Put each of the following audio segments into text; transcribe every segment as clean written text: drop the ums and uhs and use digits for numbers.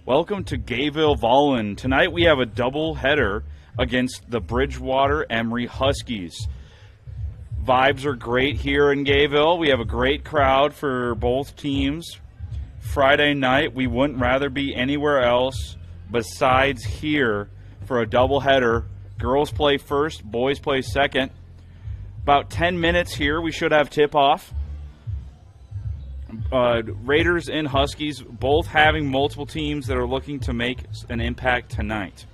Welcome to Gayville-volin. Tonight we have a doubleheader against the Bridgewater-Emery Huskies. Vibes are great here in Gayville. We have a great crowd for both teams. Friday night, we wouldn't rather be anywhere else besides here for a doubleheader. Girls play first, boys play second. About 10 minutes here, we should have tip-off. Raiders and Huskies both having multiple teams that are looking to make an impact tonight.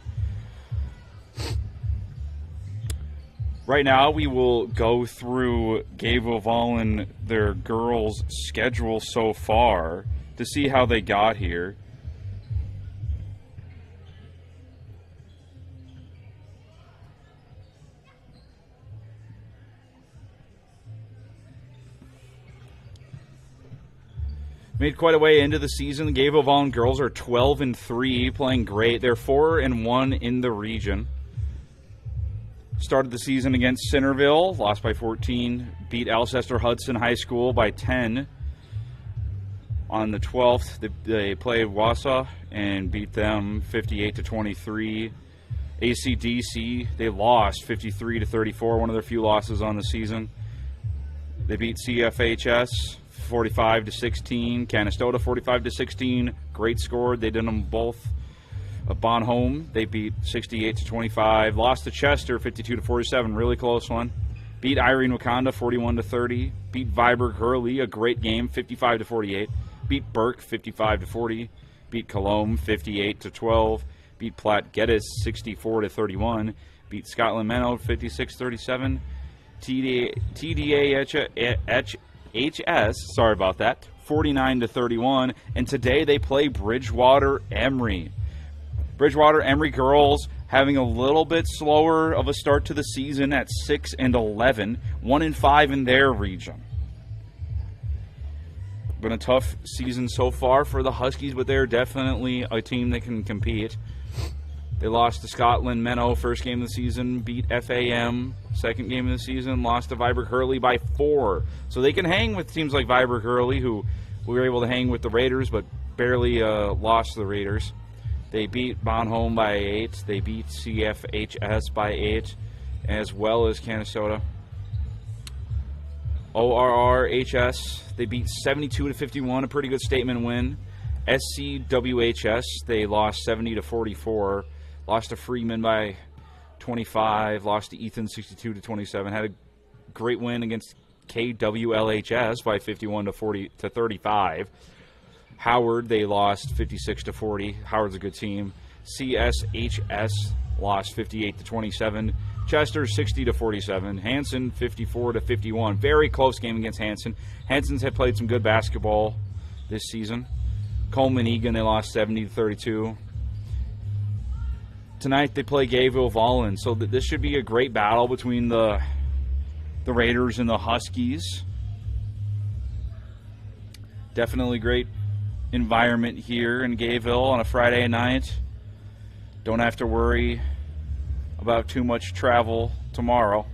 Right now we will go through Gayville-volin, their girls' schedule so far to see how they got here. Made quite a way into the season. The Gayville-volin girls are 12-3, playing great. They're 4-1 in the region. Started the season against Centerville, lost by 14. Beat Alcester Hudson High School by 10. On the 12th, they played Wausau and beat them 58-23. ACDC, they lost 53-34, one of their few losses on the season. They beat CFHS 45-16, Canastota 45-16. Great score. They did them both. Bonhome, they beat 68-25. Lost to Chester 52-47, really close one. Beat Irene Wakanda 41-30. Beat Viborg Hurley, a great game, 55-48. Beat Burke 55-40. Beat Cologne 58-12. Beat Platte Geddes 64-31. Beat Scotland Menno 56-37. TDAHS, sorry about that, 49-31. And today they play Bridgewater-Emery. Bridgewater-Emery girls having a little bit slower of a start to the season at 6-11, 1-5 in their region. Been a tough season so far for the Huskies, but they're definitely a team that can compete. They lost to Scotland Menno first game of the season, beat FAM second game of the season, lost to Viborg Hurley by 4. So they can hang with teams like Viborg Hurley, who we were able to hang with the Raiders, but barely lost to the Raiders. They beat Bonhome by 8. They beat CFHS by 8, as well as Canastota. ORRHS, they beat 72-51, a pretty good statement win. SCWHS, they lost 70-44. Lost to Freeman by 25. Lost to Ethan 62-27. Had a great win against KWLHS by 51-35. Howard, they lost 56-40. Howard's a good team. CSHS lost 58-27. Chester 60-47. Hanson 54-51. Very close game against Hanson. Hanson's had played some good basketball this season. Coleman Egan, they lost 70-32. Tonight they play Gayville-volin, so this should be a great battle between the Raiders and the Huskies. Definitely great environment here in Gayville on a Friday night. Don't have to worry about too much travel tomorrow.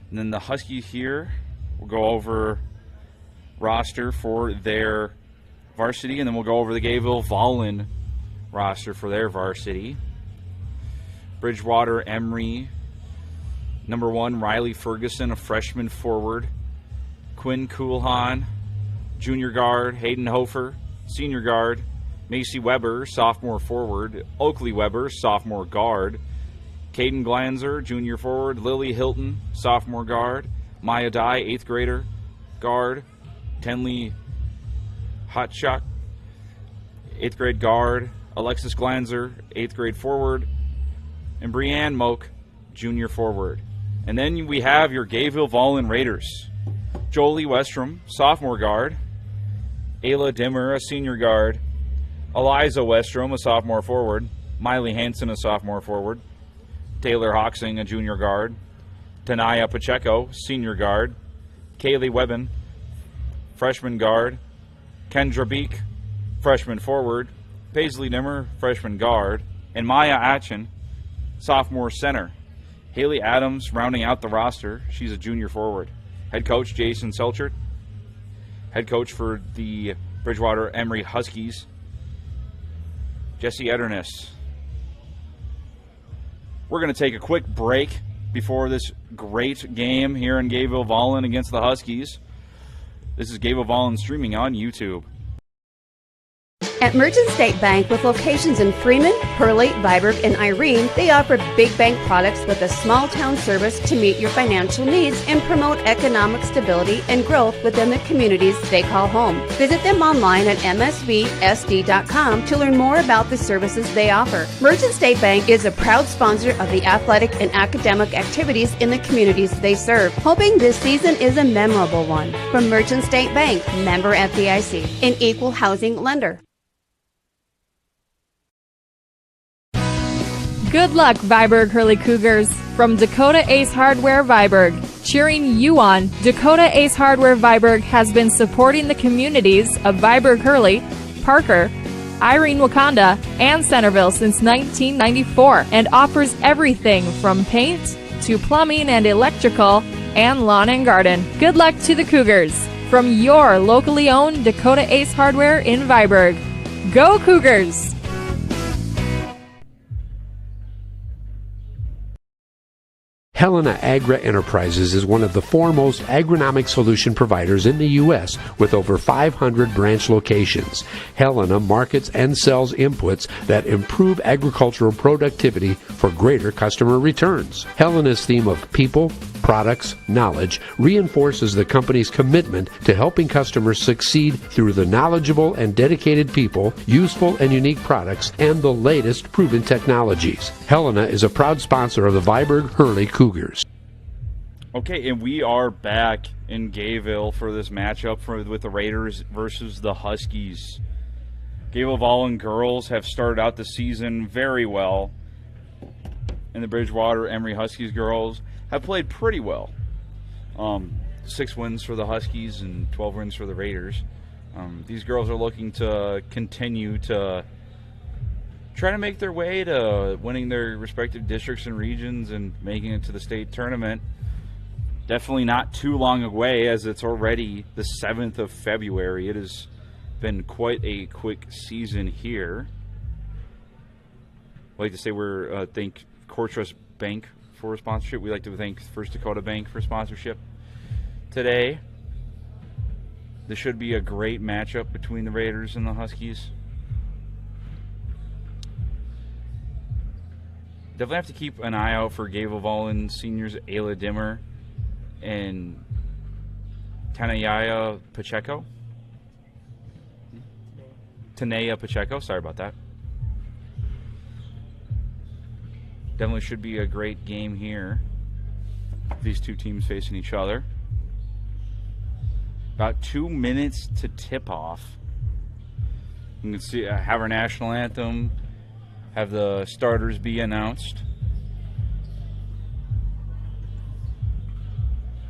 And then the Huskies here will go over roster for their varsity, and then we'll go over the Gayville-volin roster for their varsity. Bridgewater-Emery, number 1, Riley Ferguson, a freshman forward. Quinn Coolhan, junior guard. Hayden Hofer, senior guard. Macy Weber, sophomore forward. Oakley Weber, sophomore guard. Caden Glanzer, junior forward. Lily Hilton, sophomore guard. Maya Dye, 8th grader, guard. Tenley Hotshot, 8th grade guard. Alexis Glanzer, 8th grade forward. And Brianne Moak, junior forward. And then we have your Gayville-volin Raiders. Jolie Westrom, sophomore guard. Ayla Dimmer, a senior guard. Eliza Westrom, a sophomore forward. Miley Hansen, a sophomore forward. Taylor Hoxing, a junior guard. Tanaya Pacheco, senior guard. Kaylee Webben, freshman guard. Kendra Beek, freshman forward. Paisley Dimmer, freshman guard. And Maya Atchin, sophomore center. Haley Adams rounding out the roster. She's a junior forward. Head coach Jason Selchert. Head coach for the Bridgewater-Emery Huskies. Jesse Edderness. We're going to take a quick break before this great game here in Gayville-volin against the Huskies. This is Gayville-volin streaming on YouTube. At Merchant State Bank, with locations in Freeman, Hurley, Viborg, and Irene, they offer big bank products with a small town service to meet your financial needs and promote economic stability and growth within the communities they call home. Visit them online at msvsd.com to learn more about the services they offer. Merchant State Bank is a proud sponsor of the athletic and academic activities in the communities they serve, hoping this season is a memorable one. From Merchant State Bank, member FDIC, an equal housing lender. Good luck, Viborg Hurley Cougars. From Dakota Ace Hardware Viborg. Cheering you on, Dakota Ace Hardware Viborg has been supporting the communities of Viborg Hurley, Parker, Irene Wakanda, and Centerville since 1994 and offers everything from paint to plumbing and electrical and lawn and garden. Good luck to the Cougars. From your locally owned Dakota Ace Hardware in Viborg. Go Cougars! Helena Agra Enterprises is one of the foremost agronomic solution providers in the U.S. with over 500 branch locations. Helena markets and sells inputs that improve agricultural productivity for greater customer returns. Helena's theme of people, products, knowledge reinforces the company's commitment to helping customers succeed through the knowledgeable and dedicated people, useful and unique products, and the latest proven technologies. Helena is a proud sponsor of the Viborg Hurley Cougars. Okay, and we are back in Gayville for this matchup with the Raiders versus the Huskies. Gayville-volin girls have started out the season very well, and the Bridgewater-Emery Huskies girls have played pretty well. 6 wins for the Huskies and 12 wins for the Raiders. These girls are looking to continue to try to make their way to winning their respective districts and regions and making it to the state tournament. Definitely not too long away, as it's already the 7th of February. It has been quite a quick season here. I'd like to say we're thank Core Trust Bank for sponsorship. We'd like to thank First Dakota Bank for sponsorship today. This should be a great matchup between the Raiders and the Huskies. Definitely have to keep an eye out for Gayville-volin seniors Ayla Dimmer and Tanaya Pacheco. Sorry about that. Definitely should be a great game here. These two teams facing each other. About 2 minutes to tip off. You can see have our national anthem, have the starters be announced.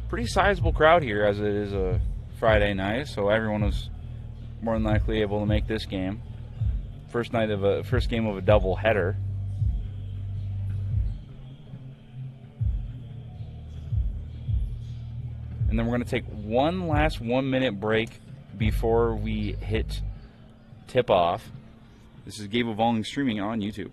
Pretty sizable crowd here, as it is a Friday night, so everyone was more than likely able to make this game. First game of a doubleheader. And then we're going to take one last 1 minute break before we hit tip off. This is Gayville-volin streaming on YouTube.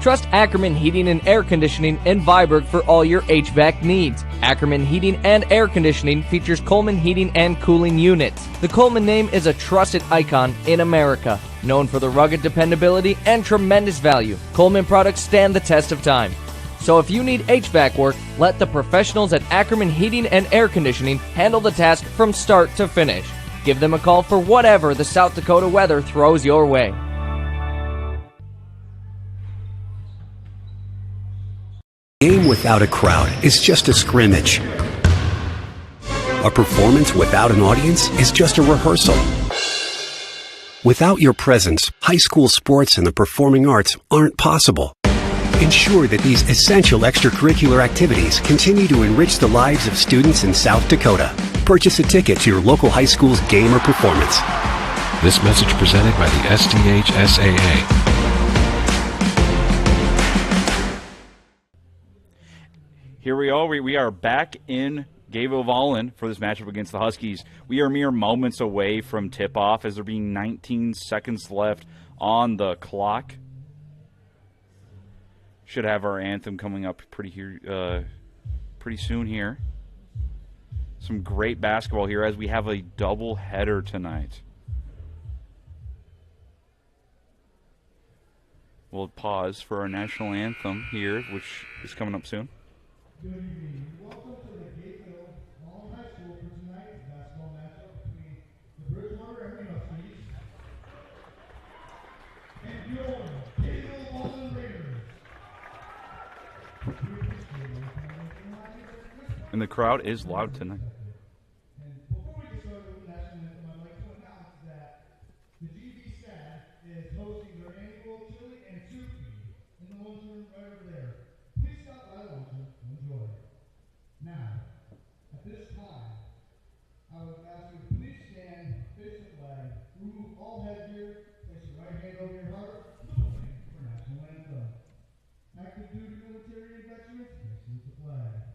Trust Ackerman Heating and Air Conditioning in Viborg for all your HVAC needs. Ackerman Heating and Air Conditioning features Coleman Heating and Cooling Units. The Coleman name is a trusted icon in America. Known for the rugged dependability and tremendous value, Coleman products stand the test of time. So if you need HVAC work, let the professionals at Ackerman Heating and Air Conditioning handle the task from start to finish. Give them a call for whatever the South Dakota weather throws your way. A game without a crowd is just a scrimmage. A performance without an audience is just a rehearsal. Without your presence, high school sports and the performing arts aren't possible. Ensure that these essential extracurricular activities continue to enrich the lives of students in South Dakota. Purchase a ticket to your local high school's game or performance. This message presented by the SDHSAA. Here we are. We are back in Gayville-volin for this matchup against the Huskies. We are mere moments away from tip-off as there being 19 seconds left on the clock. Should have our anthem coming up pretty soon here. Some great basketball here as we have a double header tonight. We'll pause for our national anthem here, which is coming up soon. Good evening. Welcome to the Gayville-volin High School for tonight's basketball matchup between the Bridgewater-Emery Huskies and your Gayville-volin Raiders. And the crowd is loud tonight. And before we get started with the national anthem, I'd like to announce that the GV staff is hosting their annual chili and soup feed in the lunchroom right over there. Please stop by the lunchroom and enjoy. Now, at this time, I would ask you to please stand, face the flag, remove all headgear, place your right hand over your heart, listening for national anthem. Active duty military and veterans, please salute the flag.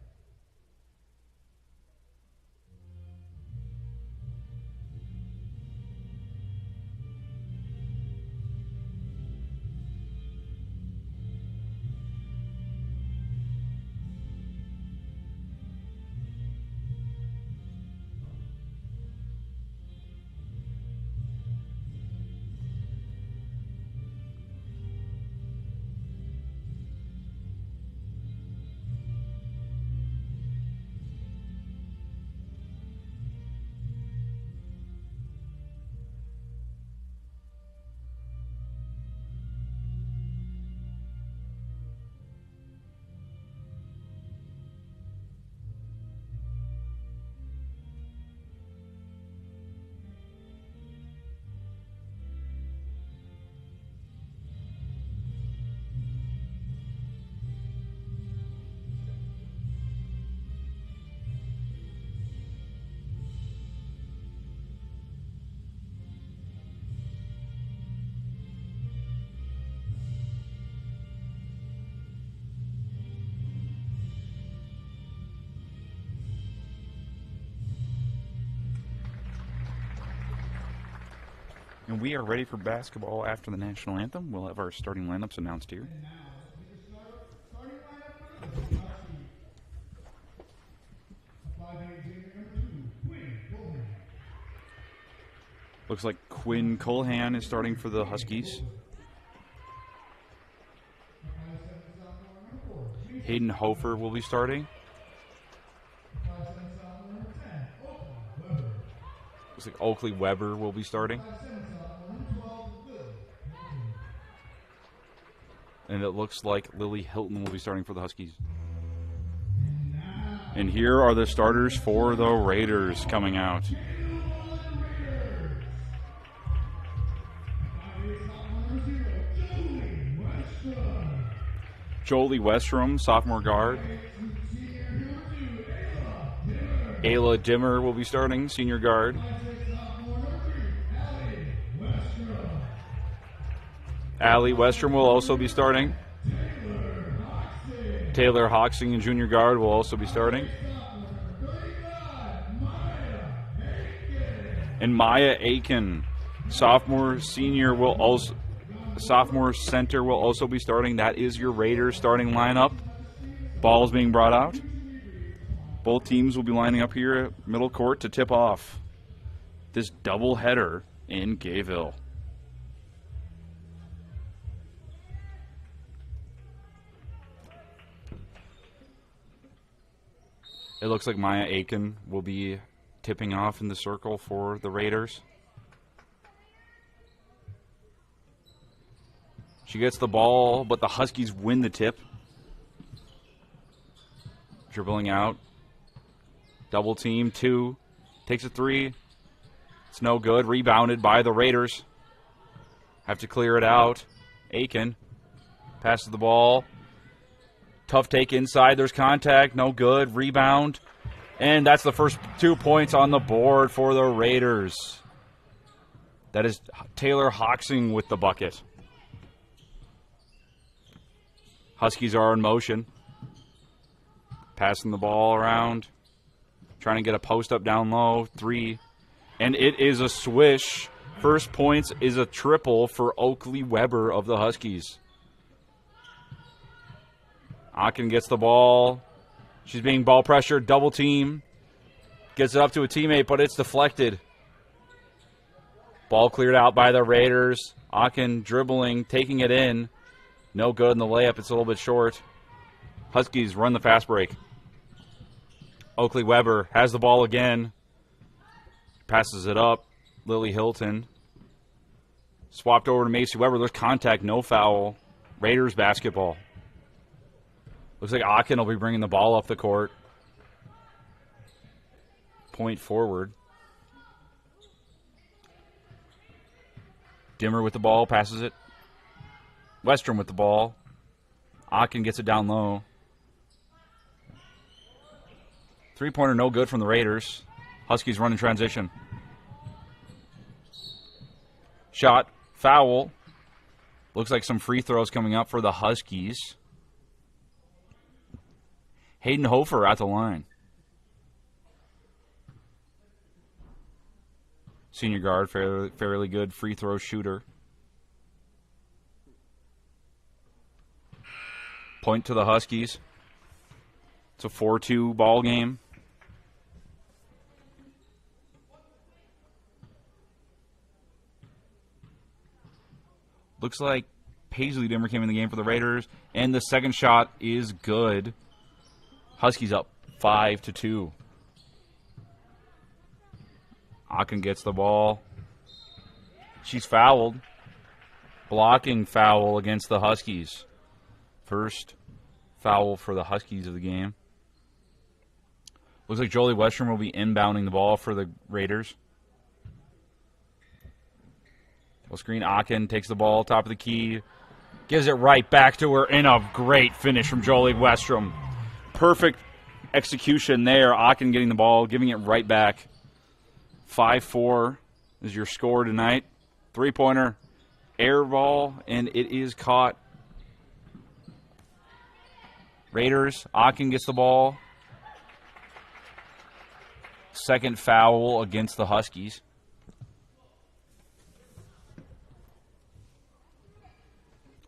And we are ready for basketball after the national anthem. We'll have our starting lineups announced here. And now, starting lineup for the Huskies. A 5'8" junior number 2, Quinn Coleman. Looks like Quinn Colehan is starting for the Huskies. A 5'7" sophomore number 4, Hayden Hofer will be starting. 5'7" sophomore number 10, Oakley Weber. Looks like Oakley Weber will be starting. 5'7" sophomore number 12, Lily. And it looks like Lily Hilton will be starting for the Huskies. And here are the starters for the Raiders coming out. Jolie Westrom, sophomore guard. Ayla Dimmer will be starting, senior guard. Allie Westrom will also be starting. Taylor Hoxing, and junior guard, will also be starting. And Maya Aiken, sophomore center, will also be starting. That is your Raiders starting lineup. Ball's being brought out. Both teams will be lining up here at middle court to tip off this doubleheader in Gayville. It looks like Maya Aiken will be tipping off in the circle for the Raiders. She gets the ball, but the Huskies win the tip. Dribbling out. Double team, 2. Takes a 3. It's no good. Rebounded by the Raiders. Have to clear it out. Aiken passes the ball. Tough take inside. There's contact. No good. Rebound. And that's the first 2 points on the board for the Raiders. That is Taylor Hoxing with the bucket. Huskies are in motion. Passing the ball around. Trying to get a post up down low. 3. And it is a swish. First points is a triple for Oakley Weber of the Huskies. Aachen gets the ball. She's being ball pressured. Double team. Gets it up to a teammate, but it's deflected. Ball cleared out by the Raiders. Aachen dribbling, taking it in. No good in the layup. It's a little bit short. Huskies run the fast break. Oakley Weber has the ball again. Passes it up. Lily Hilton. Swapped over to Macy Weber. There's contact, no foul. Raiders basketball. Looks like Aachen will be bringing the ball up the court. Point forward. Dimmer with the ball, passes it. Westrom with the ball. Aachen gets it down low. Three-pointer no good from the Raiders. Huskies run in transition. Shot, foul. Looks like some free throws coming up for the Huskies. Hayden Hofer at the line. Senior guard, fairly good free throw shooter. Point to the Huskies. It's a 4-2 ball game. Looks like Paisley Dimmer came in the game for the Raiders, and the second shot is good. Huskies up 5-2. Aachen gets the ball. She's fouled. Blocking foul against the Huskies. First foul for the Huskies of the game. Looks like Jolie Westrom will be inbounding the ball for the Raiders. Well, screen Aachen takes the ball, top of the key. Gives it right back to her in a great finish from Jolie Westrom. Perfect execution there. Aachen getting the ball, giving it right back. 5-4 is your score tonight. Three-pointer, air ball, and it is caught. Raiders, Aachen gets the ball. Second foul against the Huskies.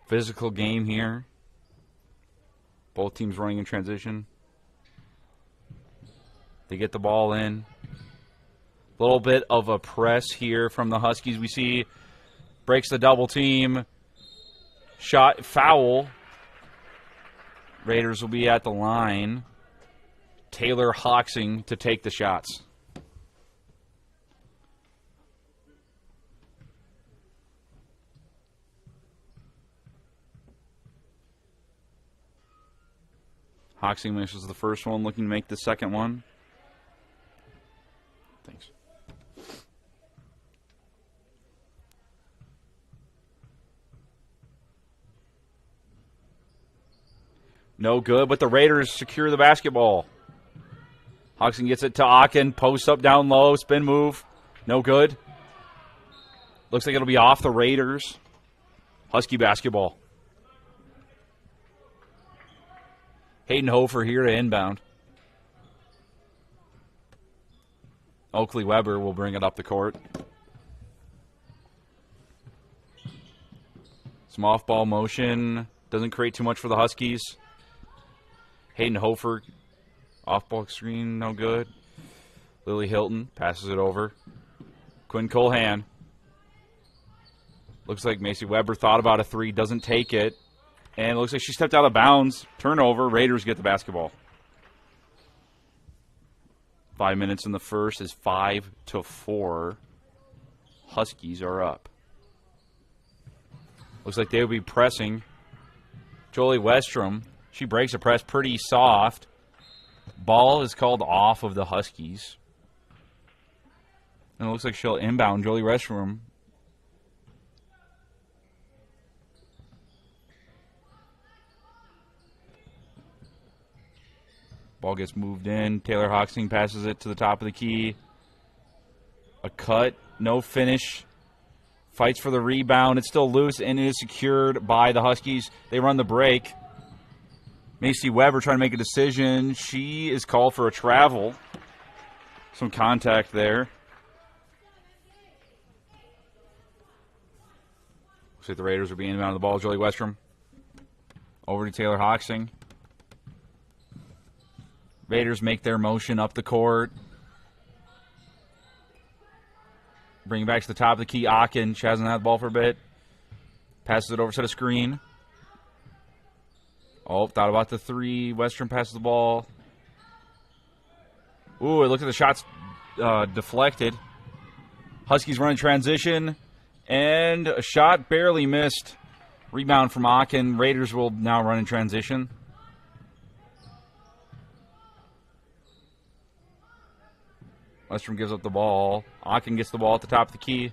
Physical game here. Both teams running in transition. They get the ball in. A little bit of a press here from the Huskies. We see breaks the double team. Shot, foul. Raiders will be at the line. Taylor Hoxing to take the shots. Hoxing misses the first one, looking to make the second one. Thanks. No good, but the Raiders secure the basketball. Hoxing gets it to Aachen, posts up down low, spin move. No good. Looks like it'll be off the Raiders. Husky basketball. Hayden Hofer here to inbound. Oakley Weber will bring it up the court. Some off-ball motion. Doesn't create too much for the Huskies. Hayden Hofer, off-ball screen, no good. Lily Hilton passes it over. Quinn Colhan. Looks like Macy Weber thought about a three, doesn't take it. And it looks like she stepped out of bounds. Turnover. Raiders get the basketball. 5 minutes in the first is 5-4. Huskies are up. Looks like they will be pressing. Jolie Westrom. She breaks a press pretty soft. Ball is called off of the Huskies. And it looks like she'll inbound Jolie Westrom. Ball gets moved in. Taylor Hoxing passes it to the top of the key. A cut. No finish. Fights for the rebound. It's still loose and is secured by the Huskies. They run the break. Macy Weber trying to make a decision. She is called for a travel. Some contact there. Looks like the Raiders are being inbound the ball. Jolie Westrom over to Taylor Hoxing. Raiders make their motion up the court. Bring it back to the top of the key. Akin. She hasn't had the ball for a bit. Passes it over, set a screen. Oh, thought about the three. Western passes the ball. Ooh, it looked at the shots deflected. Huskies run in transition. And a shot barely missed. Rebound from Akin. Raiders will now run in transition. Western gives up the ball. Akin gets the ball at the top of the key.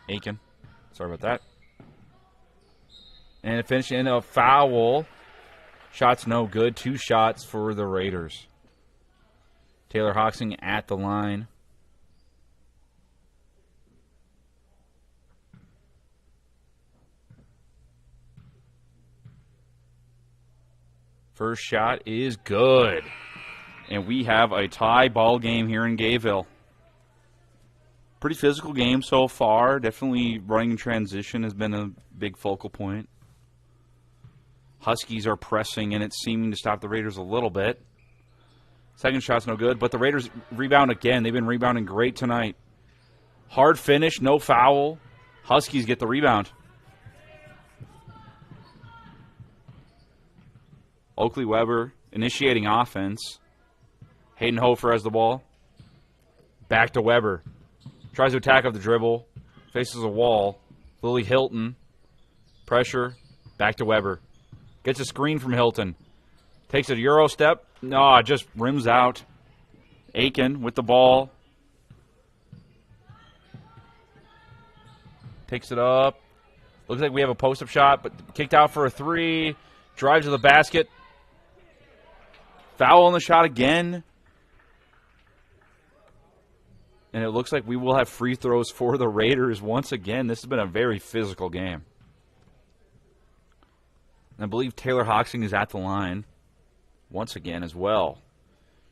Aiken. Sorry about that. And it finished in a foul. Shots no good. 2 shots for the Raiders. Taylor Hoxing at the line. First shot is good. And we have a tie ball game here in Gayville. Pretty physical game so far. Definitely running in transition has been a big focal point. Huskies are pressing, and it's seeming to stop the Raiders a little bit. Second shot's no good, but the Raiders rebound again. They've been rebounding great tonight. Hard finish, no foul. Huskies get the rebound. Oakley Weber initiating offense. Hayden Hofer has the ball. Back to Weber. Tries to attack off the dribble. Faces a wall. Lily Hilton. Pressure. Back to Weber. Gets a screen from Hilton. Takes a Euro step. No, it just rims out. Aiken with the ball. Takes it up. Looks like we have a post-up shot, but kicked out for a 3. Drives to the basket. Foul on the shot again. And it looks like we will have free throws for the Raiders once again. This has been a very physical game. I believe Taylor Hoxing is at the line once again as well.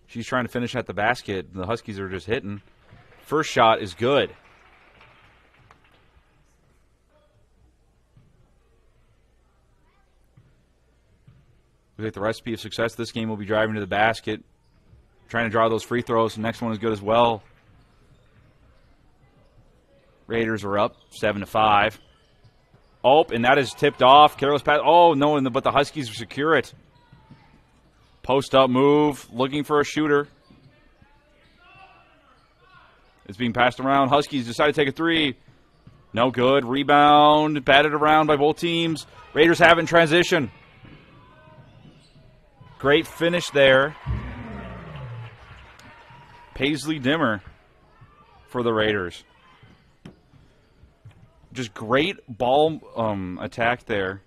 She's trying to finish at the basket. The Huskies are just hitting. First shot is good. Looks like the recipe of success this game will be driving to the basket, trying to draw those free throws. The next one is good as well. Raiders are up 7-5. Oh, and that is tipped off. Careless pass. Oh, no, but the Huskies secure it. Post-up move, looking for a shooter. It's being passed around. Huskies decide to take a 3. No good. Rebound, batted around by both teams. Raiders have it in transition. Great finish there. Paisley Dimmer for the Raiders. Just great ball attack there.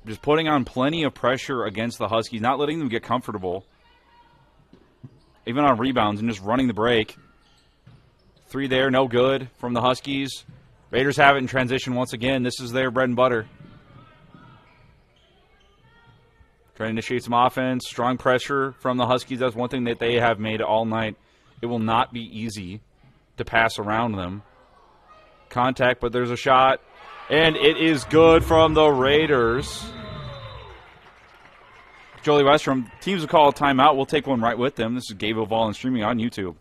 Just putting on plenty of pressure against the Huskies, not letting them get comfortable. Even on rebounds and just running the break. 3 there, no good from the Huskies. Raiders have it in transition once again. This is their bread and butter. Trying to initiate some offense. Strong pressure from the Huskies. That's one thing that they have made all night. It will not be easy to pass around them. Contact, but there's a shot. And it is good from the Raiders. Jolie Westrom, teams will call a timeout. We'll take one right with them. This is Gayville-volin streaming on YouTube.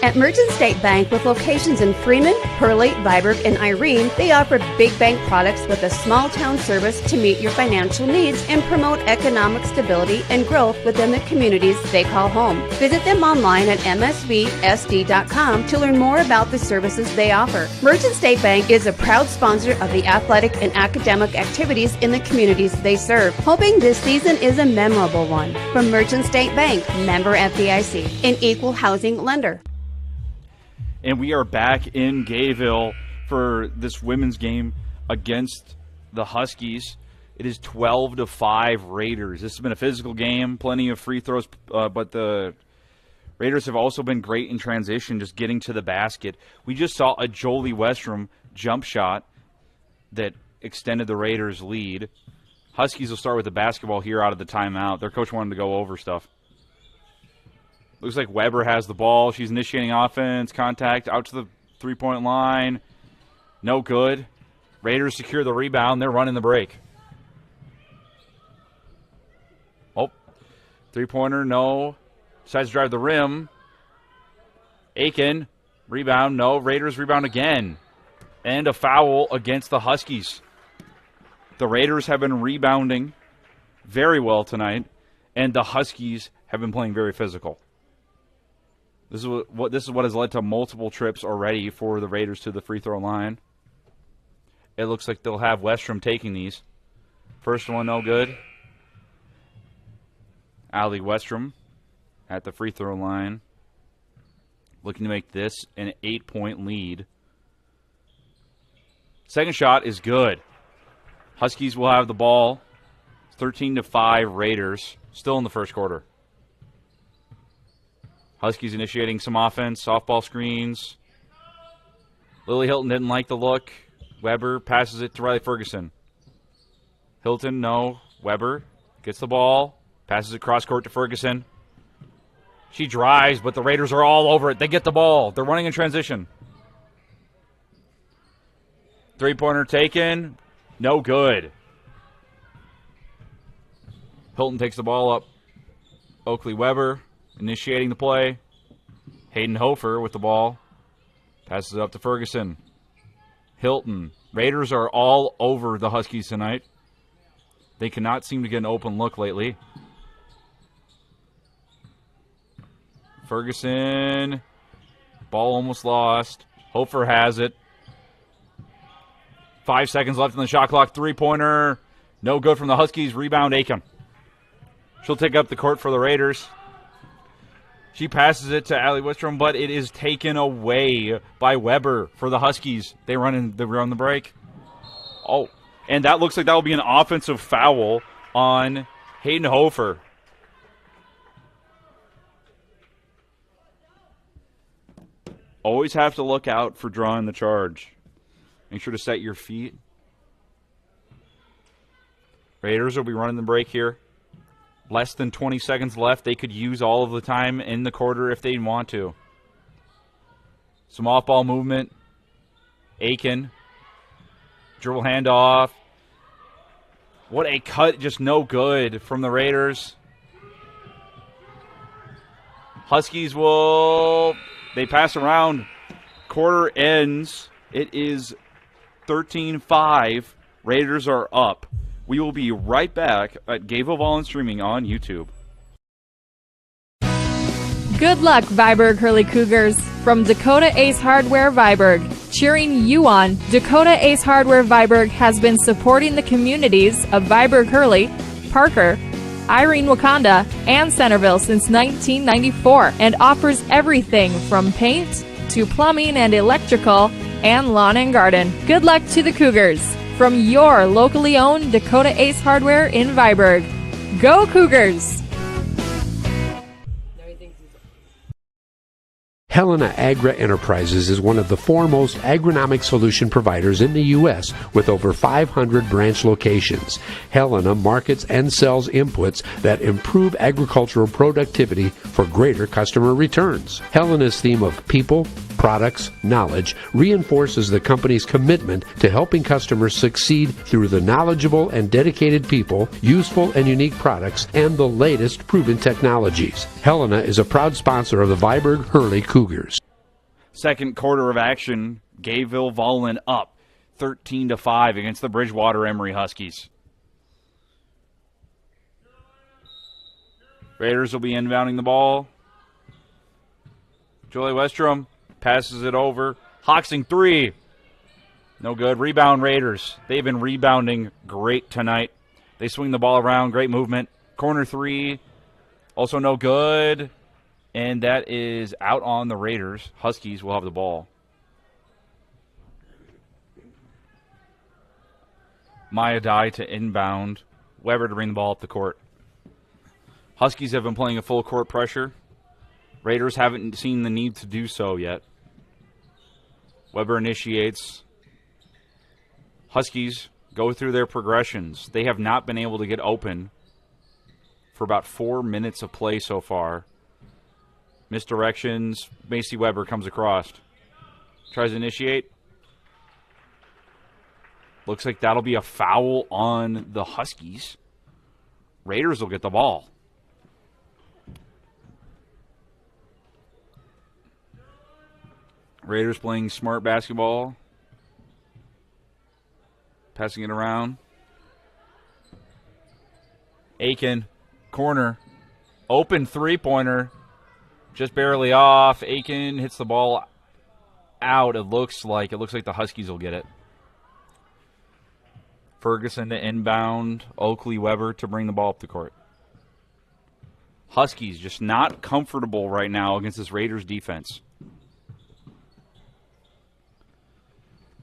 At Merchant State Bank, with locations in Freeman, Pearly, Viborg, and Irene, they offer big bank products with a small-town service to meet your financial needs and promote economic stability and growth within the communities they call home. Visit them online at msvsd.com to learn more about the services they offer. Merchant State Bank is a proud sponsor of the athletic and academic activities in the communities they serve, hoping this season is a memorable one. From Merchant State Bank, member FDIC, an equal housing lender. And we are back in Gayville for this women's game against the Huskies. It is 12-5 Raiders. This has been a physical game, plenty of free throws, but the Raiders have also been great in transition, just getting to the basket. We just saw a Jolie Westrom jump shot that extended the Raiders' lead. Huskies will start with the basketball here out of the timeout. Their coach wanted to go over stuff. Looks like Weber has the ball. She's initiating offense. Contact out to the three-point line. No good. Raiders secure the rebound. They're running the break. Oh, three-pointer, no. Decides to drive the rim. Aiken, rebound, no. Raiders rebound again. And a foul against the Huskies. The Raiders have been rebounding very well tonight, and the Huskies have been playing very physical. This is what has led to multiple trips already for the Raiders to the free throw line. It looks like they'll have Westrom taking these. First one, no good. Allie Westrom at the free throw line, looking to make this an 8-point lead. Second shot is good. Huskies will have the ball. 13-5 Raiders, still in the first quarter. Huskies initiating some offense, softball screens. Lily Hilton didn't like the look. Weber passes it to Riley Ferguson. Hilton, no. Weber gets the ball, passes it cross court to Ferguson. She drives, but the Raiders are all over it. They get the ball. They're running in transition. Three-pointer taken. No good. Hilton takes the ball up. Oakley Weber initiating the play. Hayden Hofer with the ball. Passes it up to Ferguson. Hilton. Raiders are all over the Huskies tonight. They cannot seem to get an open look lately. Ferguson. Ball almost lost. Hofer has it. 5 seconds left on the shot clock. Three-pointer. No good from the Huskies. Rebound, Aiken. She'll take up the court for the Raiders. She passes it to Allie Wistrom, but it is taken away by Weber for the Huskies. They run the break. Oh, and that looks like that will be an offensive foul on Hayden Hofer. Always have to look out for drawing the charge. Make sure to set your feet. Raiders will be running the break here. Less than 20 seconds left. They could use all of the time in the quarter if they want to. Some off-ball movement. Aiken. Dribble handoff. What a cut. Just no good from the Raiders. Huskies will... They pass around. Quarter ends. It is 13-5. Raiders are up. We will be right back at Gayville-volin streaming on YouTube. Good luck, Viborg Hurley Cougars. From Dakota Ace Hardware Viborg. Cheering you on, Dakota Ace Hardware Viborg has been supporting the communities of Viborg Hurley, Parker, Irene Wakanda, and Centerville since 1994 and offers everything from paint to plumbing and electrical and lawn and garden. Good luck to the Cougars from your locally owned Dakota Ace Hardware in Viborg. Go Cougars! Helena Agra Enterprises is one of the foremost agronomic solution providers in the U.S. with over 500 branch locations. Helena markets and sells inputs that improve agricultural productivity for greater customer returns. Helena's theme of people, products, knowledge reinforces the company's commitment to helping customers succeed through the knowledgeable and dedicated people, useful and unique products, and the latest proven technologies. Helena is a proud sponsor of the Viborg Hurley Cougars. Second quarter of action, Gayville-volin up 13-5 against the Bridgewater-Emery Huskies. Raiders will be inbounding the ball. Julie Westrom passes it over. Hoxing three. No good. Rebound Raiders. They've been rebounding great tonight. They swing the ball around. Great movement. Corner three. Also no good. And that is out on the Raiders. Huskies will have the ball. Maya Dye to inbound. Weber to bring the ball up the court. Huskies have been playing a full court pressure. Raiders haven't seen the need to do so yet. Weber initiates. Huskies go through their progressions. They have not been able to get open for about 4 minutes of play so far. Misdirections. Macy Weber comes across. Tries to initiate. Looks like that'll be a foul on the Huskies. Raiders will get the ball. Raiders playing smart basketball. Passing it around. Aiken, corner. Open three-pointer. Just barely off. Aiken hits the ball out. It looks like the Huskies will get it. Ferguson to inbound. Oakley Weber to bring the ball up the court. Huskies just not comfortable right now against this Raiders defense.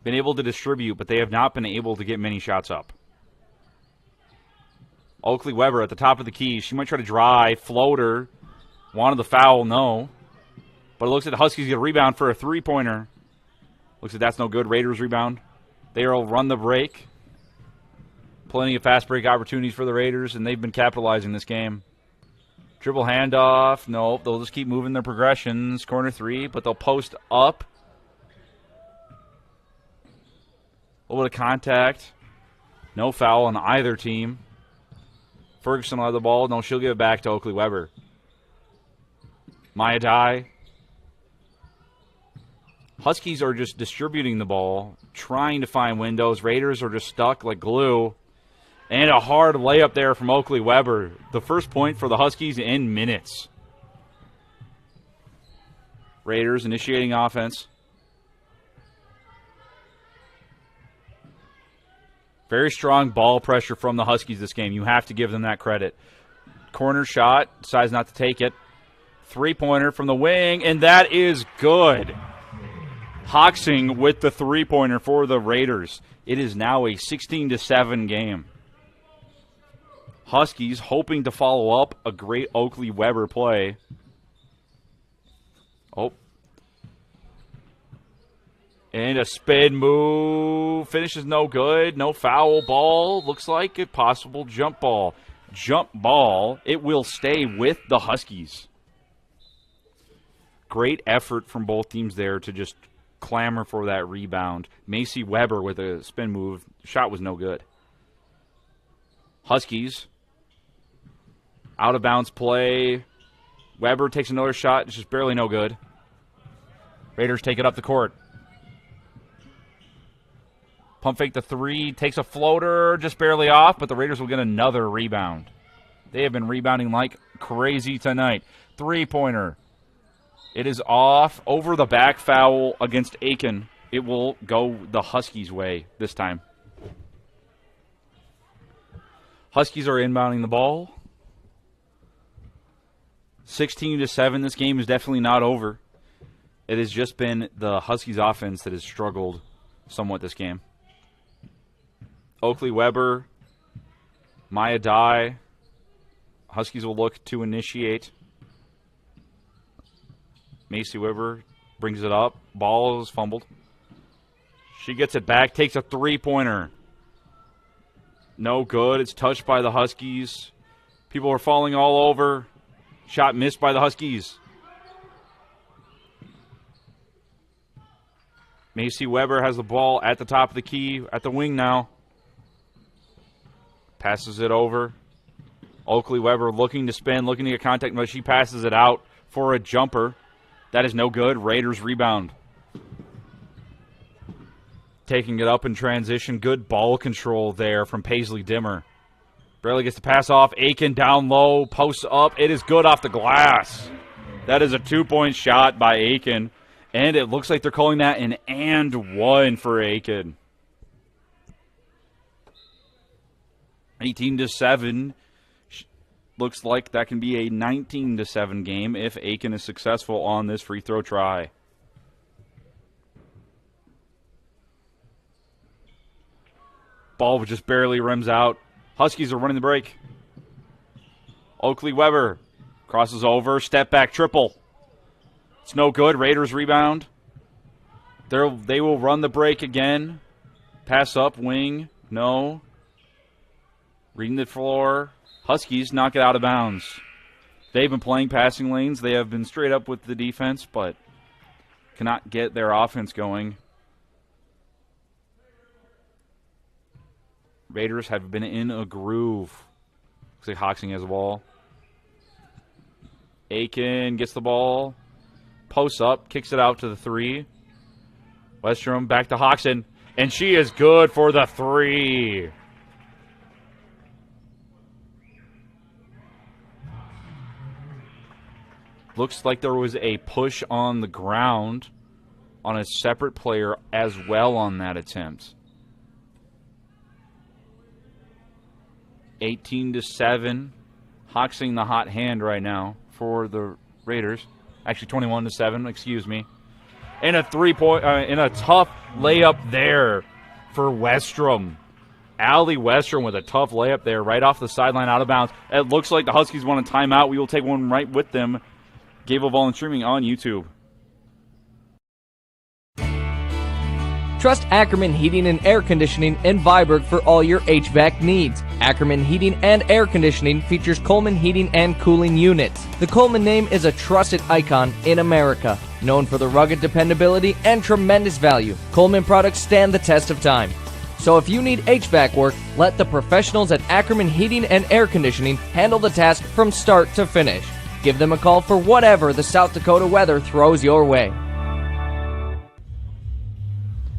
Been able to distribute, but they have not been able to get many shots up. Oakley Weber at the top of the key. She might try to drive. Floater. Wanted the foul, no. But it looks like the Huskies get a rebound for a three-pointer. Looks like that's no good. Raiders rebound. They will run the break. Plenty of fast break opportunities for the Raiders, and they've been capitalizing this game. Dribble handoff. Nope. They'll just keep moving their progressions. Corner three, but they'll post up. A little bit of contact. No foul on either team. Ferguson will have the ball. No, she'll give it back to Oakley Weber. Maya Dye. Huskies are just distributing the ball, trying to find windows. Raiders are just stuck like glue. And a hard layup there from Oakley Weber. The first point for the Huskies in minutes. Raiders initiating offense. Very strong ball pressure from the Huskies this game. You have to give them that credit. Corner shot, decides not to take it. Three-pointer from the wing, and that is good. Hoxing with the three-pointer for the Raiders. It is now a 16-7 game. Huskies hoping to follow up a great Oakley Weber play. Oh. And a spin move. Finishes no good. No foul ball. Looks like a possible jump ball. Jump ball. It will stay with the Huskies. Great effort from both teams there to just clamor for that rebound. Macy Weber with a spin move. Shot was no good. Huskies. Out of bounds play. Weber takes another shot. It's just barely no good. Raiders take it up the court. Pump fake the three. Takes a floater. Just barely off, but the Raiders will get another rebound. They have been rebounding like crazy tonight. Three-pointer. It is off. Over the back foul against Aiken. It will go the Huskies' way this time. Huskies are inbounding the ball. 16-7. This game is definitely not over. It has just been the Huskies' offense that has struggled somewhat this game. Oakley Weber, Maya Dye. Huskies will look to initiate. Macy Weber brings it up. Ball is fumbled. She gets it back, takes a three-pointer. No good. It's touched by the Huskies. People are falling all over. Shot missed by the Huskies. Macy Weber has the ball at the top of the key, at the wing now. Passes it over. Oakley Weber looking to spin, looking to get contact, but she passes it out for a jumper. That is no good. Raiders rebound. Taking it up in transition. Good ball control there from Paisley Dimmer. Barely gets the pass off. Aiken down low. Posts up. It is good off the glass. That is a two-point shot by Aiken. And it looks like they're calling that an and one for Aiken. 18-7. Looks like that can be a 19-7 game if Aiken is successful on this free throw try. Ball just barely rims out. Huskies are running the break. Oakley Weber crosses over, step back triple. It's no good. Raiders rebound. They will run the break again. Pass up, wing. No. Reading the floor. Huskies knock it out of bounds. They've been playing passing lanes. They have been straight up with the defense, but cannot get their offense going. Raiders have been in a groove. Looks like Hoxing has the ball. Aiken gets the ball. Posts up, kicks it out to the 3. Westrom back to Hoxton, and she is good for the 3. Looks like there was a push on the ground on a separate player as well on that attempt. 18-7. Hoxing the hot hand right now for the Raiders. Actually 21-7, excuse me. And a 3-point, and a tough layup there for Westrom. Allie Westrom with a tough layup there right off the sideline out of bounds. It looks like the Huskies want a timeout. We will take one right with them. Gayville-volin streaming on YouTube. Trust Ackerman Heating and Air Conditioning in Viborg for all your HVAC needs. Ackerman Heating and Air Conditioning features Coleman Heating and Cooling Units. The Coleman name is a trusted icon in America. Known for the rugged dependability and tremendous value, Coleman products stand the test of time. So if you need HVAC work, let the professionals at Ackerman Heating and Air Conditioning handle the task from start to finish. Give them a call for whatever the South Dakota weather throws your way.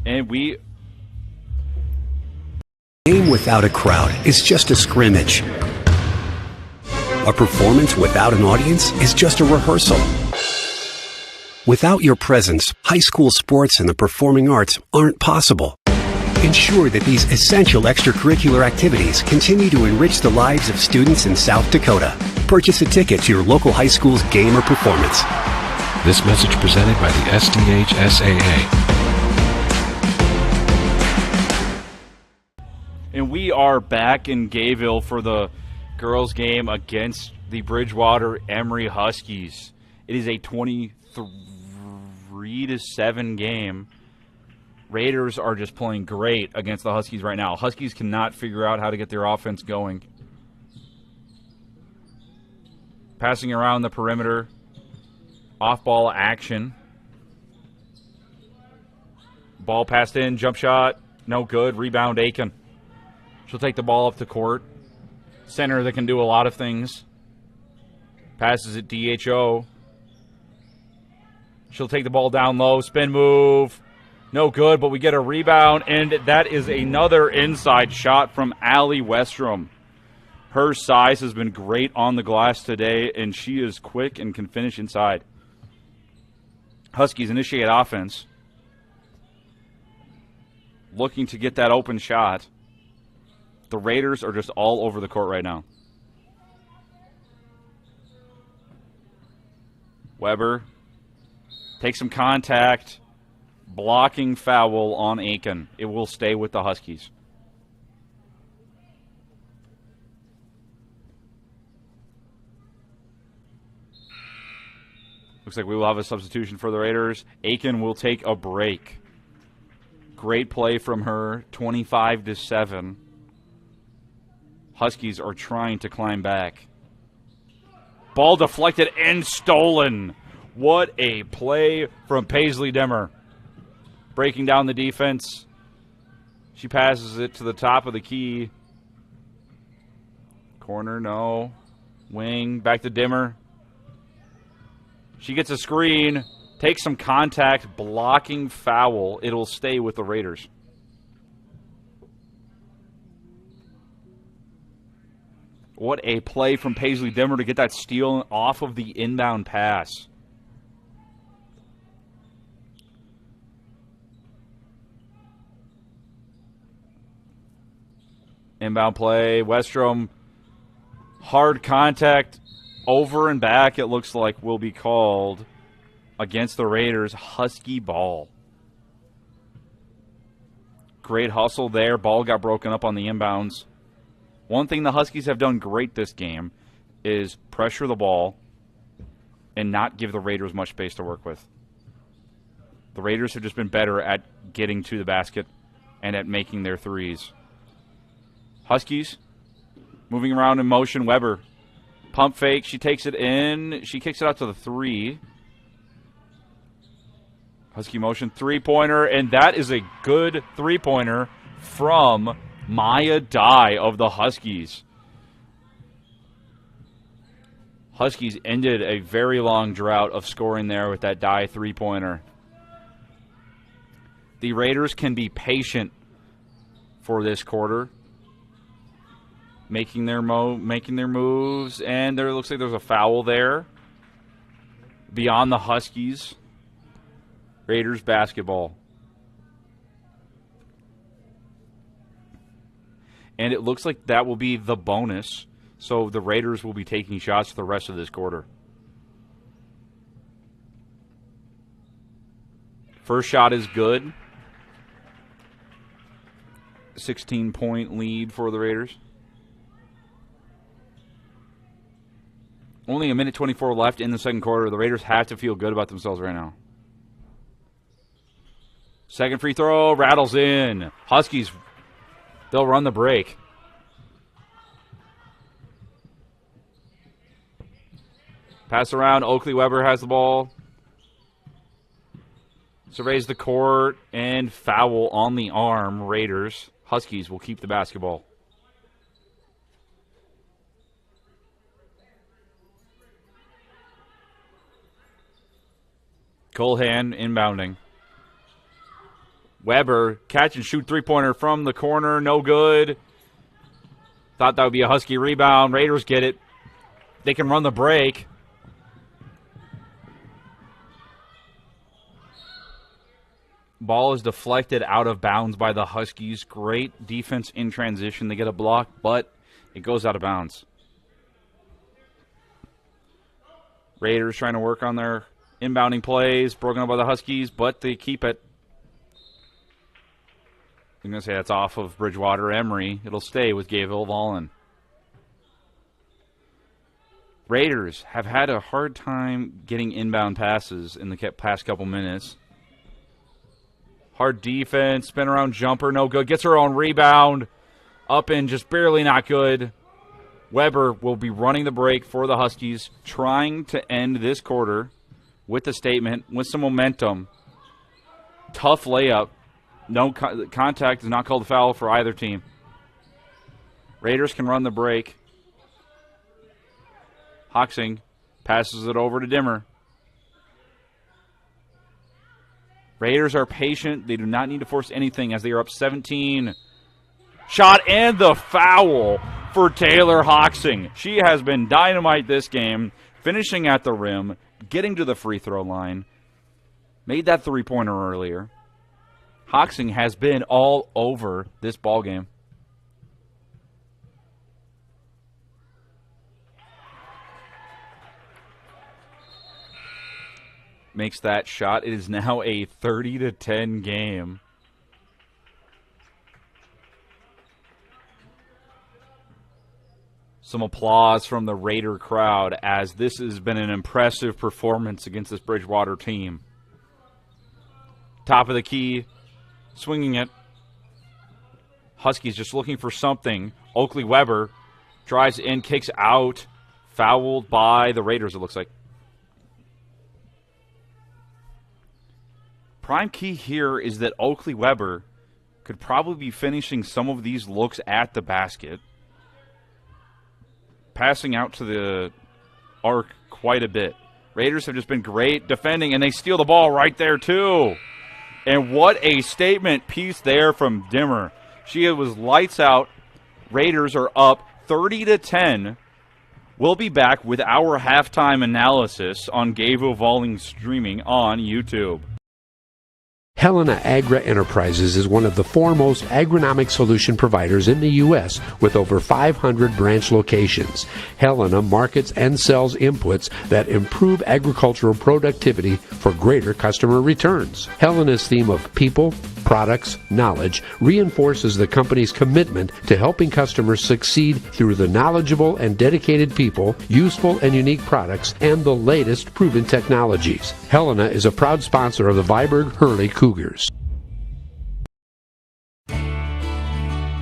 And we... Game without a crowd is just a scrimmage. A performance without an audience is just a rehearsal. Without your presence, high school sports and the performing arts aren't possible. Ensure that these essential extracurricular activities continue to enrich the lives of students in South Dakota. Purchase a ticket to your local high school's game or performance. This message presented by the SDHSAA. And we are back in Gayville for the girls' game against the Bridgewater-Emery Huskies. It is a 23-7 game. Raiders are just playing great against the Huskies right now. Huskies cannot figure out how to get their offense going. Passing around the perimeter. Off-ball action. Ball passed in, jump shot, no good. Rebound, Aiken. She'll take the ball up the court. Center that can do a lot of things. Passes it DHO. She'll take the ball down low, spin move. No good, but we get a rebound, and that is another inside shot from Allie Westrom. Her size has been great on the glass today, and she is quick and can finish inside. Huskies initiate offense. Looking to get that open shot. The Raiders are just all over the court right now. Weber takes some contact. Blocking foul on Aiken. It will stay with the Huskies. Looks like we will have a substitution for the Raiders. Aiken will take a break. Great play from her, 25-7. Huskies are trying to climb back. Ball deflected and stolen. What a play from Paisley Demmer. Breaking down the defense. She passes it to the top of the key. Corner, no. Wing, back to Dimmer. She gets a screen. Takes some contact, blocking foul. It'll stay with the Raiders. What a play from Paisley Dimmer to get that steal off of the inbound pass. Inbound play. Westrom. Hard contact. Over and back, it looks like, will be called against the Raiders. Husky ball. Great hustle there. Ball got broken up on the inbounds. One thing the Huskies have done great this game is pressure the ball and not give the Raiders much space to work with. The Raiders have just been better at getting to the basket and at making their threes. Huskies moving around in motion. Weber. Pump fake. She takes it in. She kicks it out to the 3. Husky motion. Three-pointer. And that is a good three-pointer from Maya Dye of the Huskies. Huskies ended a very long drought of scoring there with that Dye three-pointer. The Raiders can be patient for this quarter, making their moves, and there looks like there's a foul there. Beyond the Huskies, Raiders basketball. And it looks like that will be the bonus, so the Raiders will be taking shots for the rest of this quarter. First shot is good. 16-point lead for the Raiders. Only a minute 24 left in the second quarter. The Raiders have to feel good about themselves right now. Second free throw rattles in. Huskies, they'll run the break. Pass around. Oakley Weber has the ball. Surveys the court and foul on the arm. Raiders. Huskies will keep the basketball. Colhan inbounding. Weber, catch and shoot three-pointer from the corner. No good. Thought that would be a Husky rebound. Raiders get it. They can run the break. Ball is deflected out of bounds by the Huskies. Great defense in transition. They get a block, but it goes out of bounds. Raiders trying to work on their inbounding plays. Broken up by the Huskies, but they keep it. I'm going to say that's off of Bridgewater-Emery. It'll stay with Gayville-volin. Raiders have had a hard time getting inbound passes in the past couple minutes. Hard defense, spin around jumper, no good. Gets her own rebound. Up and just barely not good. Weber will be running the break for the Huskies, trying to end this quarter with a statement, with some momentum. Tough layup. No contact is not called a foul for either team. Raiders can run the break. Hoxing passes it over to Dimmer. Raiders are patient. They do not need to force anything as they are up 17. Shot and the foul for Taylor Hoxing. She has been dynamite this game, finishing at the rim, getting to the free throw line. Made that three-pointer earlier. Hoxing has been all over this ballgame. Makes that shot. It is now a 30-10 game. Some applause from the Raider crowd as this has been an impressive performance against this Bridgewater team. Top of the key, swinging it. Huskies just looking for something. Oakley Weber drives in, kicks out. Fouled by the Raiders, it looks like. Prime key here is that Oakley Weber could probably be finishing some of these looks at the basket. Passing out to the arc quite a bit. Raiders have just been great defending, and they steal the ball right there, too. And what a statement piece there from Dimmer. She was lights out. Raiders are up 30-10. We'll be back with our halftime analysis on Gayville-volin streaming on YouTube. Helena Agra Enterprises is one of the foremost agronomic solution providers in the U.S. with over 500 branch locations. Helena markets and sells inputs that improve agricultural productivity for greater customer returns. Helena's theme of people, products, knowledge reinforces the company's commitment to helping customers succeed through the knowledgeable and dedicated people, useful and unique products, and the latest proven technologies. Helena is a proud sponsor of the Viborg Hurley Cougars.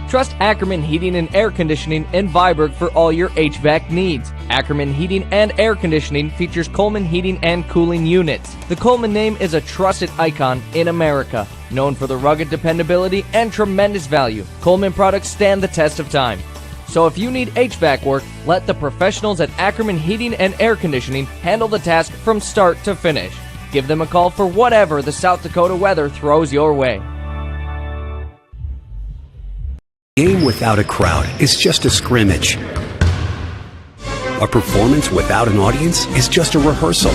Trust Ackerman Heating and Air Conditioning in Viborg for all your HVAC needs. Ackerman Heating and Air Conditioning features Coleman heating and cooling units. The Coleman name is a trusted icon in America, known for the rugged dependability and tremendous value. Coleman products stand the test of time. So if you need HVAC work, let the professionals at Ackerman Heating and Air Conditioning handle the task from start to finish. Give them a call for whatever the South Dakota weather throws your way. A game without a crowd is just a scrimmage. A performance without an audience is just a rehearsal.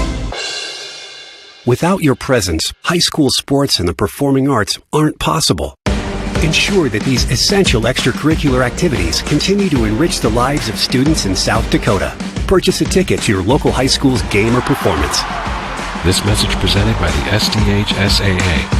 Without your presence, high school sports and the performing arts aren't possible. Ensure that these essential extracurricular activities continue to enrich the lives of students in South Dakota. Purchase a ticket to your local high school's game or performance. This message presented by the SDHSAA.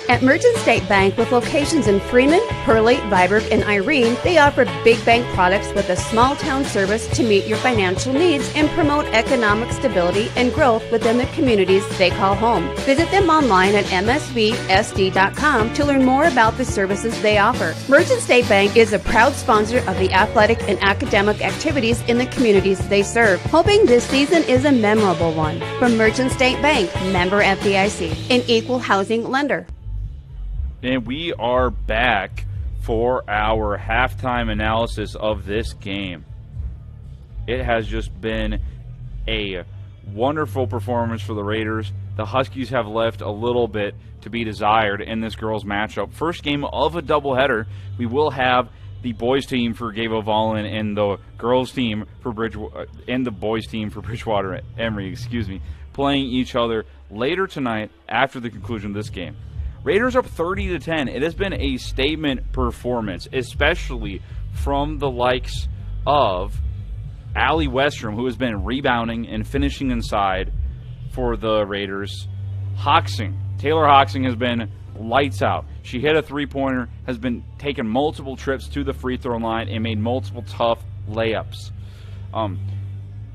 At Merchant State Bank, with locations in Freeman, Hurley, Viborg, and Irene, they offer big bank products with a small town service to meet your financial needs and promote economic stability and growth within the communities they call home. Visit them online at msvsd.com to learn more about the services they offer. Merchant State Bank is a proud sponsor of the athletic and academic activities in the communities they serve, hoping this season is a memorable one. From Merchant State Bank, member FDIC, an equal housing lender. And we are back for our halftime analysis of this game. It has just been a wonderful performance for the Raiders. The Huskies have left a little bit to be desired in this girls' matchup. First game of a doubleheader. We will have the boys team for Gayville-volin and the girls team for and the boys team for Bridgewater-Emery, playing each other later tonight after the conclusion of this game. Raiders up 30-10. It has been a statement performance, especially from the likes of Allie Westrom, who has been rebounding and finishing inside for the Raiders. Taylor Hoxing has been lights out. She hit a three-pointer, has been taking multiple trips to the free throw line, and made multiple tough layups.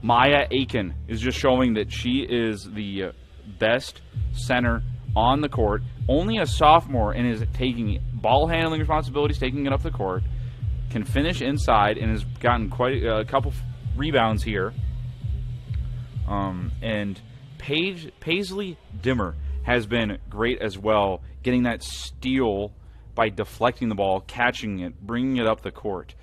Maya Aiken is just showing that she is the best center on the court. Only a sophomore and is taking ball handling responsibilities, taking it up the court, can finish inside and has gotten quite a couple rebounds here. And Paisley Dimmer has been great as well, getting that steal by deflecting the ball, catching it, bringing it up the court.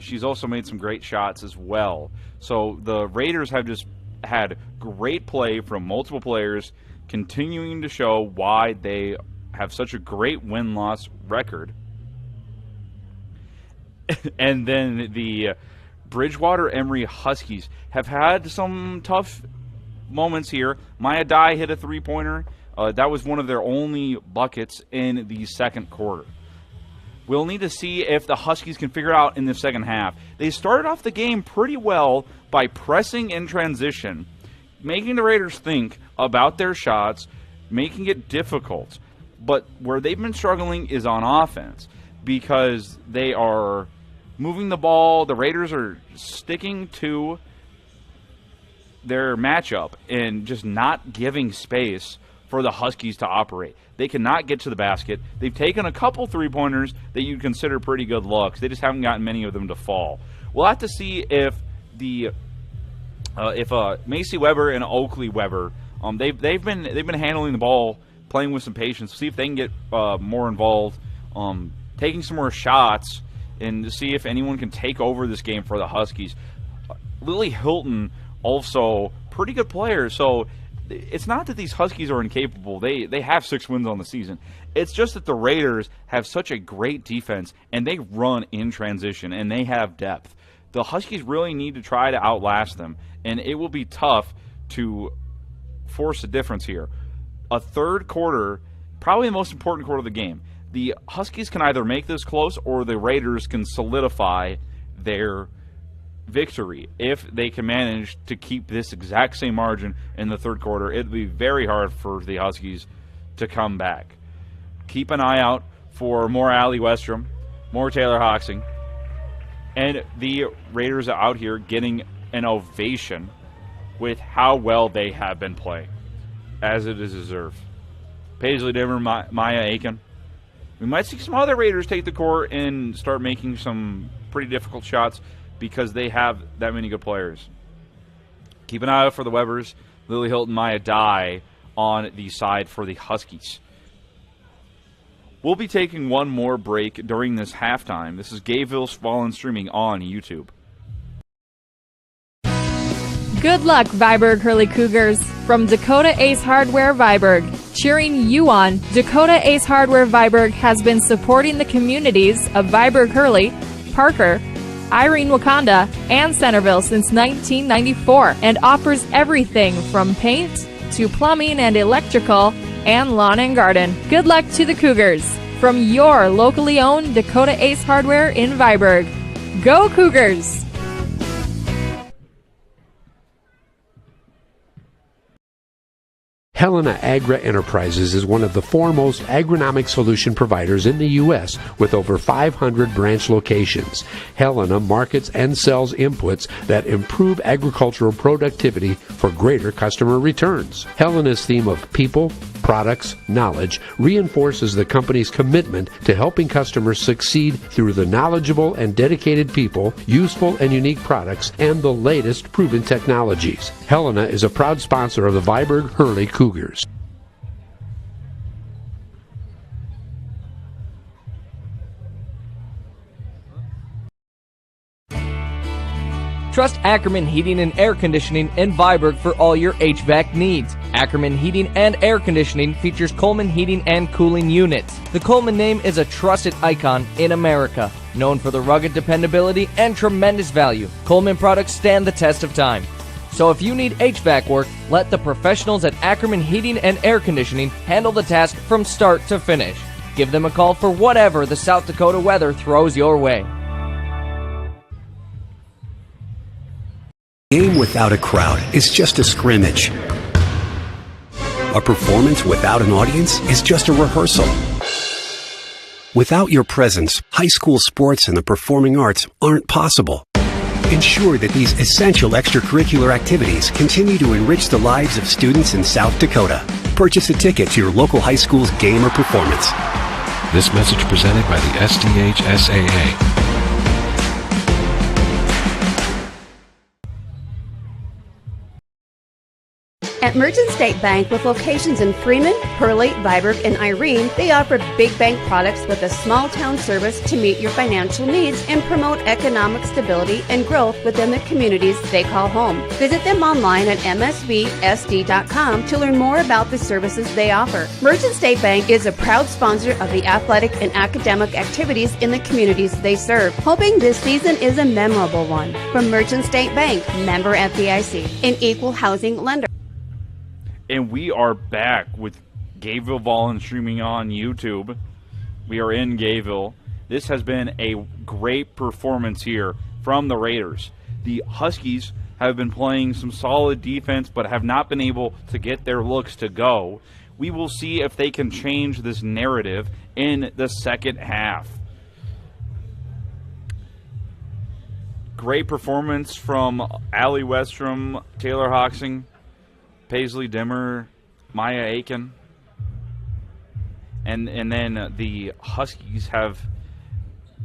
She's also made some great shots as well. So the Raiders have just had great play from multiple players, continuing to show why they have such a great win-loss record. And then the Bridgewater-Emery Huskies have had some tough moments here. Maya Dye hit a three-pointer. That was one of their only buckets in the second quarter. We'll need to see if the Huskies can figure it out in the second half. They started off the game pretty well by pressing in transition, making the Raiders think about their shots, making it difficult. But where they've been struggling is on offense, because they are moving the ball. The Raiders are sticking to their matchup and just not giving space for the Huskies to operate. They cannot get to the basket. They've taken a couple three-pointers that you'd consider pretty good looks. They just haven't gotten many of them to fall. We'll have to see if Macy Weber and Oakley Weber, they've been handling the ball, playing with some patience. See if they can get more involved, taking some more shots, and to see if anyone can take over this game for the Huskies. Lily Hilton, also pretty good player. So it's not that these Huskies are incapable. They have 6 wins on the season. It's just that the Raiders have such a great defense, and they run in transition, and they have depth. The Huskies really need to try to outlast them, and it will be tough to force a difference here. A third quarter, probably the most important quarter of the game. The Huskies can either make this close, or the Raiders can solidify their victory. If they can manage to keep this exact same margin in the third quarter, it'll be very hard for the Huskies to come back. Keep an eye out for more Allie Westrom, more Taylor Hoxing, and the Raiders are out here getting an ovation with how well they have been playing. as it is deserved. Paisley Dimmer, Maya Aiken. We might see some other Raiders take the court and start making some pretty difficult shots because they have that many good players. Keep an eye out for the Webbers. Lily Hilton, Maya Dye on the side for the Huskies. We'll be taking one more break during this halftime. This is Gayville-volin streaming on YouTube. Good luck, Viborg Hurley Cougars. From Dakota Ace Hardware Viborg, cheering you on, Dakota Ace Hardware Viborg has been supporting the communities of Viborg Hurley, Parker, Irene Wakanda, and Centerville since 1994 and offers everything from paint to plumbing and electrical and lawn and garden. Good luck to the Cougars from your locally owned Dakota Ace Hardware in Viborg. Go Cougars! Helena Agra Enterprises is one of the foremost agronomic solution providers in the U.S. with over 500 branch locations. Helena markets and sells inputs that improve agricultural productivity for greater customer returns. Helena's theme of people, products, knowledge reinforces the company's commitment to helping customers succeed through the knowledgeable and dedicated people, useful and unique products, and the latest proven technologies. Helena is a proud sponsor of the Viborg Hurley Cougars. Trust Ackerman Heating and Air Conditioning in Viborg for all your HVAC needs. Ackerman Heating and Air Conditioning features Coleman Heating and Cooling Units. The Coleman name is a trusted icon in America. Known for the rugged dependability and tremendous value, Coleman products stand the test of time. So if you need HVAC work, let the professionals at Ackerman Heating and Air Conditioning handle the task from start to finish. Give them a call for whatever the South Dakota weather throws your way. A game without a crowd is just a scrimmage. A performance without an audience is just a rehearsal. Without your presence, high school sports and the performing arts aren't possible. Ensure that these essential extracurricular activities continue to enrich the lives of students in South Dakota. Purchase a ticket to your local high school's game or performance. This message presented by the SDHSAA. At Merchant State Bank, with locations in Freeman, Hurley, Viborg, and Irene, they offer big bank products with a small town service to meet your financial needs and promote economic stability and growth within the communities they call home. Visit them online at msvsd.com to learn more about the services they offer. Merchant State Bank is a proud sponsor of the athletic and academic activities in the communities they serve, hoping this season is a memorable one. From Merchant State Bank, member FDIC, an equal housing lender. And we are back with Gayville-volin streaming on YouTube. We are in Gayville. This has been a great performance here from the Raiders. The Huskies have been playing some solid defense but have not been able to get their looks to go. We will see if they can change this narrative in the second half. Great performance from Allie Westrom, Taylor Hoxing, Paisley Dimmer, Maya Aiken. And then the Huskies have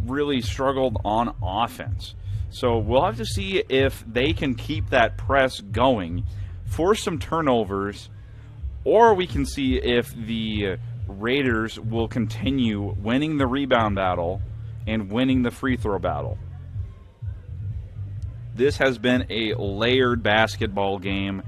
really struggled on offense. So we'll have to see if they can keep that press going, force some turnovers, or we can see if the Raiders will continue winning the rebound battle and winning the free throw battle. This has been a layered basketball game.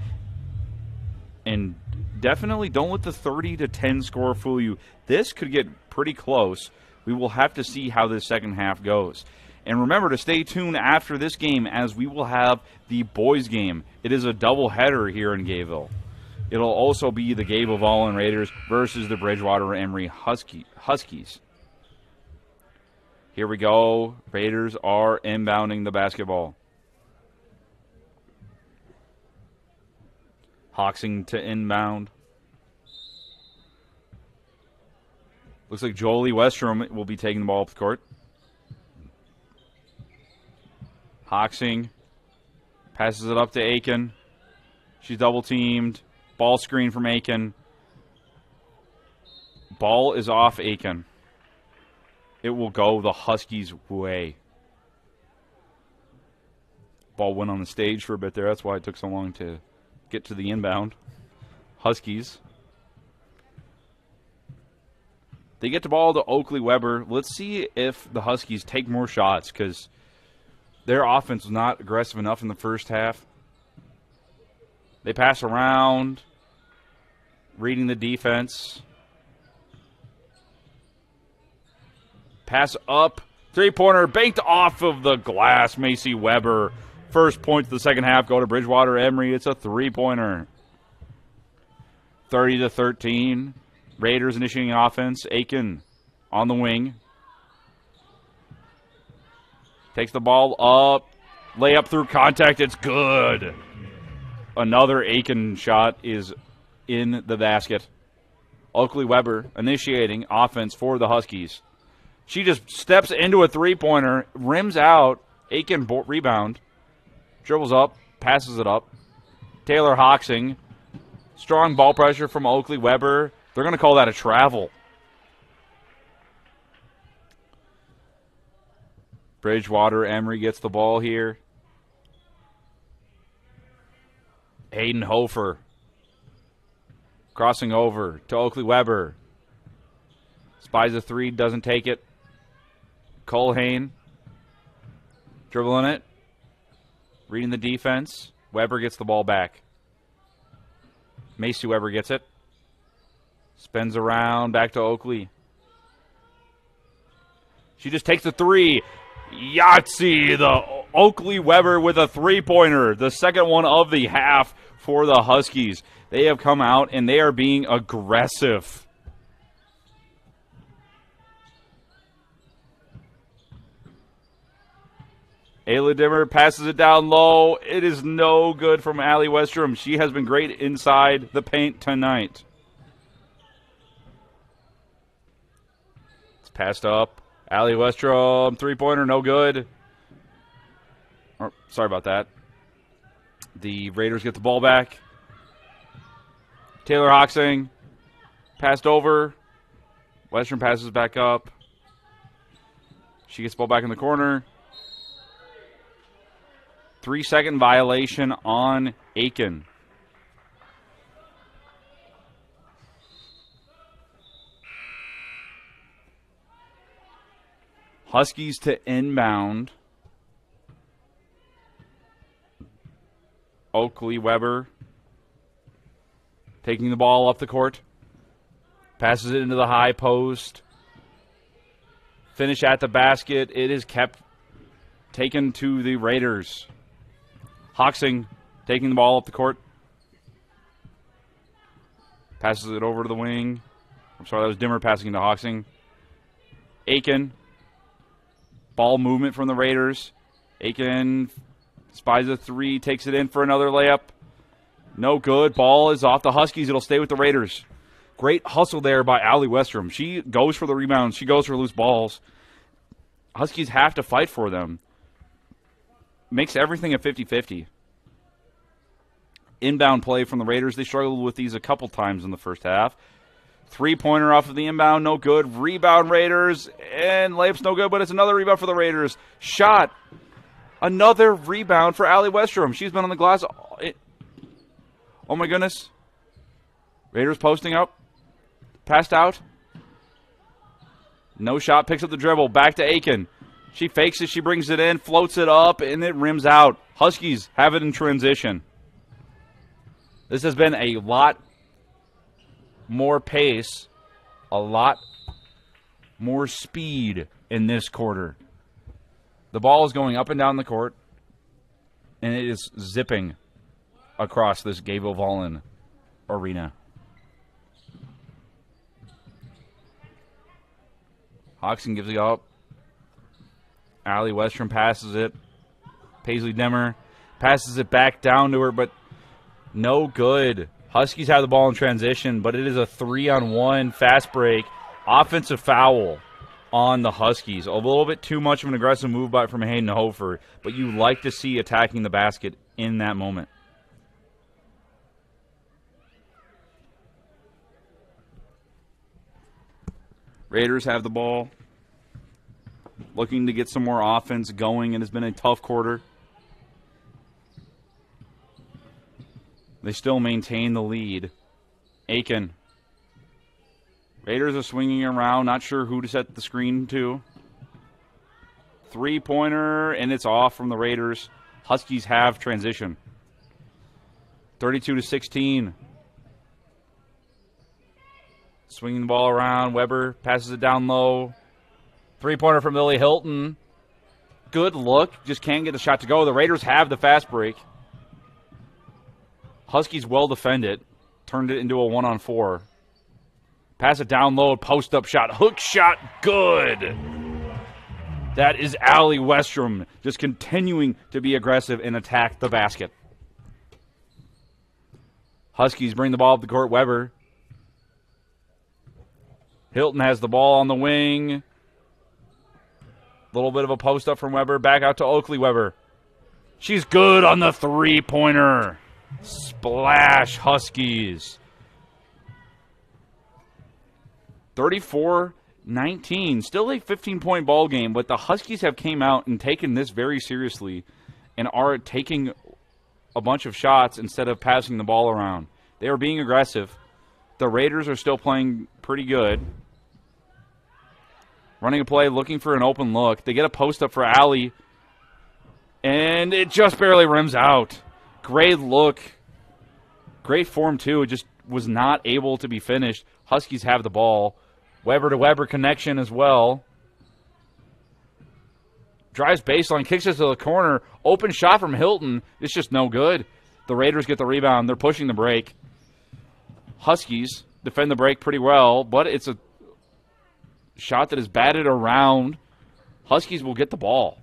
And definitely don't let the 30-10 score fool you. This could get pretty close. We will have to see how this second half goes. And remember to stay tuned after this game as we will have the boys game. It is a doubleheader here in Gayville. It'll also be the Gayville-volin Raiders versus the Bridgewater-Emery Huskies. Here we go. Raiders are inbounding the basketball. Hoxing to inbound. Looks like Jolie Westrom will be taking the ball up the court. Hoxing passes it up to Aiken. She's double teamed. Ball screen from Aiken. Ball is off Aiken. It will go the Huskies' way. Ball went on the stage for a bit there. That's why it took so long to get to the inbound. Huskies. They get the ball to Oakley Weber. Let's see if the Huskies take more shots because their offense was not aggressive enough in the first half. They pass around, reading the defense. Pass up. Three-pointer banked off of the glass. Macy Weber. First point of the second half go to Bridgewater-Emery. It's a three-pointer. 30-13. Raiders initiating offense. Aiken on the wing. Takes the ball up. Layup through contact. It's good. Another Aiken shot is in the basket. Oakley Weber initiating offense for the Huskies. She just steps into a three-pointer, rims out. Aiken rebound. Dribbles up, passes it up. Taylor Hoxing. Strong ball pressure from Oakley Weber. They're going to call that a travel. Bridgewater-Emery gets the ball here. Hayden Hofer. Crossing over to Oakley Weber. Spies a three, doesn't take it. Colhane. Dribbling it. Reading the defense. Weber gets the ball back. Macy Weber gets it. Spins around, back to Oakley. She just takes a three. Yahtzee! The Oakley Weber with a three-pointer. The second one of the half for the Huskies. They have come out and they are being aggressive. Ayla Dimmer passes it down low. It is no good from Allie Westrom. She has been great inside the paint tonight. It's passed up. Allie Westrom, three-pointer, no good. Oh, sorry about that. The Raiders get the ball back. Taylor Hoxing passed over. Westrom passes back up. She gets the ball back in the corner. 3-second violation on Aiken. Huskies to inbound. Oakley Weber taking the ball up the court. Passes it into the high post. Finish at the basket. It is kept taken to the Raiders. Hoxing taking the ball up the court. Passes it over to the wing. I'm sorry, that was Dimmer passing into Hoxing. Aiken. Ball movement from the Raiders. Aiken spies a three, takes it in for another layup. No good. Ball is off the Huskies. It'll stay with the Raiders. Great hustle there by Allie Westrom. She goes for the rebounds. She goes for loose balls. Huskies have to fight for them. Makes everything a 50-50. Inbound play from the Raiders. They struggled with these a couple times in the first half. Three-pointer off of the inbound, no good. Rebound Raiders, and layup's no good, but it's another rebound for the Raiders. Shot. Another rebound for Allie Westrom. She's been on the glass. Oh, my goodness. Raiders posting up. Passed out. No shot, picks up the dribble. Back to Aiken. She fakes it, she brings it in, floats it up, and it rims out. Huskies have it in transition. This has been a lot more pace, a lot more speed in this quarter. The ball is going up and down the court, and it is zipping across this Gayville-volin arena. Hoxton gives it up. Allie Westrom passes it. Paisley Dimmer passes it back down to her, but no good. Huskies have the ball in transition, but it is a 3-on-1 fast break. Offensive foul on the Huskies. A little bit too much of an aggressive move from Hayden Hofer, but you like to see attacking the basket in that moment. Raiders have the ball. Looking to get some more offense going. It has been a tough quarter. They still maintain the lead. Aiken. Raiders are swinging around. Not sure who to set the screen to. Three-pointer, and it's off from the Raiders. Huskies have transition. 32-16. Swinging the ball around. Weber passes it down low. Three-pointer from Lily Hilton. Good look. Just can't get the shot to go. The Raiders have the fast break. Huskies well defended. Turned it into a 1-on-4. Pass it down low. Post-up shot. Hook shot. Good. That is Allie Westrom just continuing to be aggressive and attack the basket. Huskies bring the ball up the court. Weber. Hilton has the ball on the wing. Little bit of a post-up from Weber. Back out to Oakley. Weber. She's good on the three-pointer. Splash, Huskies. 34-19. Still a 15-point ball game, but the Huskies have came out and taken this very seriously and are taking a bunch of shots instead of passing the ball around. They are being aggressive. The Raiders are still playing pretty good. Running a play, looking for an open look. They get a post-up for Allie, and it just barely rims out. Great look. Great form, too. It just was not able to be finished. Huskies have the ball. Weber to Weber connection as well. Drives baseline, kicks it to the corner. Open shot from Hilton. It's just no good. The Raiders get the rebound. They're pushing the break. Huskies defend the break pretty well, but it's a shot that is batted around. Huskies will get the ball.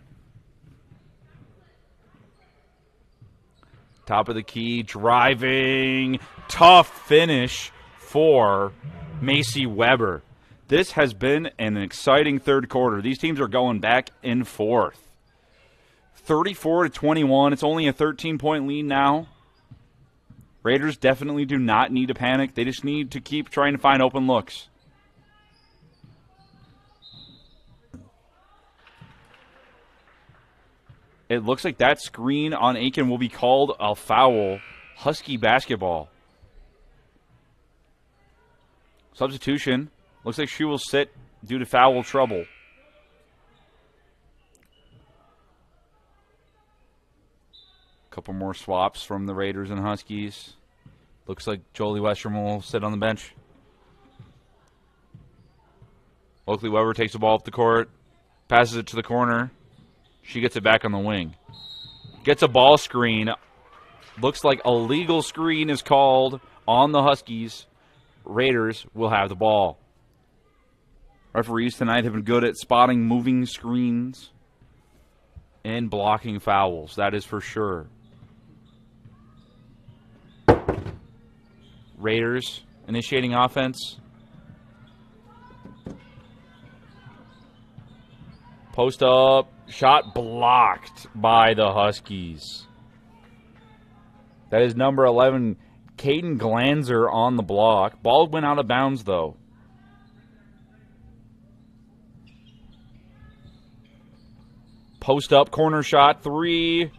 Top of the key, driving. Tough finish for Macy Weber. This has been an exciting third quarter. These teams are going back and forth. 34-21. It's only a 13-point lead now. Raiders definitely do not need to panic. They just need to keep trying to find open looks. It looks like that screen on Aiken will be called a foul. Husky basketball. Substitution. Looks like she will sit due to foul trouble. Couple more swaps from the Raiders and Huskies. Looks like Jolie Westrom will sit on the bench. Oakley Weber takes the ball up the court. Passes it to the corner. She gets it back on the wing. Gets a ball screen. Looks like a legal screen is called on the Huskies. Raiders will have the ball. Referees tonight have been good at spotting moving screens and blocking fouls. That is for sure. Raiders initiating offense. Post up. Shot blocked by the Huskies. That is number 11, Caden Glanzer on the block. Ball went out of bounds, though. Post up, corner shot, three.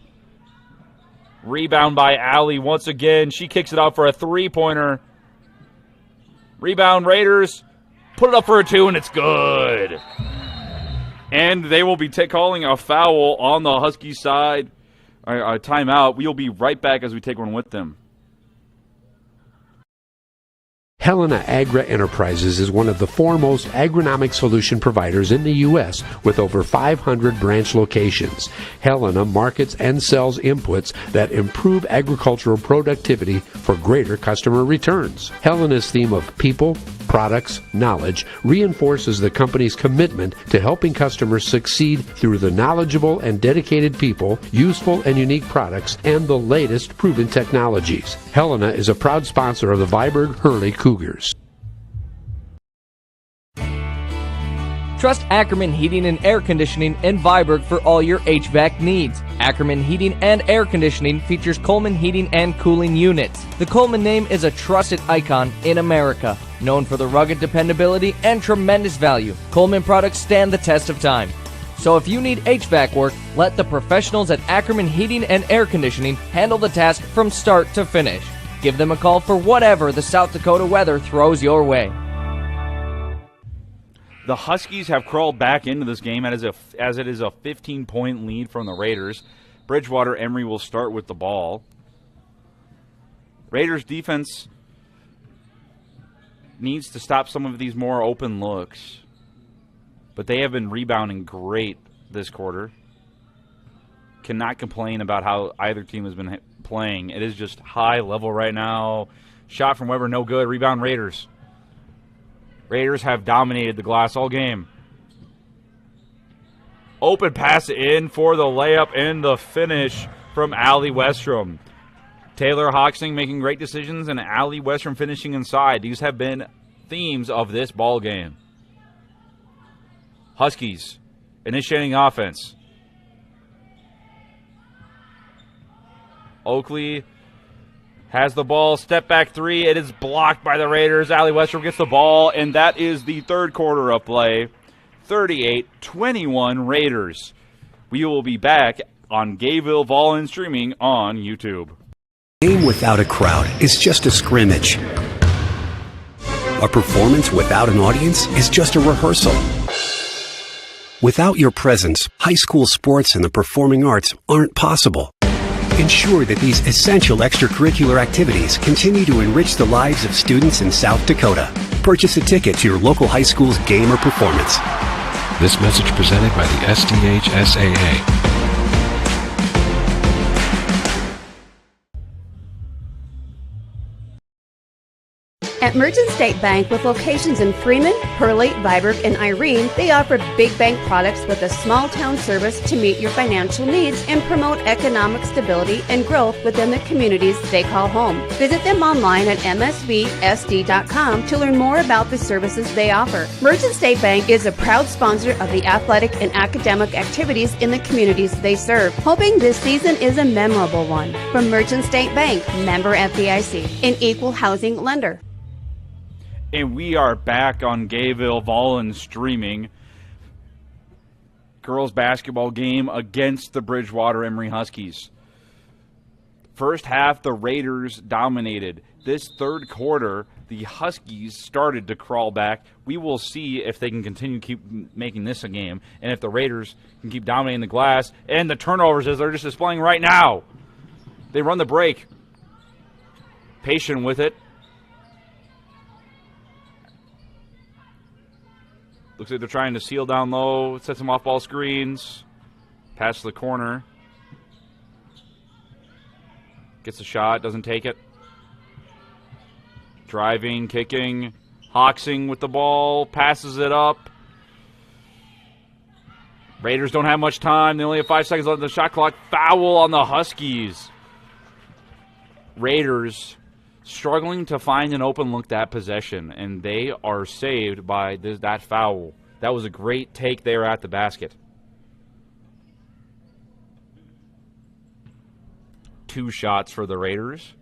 Rebound by Allie once again. She kicks it out for a three-pointer. Rebound, Raiders. Put it up for a two, and it's good. And they will be calling a foul on the Husky side. A timeout. We will be right back as we take one with them. Helena Agra Enterprises is one of the foremost agronomic solution providers in the U.S. with over 500 branch locations. Helena markets and sells inputs that improve agricultural productivity for greater customer returns. Helena's theme of people, products, knowledge reinforces the company's commitment to helping customers succeed through the knowledgeable and dedicated people, useful and unique products, and the latest proven technologies. Helena is a proud sponsor of the Viborg Hurley Cougars. Trust Ackerman Heating and Air Conditioning in Viborg for all your HVAC needs. Ackerman Heating and Air Conditioning features Coleman Heating and Cooling Units. The Coleman name is a trusted icon in America. Known for the rugged dependability and tremendous value, Coleman products stand the test of time. So if you need HVAC work, let the professionals at Ackerman Heating and Air Conditioning handle the task from start to finish. Give them a call for whatever the South Dakota weather throws your way. The Huskies have crawled back into this game as it is a 15-point lead from the Raiders. Bridgewater-Emery will start with the ball. Raiders defense needs to stop some of these more open looks, but they have been rebounding great this quarter. Cannot complain about how either team has been playing. It is just high level right now. Shot from Weber, no good. Rebound Raiders. Raiders have dominated the glass all game. Open pass in for the layup and the finish from Allie Westrom. Taylor Hoxing making great decisions and Allie Westrom finishing inside. These have been themes of this ball game. Huskies initiating offense. Oakley has the ball, step back three. It is blocked by the Raiders. Allie Westrom gets the ball, and that is the third quarter of play. 38-21 Raiders. We will be back on Gayville-volin streaming on YouTube. A game without a crowd is just a scrimmage. A performance without an audience is just a rehearsal. Without your presence, high school sports and the performing arts aren't possible. Ensure that these essential extracurricular activities continue to enrich the lives of students in South Dakota. Purchase a ticket to your local high school's game or performance. This message presented by the SDHSAA. At Merchant State Bank, with locations in Freeman, Hurley, Viborg, and Irene, they offer big bank products with a small-town service to meet your financial needs and promote economic stability and growth within the communities they call home. Visit them online at msvsd.com to learn more about the services they offer. Merchant State Bank is a proud sponsor of the athletic and academic activities in the communities they serve, hoping this season is a memorable one. From Merchant State Bank, member FDIC, an equal housing lender. And we are back on Gayville-volin streaming. Girls basketball game against the Bridgewater-Emery Huskies. First half, the Raiders dominated. This third quarter, the Huskies started to crawl back. We will see if they can continue to keep making this a game, and if the Raiders can keep dominating the glass, and the turnovers as they're just displaying right now. They run the break. Patient with it. Looks like they're trying to seal down low, set some off-ball screens. Pass to the corner. Gets a shot, doesn't take it. Driving, kicking. Hoxing with the ball, passes it up. Raiders don't have much time. They only have 5 seconds left on the shot clock. Foul on the Huskies. Raiders struggling to find an open look that possession, and they are saved by that foul. That was a great take there at the basket. 2 shots for the Raiders.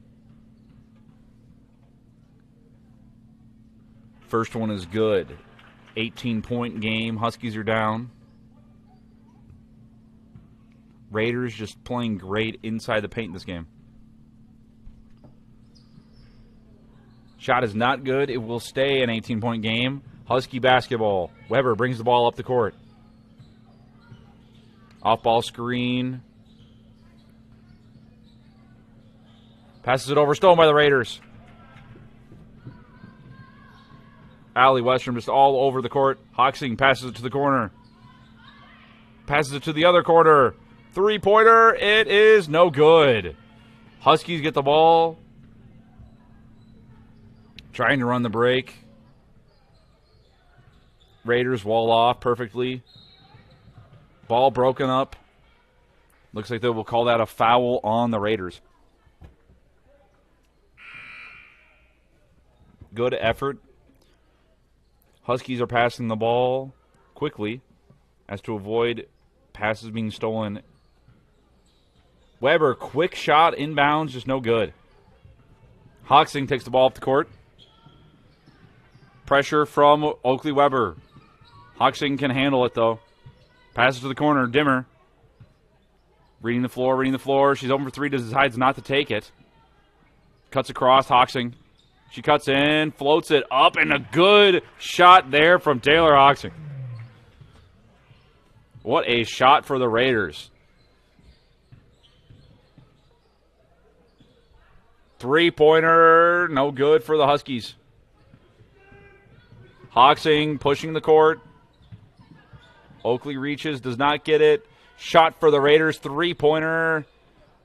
First one is good. 18-point game. Huskies are down. Raiders just playing great inside the paint in this game. Shot is not good. It will stay an 18-point game. Husky basketball. Weber brings the ball up the court. Off-ball screen. Passes it over. Stolen by the Raiders. Allie Westrom just all over the court. Hoxing passes it to the corner. Passes it to the other corner. Three-pointer. It is no good. Huskies get the ball. Trying to run the break. Raiders wall off perfectly. Ball broken up. Looks like they will call that a foul on the Raiders. Good effort. Huskies are passing the ball quickly as to avoid passes being stolen. Weber, quick shot, inbounds, just no good. Hoxing takes the ball up the court. Pressure from Oakley Weber. Hoxing can handle it, though. Passes to the corner. Dimmer. Reading the floor. She's open for three, decides not to take it. Cuts across, Hoxing. She cuts in, floats it up, and a good shot there from Taylor Hoxing. What a shot for the Raiders. Three-pointer, no good for the Huskies. Hoxing pushing the court. Oakley reaches, does not get it. Shot for the Raiders, three-pointer,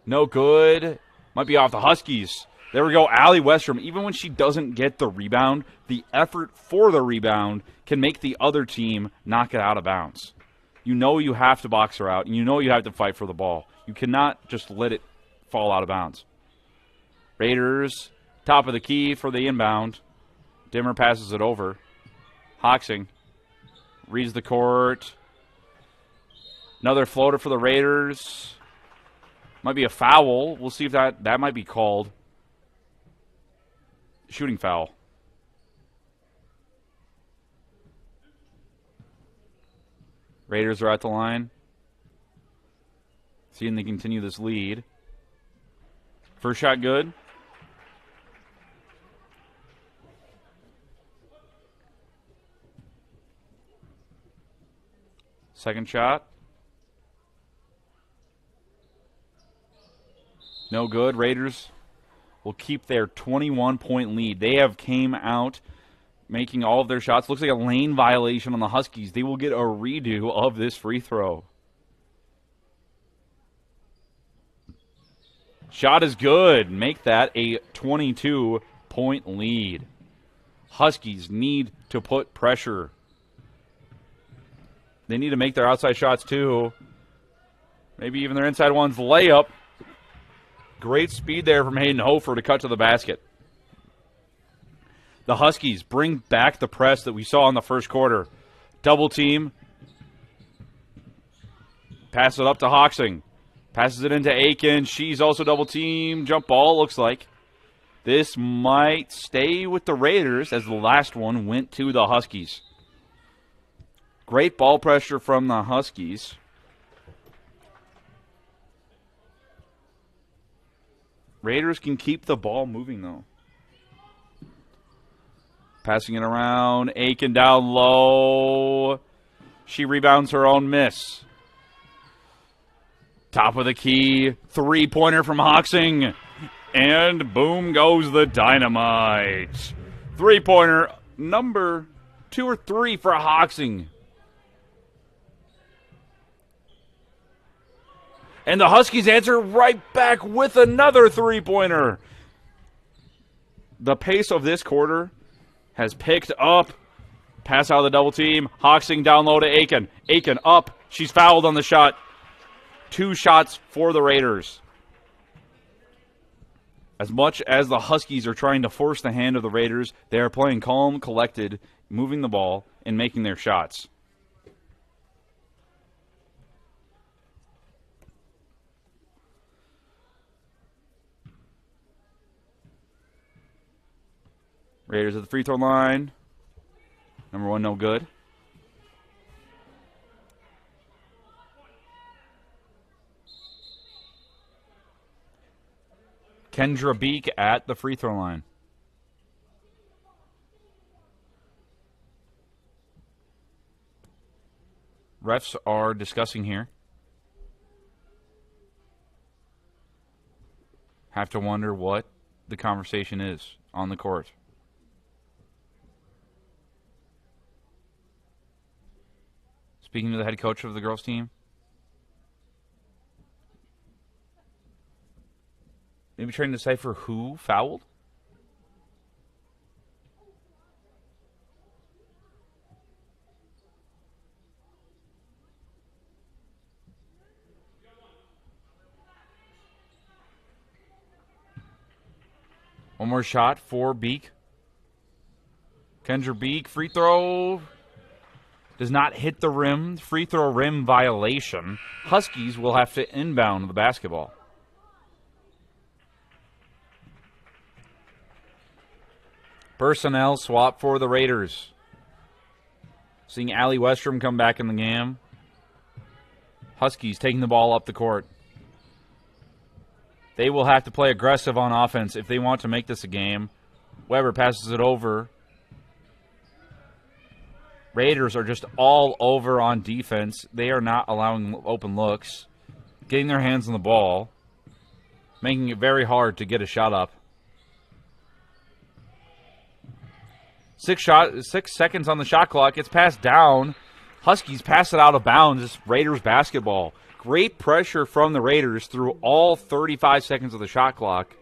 no good. Might be off the Huskies. There we go, Allie Westrom. Even when she doesn't get the rebound, the effort for the rebound can make the other team knock it out of bounds. You know you have to box her out, and you know you have to fight for the ball. You cannot just let it fall out of bounds. Raiders, top of the key for the inbound. Dimmer passes it over. Hoxing reads the court. Another floater for the Raiders. Might be a foul. We'll see if that might be called. Shooting foul. Raiders are at the line. Seeing they continue this lead. First shot good. Second shot. No good. Raiders will keep their 21-point lead. They have came out making all of their shots. Looks like a lane violation on the Huskies. They will get a redo of this free throw. Shot is good. Make that a 22-point lead. Huskies need to put pressure. They need to make their outside shots too. Maybe even their inside ones. Layup. Great speed there from Hayden Hofer to cut to the basket. The Huskies bring back the press that we saw in the first quarter. Double team. Pass it up to Hoxing. Passes it into Aiken. She's also double team. Jump ball, looks like. This might stay with the Raiders as the last one went to the Huskies. Great ball pressure from the Huskies. Raiders can keep the ball moving, though. Passing it around. Aiken down low. She rebounds her own miss. Top of the key. Three-pointer from Hoxing. And boom goes the dynamite. Three-pointer number 2 or 3 for Hoxing. And the Huskies answer right back with another three-pointer. The pace of this quarter has picked up. Pass out of the double team. Hoxing down low to Aiken. Aiken up. She's fouled on the shot. 2 shots for the Raiders. As much as the Huskies are trying to force the hand of the Raiders, they are playing calm, collected, moving the ball, and making their shots. Raiders at the free throw line. Number 1, no good. Kendra Beek at the free throw line. Refs are discussing here. Have to wonder what the conversation is on the court. Speaking to the head coach of the girls' team. Maybe trying to decipher who fouled? One more shot for Beek. Kendra Beek, free throw. does not hit the rim. Free throw rim violation. Huskies will have to inbound the basketball. Personnel swap for the Raiders. Seeing Allie Westrom come back in the game. Huskies taking the ball up the court. They will have to play aggressive on offense if they want to make this a game. Weber passes it over. Raiders are just all over on defense. They are not allowing open looks. Getting their hands on the ball. Making it very hard to get a shot up. 6 seconds on the shot clock. It's passed down. Huskies pass it out of bounds. It's Raiders basketball. Great pressure from the Raiders through all 35 seconds of the shot clock.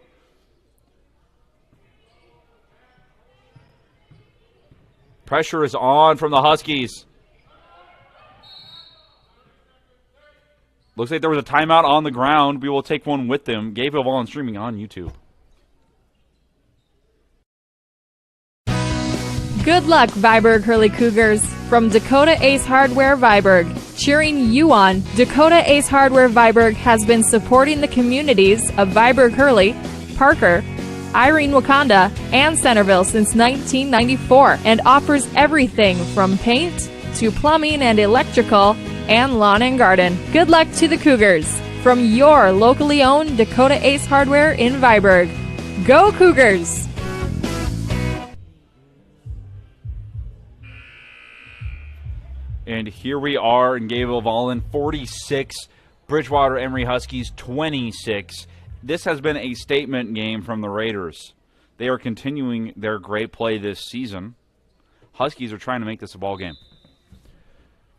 Pressure is on from the Huskies. Looks like there was a timeout on the ground. We will take one with them. Gayville-volin streaming on YouTube. Good luck, Viborg Hurley Cougars. From Dakota Ace Hardware Viborg. Cheering you on, Dakota Ace Hardware Viborg has been supporting the communities of Viborg Hurley, Parker, Irene Wakanda, and Centerville since 1994 and offers everything from paint to plumbing and electrical and lawn and garden. Good luck to the Cougars from your locally owned Dakota Ace Hardware in Viborg. Go Cougars! And here we are in Gayville-volin, 46, Bridgewater-Emery Huskies, 26. This has been a statement game from the Raiders. They are continuing their great play this season. Huskies are trying to make this a ball game.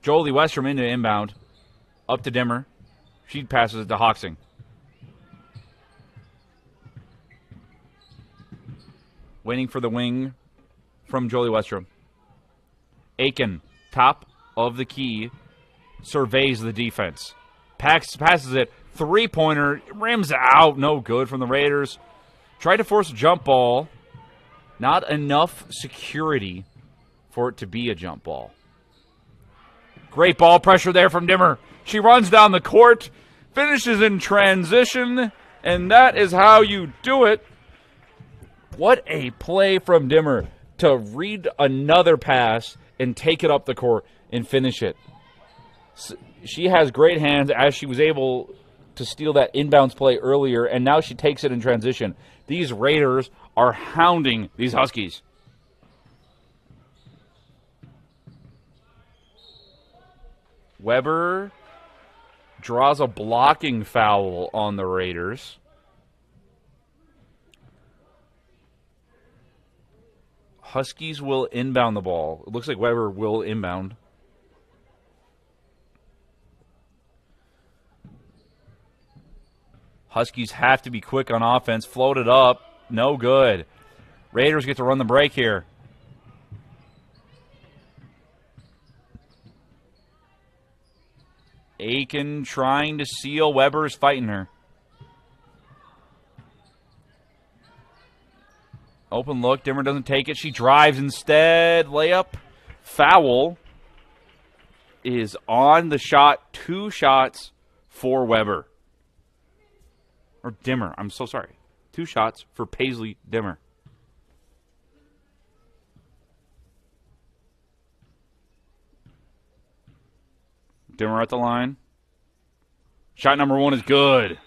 Jolie Westrom into inbound. Up to Dimmer. She passes it to Hoxing. Waiting for the wing from Jolie Westrom. Aiken, top of the key, surveys the defense. Passes it. Three-pointer. Rims out. No good from the Raiders. Tried to force a jump ball. Not enough security for it to be a jump ball. Great ball pressure there from Dimmer. She runs down the court. Finishes in transition. And that is how you do it. What a play from Dimmer to read another pass and take it up the court and finish it. She has great hands, as she was able to steal that inbounds play earlier, and now she takes it in transition. These Raiders are hounding these Huskies. Weber draws a blocking foul on the Raiders. Huskies will inbound the ball. It looks like Weber will inbound. Huskies have to be quick on offense. Float it up. No good. Raiders get to run the break here. Aiken trying to seal. Weber's fighting her. Open look. Dimmer doesn't take it. She drives instead. Layup. Foul is on the shot. 2 shots for Weber. Or Dimmer. I'm so sorry. 2 shots for Paisley Dimmer. Dimmer at the line. Shot number 1 is good.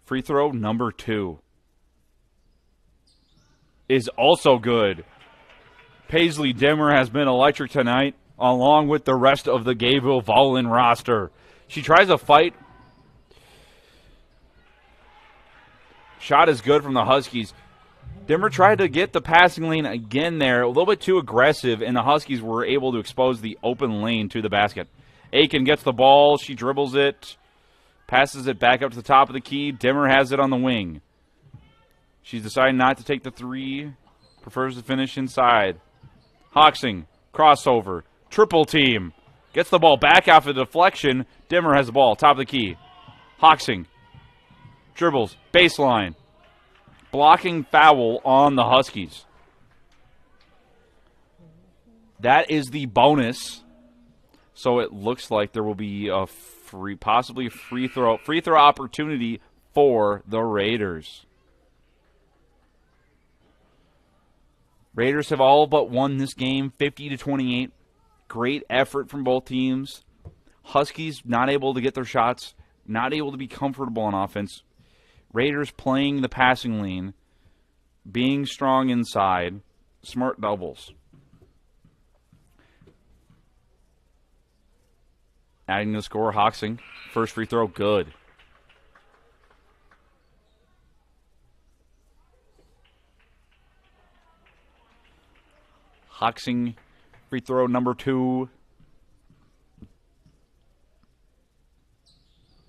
Free throw number 2 is also good. Paisley Dimmer has been electric tonight, along with the rest of the Gayville-volin roster. She tries to fight. Shot is good from the Huskies. Dimmer tried to get the passing lane again there, a little bit too aggressive, and the Huskies were able to expose the open lane to the basket. Aiken gets the ball. She dribbles it. Passes it back up to the top of the key. Dimmer has it on the wing. She's decided not to take the 3. Prefers to finish inside. Hoxing. Crossover. Triple team. Gets the ball back after the deflection. Dimmer has the ball. Top of the key. Hoxing. Dribbles. Baseline. Blocking foul on the Huskies. That is the bonus. So it looks like there will be a possibly a free throw opportunity for the Raiders. Raiders have all but won this game 50-28. Great effort from both teams. Huskies not able to get their shots, not able to be comfortable on offense. Raiders playing the passing lane, being strong inside, smart doubles. Adding the score, Hoxing. First free throw, good. Hoxing, free throw number 2.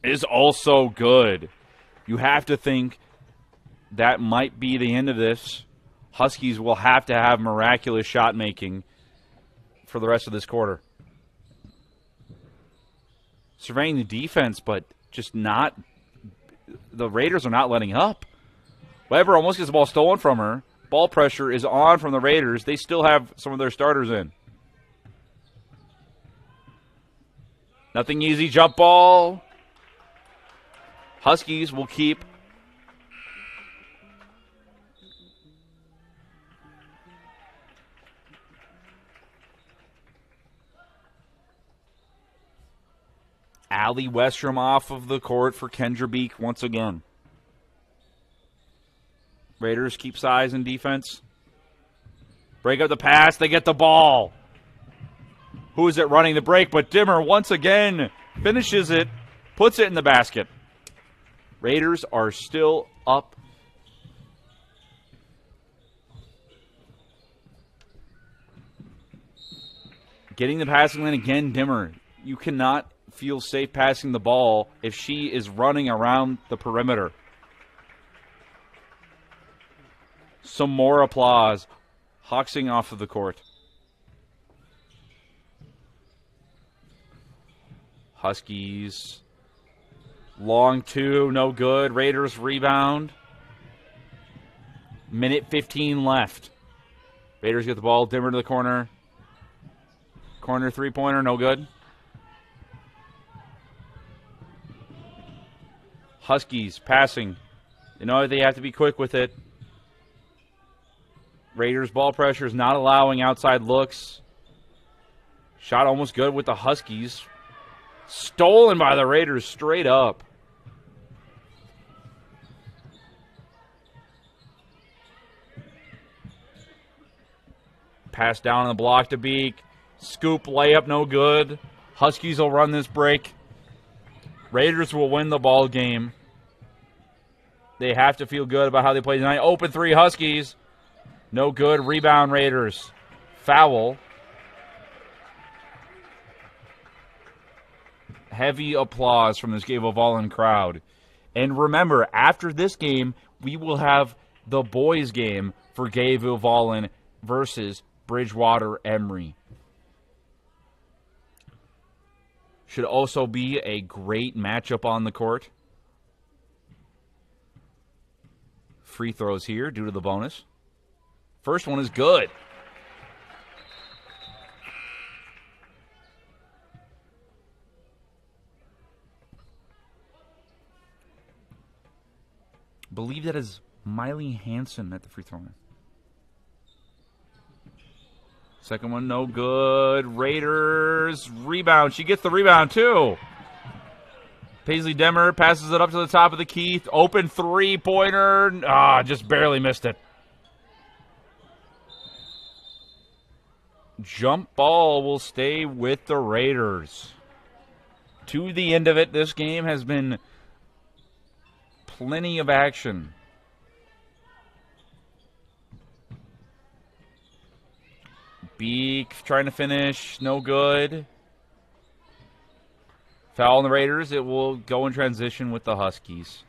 Is also good. You have to think that might be the end of this. Huskies will have to have miraculous shot making for the rest of this quarter. Surveying the defense, but just not. The Raiders are not letting up. Weber almost gets the ball stolen from her. Ball pressure is on from the Raiders. They still have some of their starters in. Nothing easy, jump ball. Huskies will keep. Allie Westrom off of the court for Kendra Beek once again. Raiders keep size and defense. Break up the pass. They get the ball. Who is it running the break? But Dimmer once again finishes it, puts it in the basket. Raiders are still up. Getting the passing lane again, Dimmer. You cannot feel safe passing the ball if she is running around the perimeter. Some more applause. Hoxing off of the court. Huskies. Long 2, no good. Raiders rebound. Minute 15 left. Raiders get the ball. Dimmer to the corner. Corner three-pointer, no good. Huskies passing. They know they have to be quick with it. Raiders ball pressure is not allowing outside looks. Shot almost good with the Huskies. Stolen by the Raiders straight up. Pass down on the block to Beek. Scoop layup, no good. Huskies will run this break. Raiders will win the ball game. They have to feel good about how they play tonight. Open 3 Huskies. No good. Rebound Raiders. Foul. Heavy applause from this Gayville-volin crowd. And remember, after this game, we will have the boys' game for Gayville-volin versus Bridgewater-Emery. Should also be a great matchup on the court. Free throws here due to the bonus. First one is good. I believe that is Miley Hansen at the free throw line. Second one, no good. Raiders rebound. She gets the rebound, too. Paisley Demmer passes it up to the top of the key. Open three-pointer. Just barely missed it. Jump ball will stay with the Raiders. To the end of it, this game has been plenty of action. Beek trying to finish, no good. Foul on the Raiders. It will go in transition with the Huskies.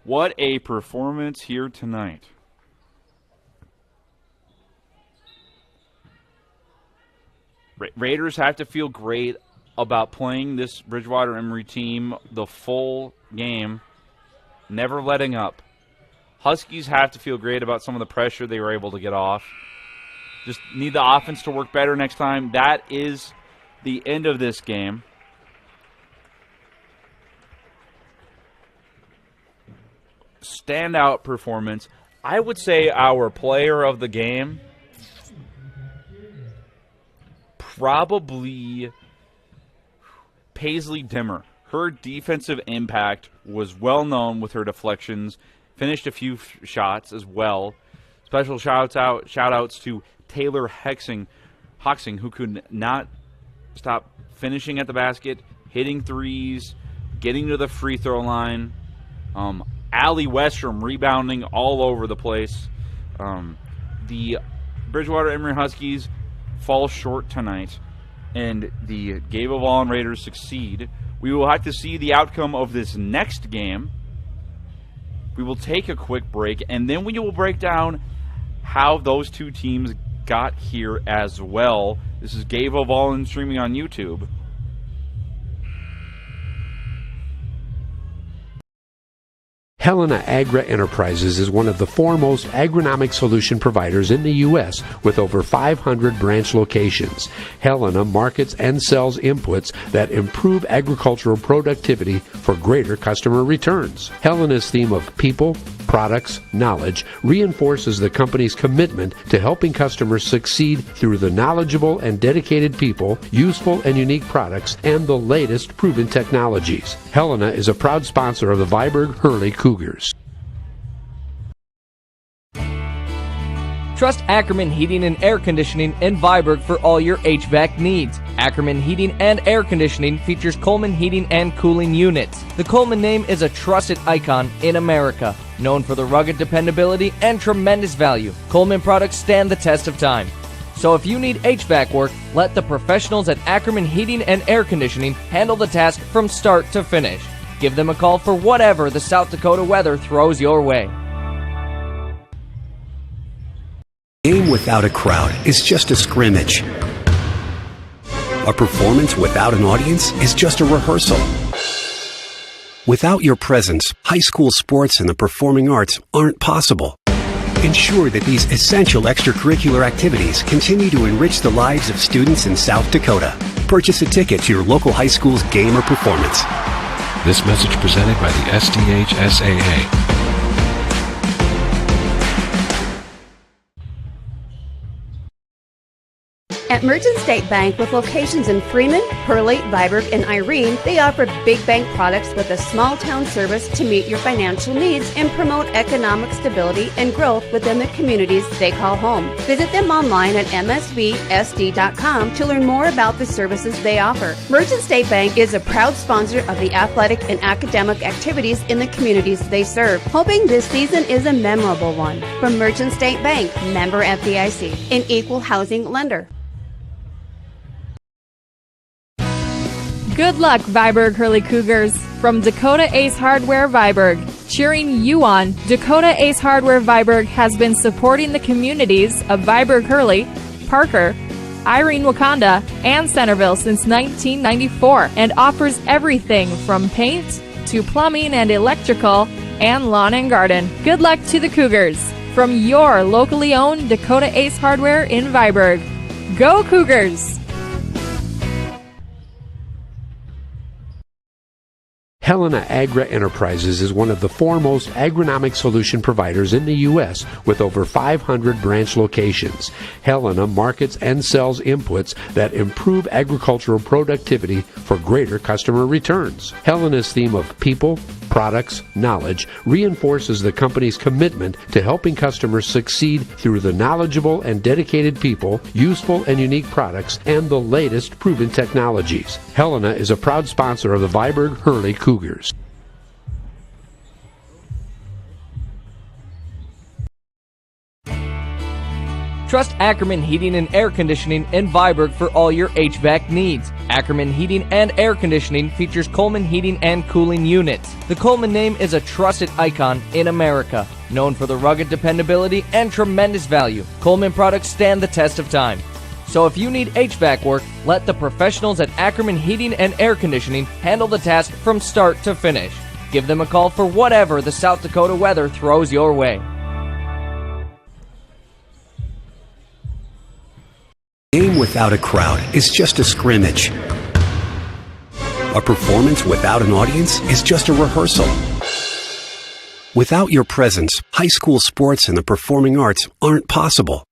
What a performance here tonight. Raiders have to feel great about playing this Bridgewater-Emery team the full game, never letting up. Huskies have to feel great about some of the pressure they were able to get off. Just need the offense to work better next time. That is the end of this game. Standout performance. I would say our player of the game, probably Paisley Dimmer. Her defensive impact was well known with her deflections. Finished a few shots as well. Special shout outs to Taylor Hoxing, who could not stop finishing at the basket, hitting threes, getting to the free throw line. Allie Westrom rebounding all over the place. The Bridgewater-Emery Huskies fall short tonight, and the Gayville-volin Raiders succeed. We will have to see the outcome of this next game. We will take a quick break, and then we will break down how those two teams got here as well. This is Gayville-volin streaming on YouTube. Helena Agra Enterprises is one of the foremost agronomic solution providers in the U.S. with over 500 branch locations. Helena markets and sells inputs that improve agricultural productivity for greater customer returns. Helena's theme of people, products, knowledge reinforces the company's commitment to helping customers succeed through the knowledgeable and dedicated people, useful and unique products, and the latest proven technologies. Helena is a proud sponsor of the Viborg-Hurley Cougars. Trust Ackerman Heating and Air Conditioning in Viborg for all your HVAC needs. Ackerman Heating and Air Conditioning features Coleman Heating and Cooling Units. The Coleman name is a trusted icon in America. Known for the rugged dependability and tremendous value, Coleman products stand the test of time. So if you need HVAC work, let the professionals at Ackerman Heating and Air Conditioning handle the task from start to finish. Give them a call for whatever the South Dakota weather throws your way. A game without a crowd is just a scrimmage. A performance without an audience is just a rehearsal. Without your presence, high school sports and the performing arts aren't possible. Ensure that these essential extracurricular activities continue to enrich the lives of students in South Dakota. Purchase a ticket to your local high school's game or performance. This message presented by the SDHSAA. At Merchant State Bank, with locations in Freeman, Hurley, Viborg, and Irene, they offer big bank products with a small-town service to meet your financial needs and promote economic stability and growth within the communities they call home. Visit them online at msvsd.com to learn more about the services they offer. Merchant State Bank is a proud sponsor of the athletic and academic activities in the communities they serve, hoping this season is a memorable one. From Merchant State Bank, member FDIC, an equal housing lender. Good luck, Viborg-Hurley Cougars. From Dakota Ace Hardware Viborg, cheering you on, Dakota Ace Hardware Viborg has been supporting the communities of Viborg-Hurley, Parker, Irene, Wakanda, and Centerville since 1994 and offers everything from paint to plumbing and electrical and lawn and garden. Good luck to the Cougars from your locally owned Dakota Ace Hardware in Viborg. Go Cougars! Helena Agra Enterprises is one of the foremost agronomic solution providers in the U.S. with over 500 branch locations. Helena markets and sells inputs that improve agricultural productivity for greater customer returns. Helena's theme of people, products, knowledge reinforces the company's commitment to helping customers succeed through the knowledgeable and dedicated people, useful and unique products, and the latest proven technologies. Helena is a proud sponsor of the Viborg-Hurley Cougars. Trust Ackerman Heating and Air Conditioning in Viborg for all your HVAC needs. Ackerman Heating and Air Conditioning features Coleman Heating and Cooling Units. The Coleman name is a trusted icon in America. Known for the rugged dependability and tremendous value, Coleman products stand the test of time. So if you need HVAC work, let the professionals at Ackerman Heating and Air Conditioning handle the task from start to finish. Give them a call for whatever the South Dakota weather throws your way. A game without a crowd is just a scrimmage. A performance without an audience is just a rehearsal. Without your presence, high school sports and the performing arts aren't possible.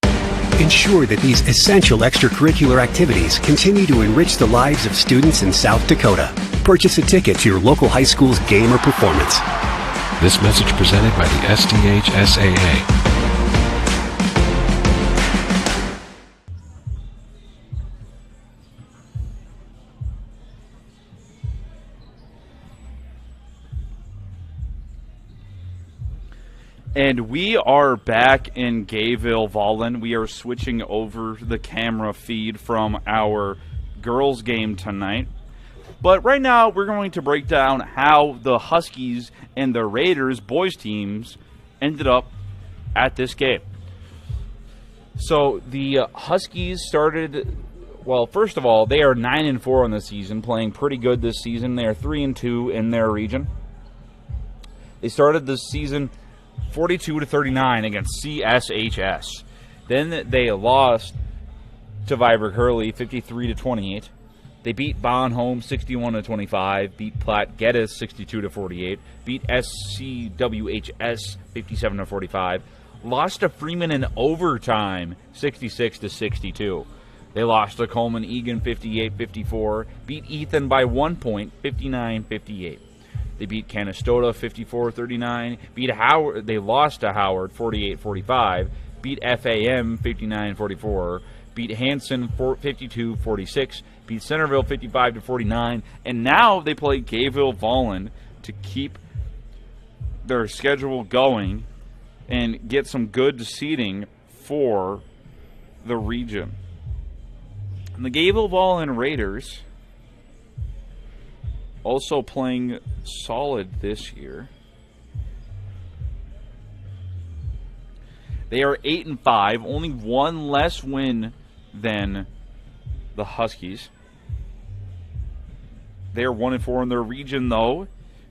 Ensure that these essential extracurricular activities continue to enrich the lives of students in South Dakota. Purchase a ticket to your local high school's game or performance. This message presented by the SDHSAA. And we are back in Gayville-volin. We are switching over the camera feed from our girls' game tonight. But right now, we're going to break down how the Huskies and the Raiders boys teams ended up at this game. So the Huskies started, well, first of all, they are 9-4 on the season, playing pretty good this season. They are 3-2 in their region. They started this season 42-39 against CSHS. Then they lost to Viborg-Hurley 53-28. They beat Bonhomme 61-25, beat Platte Geddes 62-48, beat SCWHS 57-45, lost to Freeman in overtime 66-62. They lost to Coleman Egan 58-54, beat Ethan by 1 point 59-58. They beat Canastota 54-39, beat Howard. They lost to Howard 48-45, beat FAM 59-44, beat Hanson 52-46, beat Centerville 55-49, and now they play Gayville-volin to keep their schedule going and get some good seeding for the region. And the Gayville-volin Raiders also playing solid this year. They are 8-5, only one less win than the Huskies. They are 1-4 in their region, though.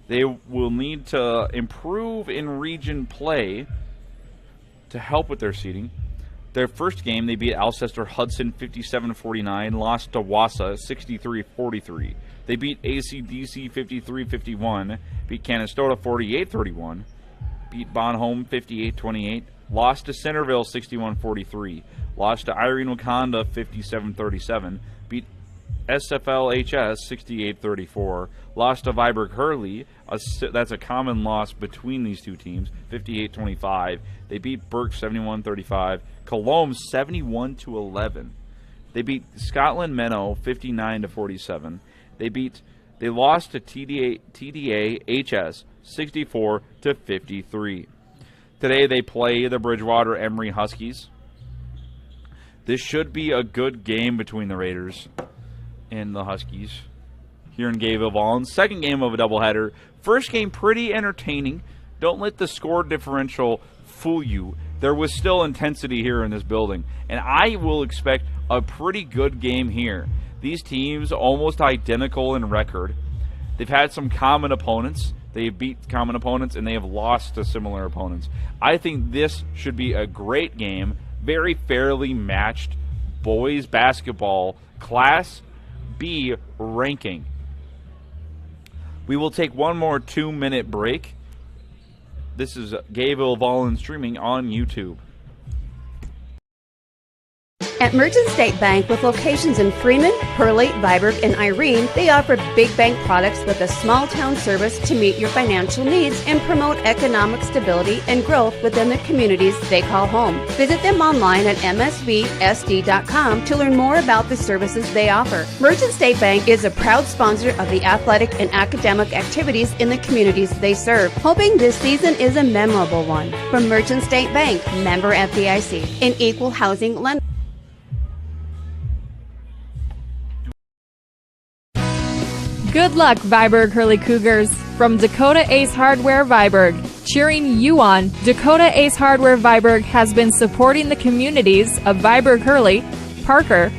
They will need to improve in region play to help with their seeding. Their first game, they beat Alcester Hudson 57-49, lost to Wassa 63-43. They beat ACDC 53-51, beat Canastota 48-31, beat Bonhomme 58-28, lost to Centerville 61-43, lost to Irene Wakanda 57-37, beat SFLHS 68-34, lost to Viborg-Hurley, that's a common loss between these two teams, 58-25. They beat Burke 71-35, Cologne 71-11. They beat Scotland Menno 59-47. They lost to TDA HS 64-53. Today they play the Bridgewater-Emery Huskies. This should be a good game between the Raiders and the Huskies here in Gayville-volin. Second game of a doubleheader. First game pretty entertaining. Don't let the score differential fool you. There was still intensity here in this building, and I will expect a pretty good game here. These teams almost identical in record. They've had some common opponents. They've beat common opponents, and they have lost to similar opponents. I think this should be a great game. Very fairly matched boys basketball Class B ranking. We will take one more 2-minute break. This is Gayville-volin streaming on YouTube. At Merchant State Bank, with locations in Freeman, Hurley, Viborg, and Irene, they offer big bank products with a small town service to meet your financial needs and promote economic stability and growth within the communities they call home. Visit them online at msvsd.com to learn more about the services they offer. Merchant State Bank is a proud sponsor of the athletic and academic activities in the communities they serve, hoping this season is a memorable one. From Merchant State Bank, member FDIC, an equal housing lender. Good luck, Viborg-Hurley Cougars. From Dakota Ace Hardware Viborg, cheering you on, Dakota Ace Hardware Viborg has been supporting the communities of Viborg-Hurley, Parker,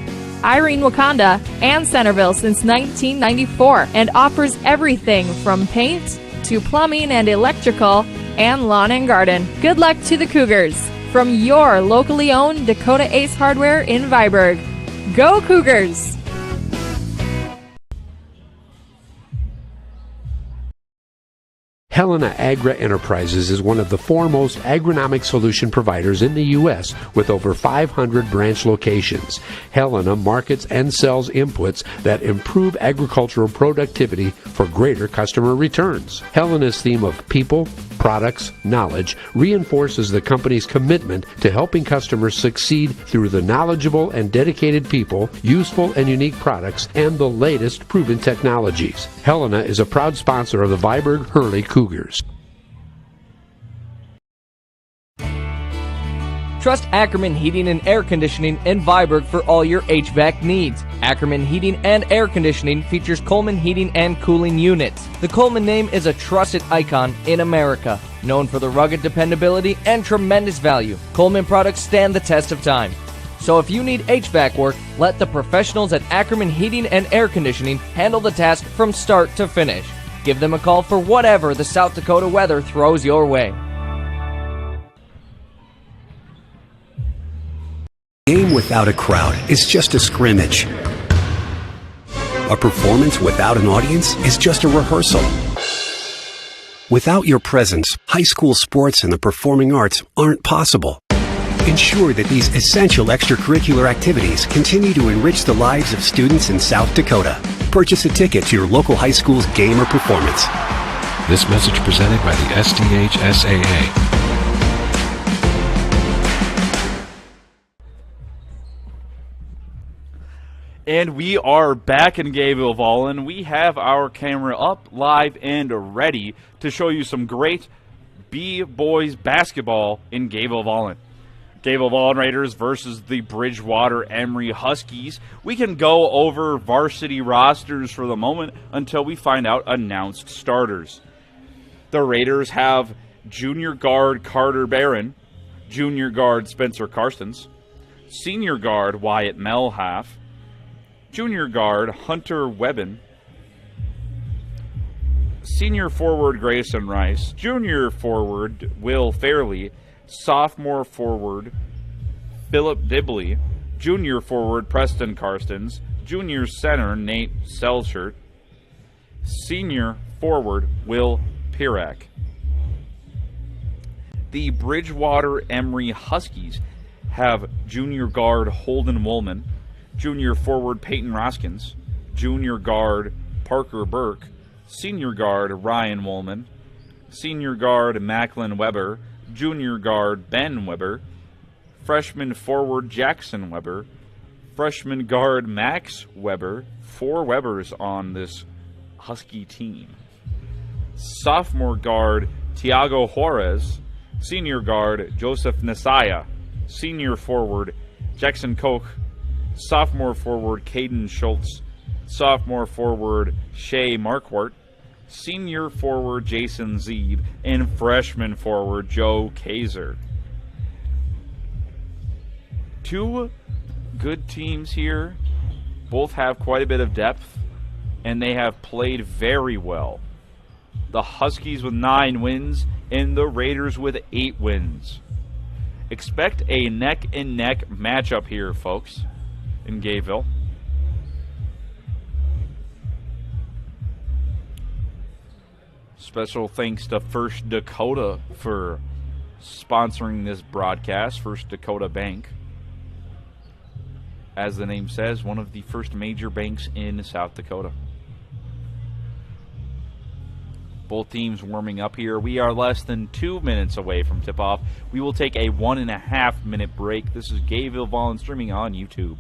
Irene, Wakanda, and Centerville since 1994 and offers everything from paint to plumbing and electrical and lawn and garden. Good luck to the Cougars from your locally owned Dakota Ace Hardware in Viborg. Go Cougars! Helena Agra Enterprises is one of the foremost agronomic solution providers in the U.S. with over 500 branch locations. Helena markets and sells inputs that improve agricultural productivity for greater customer returns. Helena's theme of people, products, knowledge reinforces the company's commitment to helping customers succeed through the knowledgeable and dedicated people, useful and unique products, and the latest proven technologies. Helena is a proud sponsor of the Viborg-Hurley Cougars. Trust Ackerman Heating and Air Conditioning in Viborg for all your HVAC needs. Ackerman Heating and Air Conditioning features Coleman heating and cooling units. The Coleman name is a trusted icon in America. Known for the rugged dependability and tremendous value, Coleman products stand the test of time. So if you need HVAC work, let the professionals at Ackerman Heating and Air Conditioning handle the task from start to finish. Give them a call for whatever the South Dakota weather throws your way. A game without a crowd is just a scrimmage. A performance without an audience is just a rehearsal. Without your presence, high school sports and the performing arts aren't possible. Ensure that these essential extracurricular activities continue to enrich the lives of students in South Dakota. Purchase a ticket to your local high school's game or performance. This message presented by the SDHSAA. And we are back in Gayville-volin. We have our camera up, live, and ready to show you some great B-boys basketball in Gayville-volin. Gayville-volin Raiders versus the Bridgewater-Emery Huskies. We can go over varsity rosters for the moment until we find out announced starters. The Raiders have junior guard Carter Barron, junior guard Spencer Karstens, senior guard Wyatt Melhalf, junior guard Hunter Webben, senior forward Grayson Rice, junior forward Will Fairley, sophomore forward Philip Dibley, junior forward Preston Karstens, junior center Nate Selchert, senior forward Will Pirak. The Bridgewater-Emery Huskies have junior guard Holden Woolman, junior forward Peyton Roskins, junior guard Parker Burke, senior guard Ryan Woolman, senior guard Macklin Weber, junior guard Ben Weber, freshman forward Jackson Weber, freshman guard Max Weber, 4 Webers on this Husky team, sophomore guard Tiago Juarez, senior guard Joseph Nesaya, senior forward Jackson Koch, sophomore forward Caden Schultz, sophomore forward Shea Marquardt, senior forward Jason Zeeb, and freshman forward Joe Kaiser. 2 good teams here. Both have quite a bit of depth, and they have played very well. The Huskies with 9 wins, and the Raiders with 8 wins. Expect a neck-and-neck matchup here, folks, in Gayville. Special thanks to First Dakota for sponsoring this broadcast. First Dakota Bank, as the name says, one of the first major banks in South Dakota. Both teams warming up here. We are less than 2 minutes away from tip-off. We will take a 1.5 minute break. This is Gayville-volin streaming on YouTube.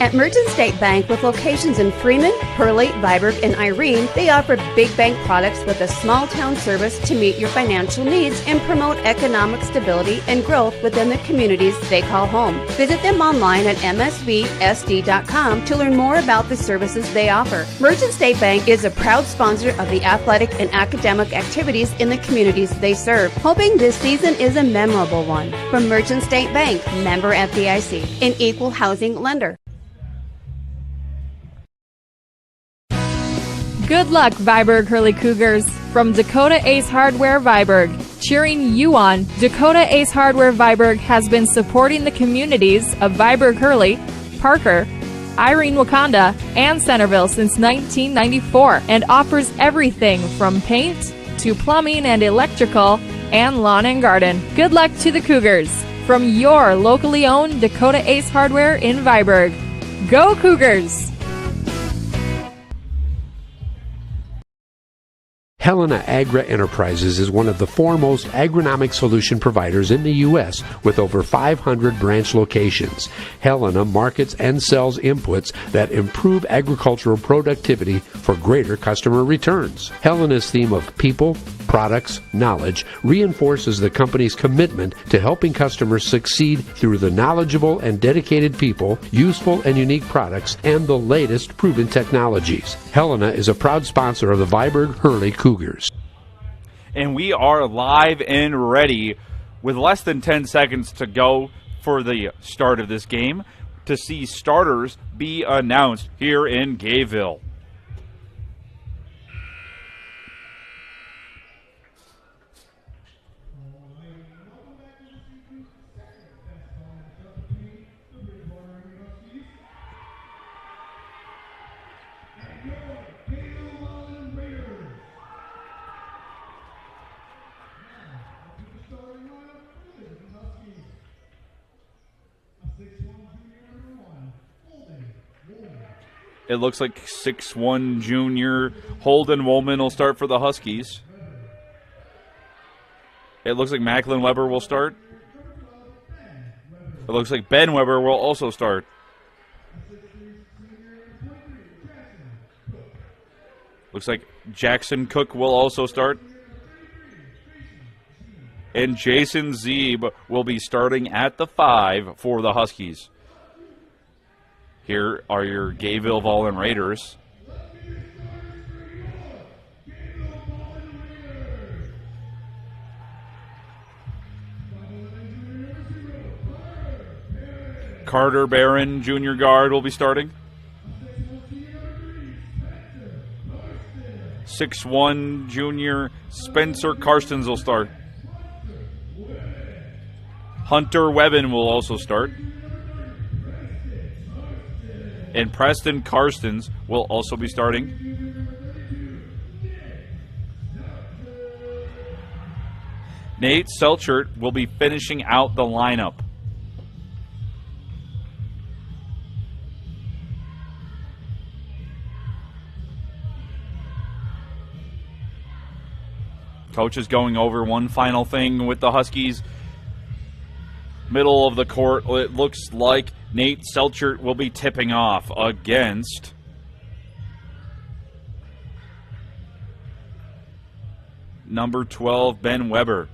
At At Merchant State Bank, with locations in Freeman, Hurley, Viborg, and Irene, they offer big bank products with a small town service to meet your financial needs and promote economic stability and growth within the communities they call home. Visit them online at msvsd.com to learn more about the services they offer. Merchant State Bank is a proud sponsor of the athletic and academic activities in the communities they serve, hoping this season is a memorable one. From Merchant State Bank, member FDIC, an equal housing lender. Good luck, Viborg Hurley Cougars. From Dakota Ace Hardware Viborg, cheering you on, Dakota Ace Hardware Viborg has been supporting the communities of Viborg Hurley, Parker, Irene Wakanda, and Centerville since 1994 and offers everything from paint to plumbing and electrical and lawn and garden. Good luck to the Cougars. From your locally owned Dakota Ace Hardware in Viborg. Go Cougars! Helena Agra Enterprises is one of the foremost agronomic solution providers in the U.S. with over 500 branch locations. Helena markets and sells inputs that improve agricultural productivity for greater customer returns. Helena's theme of people, products, knowledge reinforces the company's commitment to helping customers succeed through the knowledgeable and dedicated people, useful and unique products, and the latest proven technologies. Helena is a proud sponsor of the Viborg Hurley Cougars. And we are live and ready with less than 10 seconds to go for the start of this game to see starters be announced here in Gayville. It looks like 6'1" junior Holden Woolman will start for the Huskies. It looks like Macklin Weber will start. It looks like Ben Weber will also start. Looks like Jackson Cook will also start. And Jason Zeeb will be starting at the 5 for the Huskies. Here are your Gayville-volin Raiders. Carter Barron, junior guard, will be starting. 6'1", junior Spencer Karstens will start. Hunter Webbin will also start. And Preston Karstens will also be starting. Nate Selchert will be finishing out the lineup. Coach is going over one final thing with the Huskies. Middle of the court, it looks like Nate Selchert will be tipping off against number 12, Ben Weber.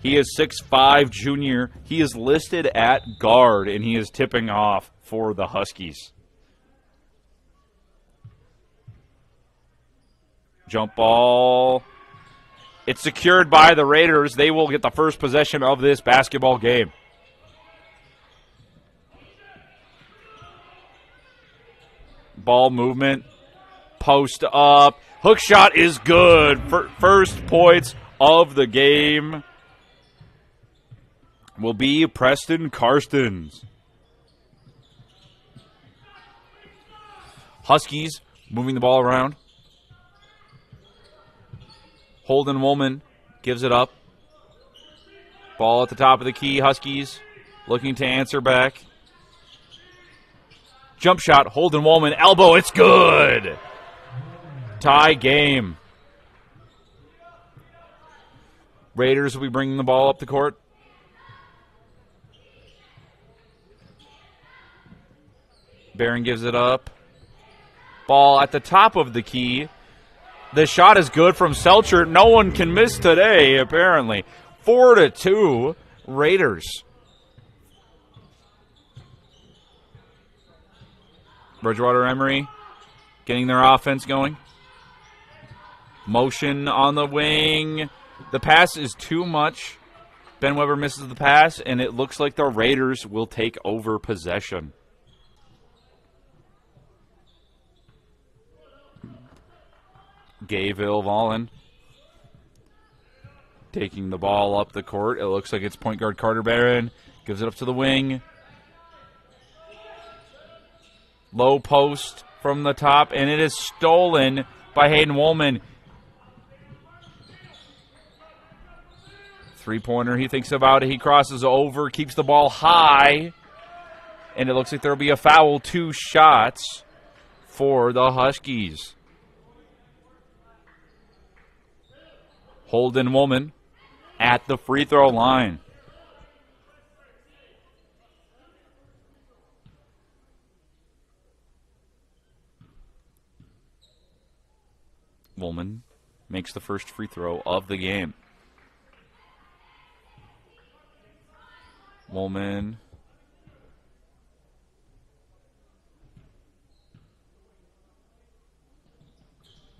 He is 6'5", junior. He is listed at guard, and he is tipping off for the Huskies. Jump ball. It's secured by the Raiders. They will get the first possession of this basketball game. Ball movement. Post up. Hook shot is good. First points of the game will be Preston Karstens. Huskies moving the ball around. Holden Woolman gives it up. Ball at the top of the key. Huskies looking to answer back. Jump shot. Holden Woolman. Elbow. It's good. Tie game. Raiders will be bringing the ball up the court. Barron gives it up. Ball at the top of the key. The shot is good from Selcher. No one can miss today, apparently. 4-2, Raiders. Bridgewater-Emery getting their offense going. Motion on the wing. The pass is too much. Ben Weber misses the pass, and it looks like the Raiders will take over possession. Gayville-volin taking the ball up the court. It looks like it's point guard Carter Barron. Gives it up to the wing. Low post from the top, and it is stolen by Hayden Woolman. Three-pointer, he thinks about it. He crosses over, keeps the ball high, and it looks like there will be a foul. 2 shots for the Huskies. Holden Woolman at the free throw line. Woolman makes the first free throw of the game. Woolman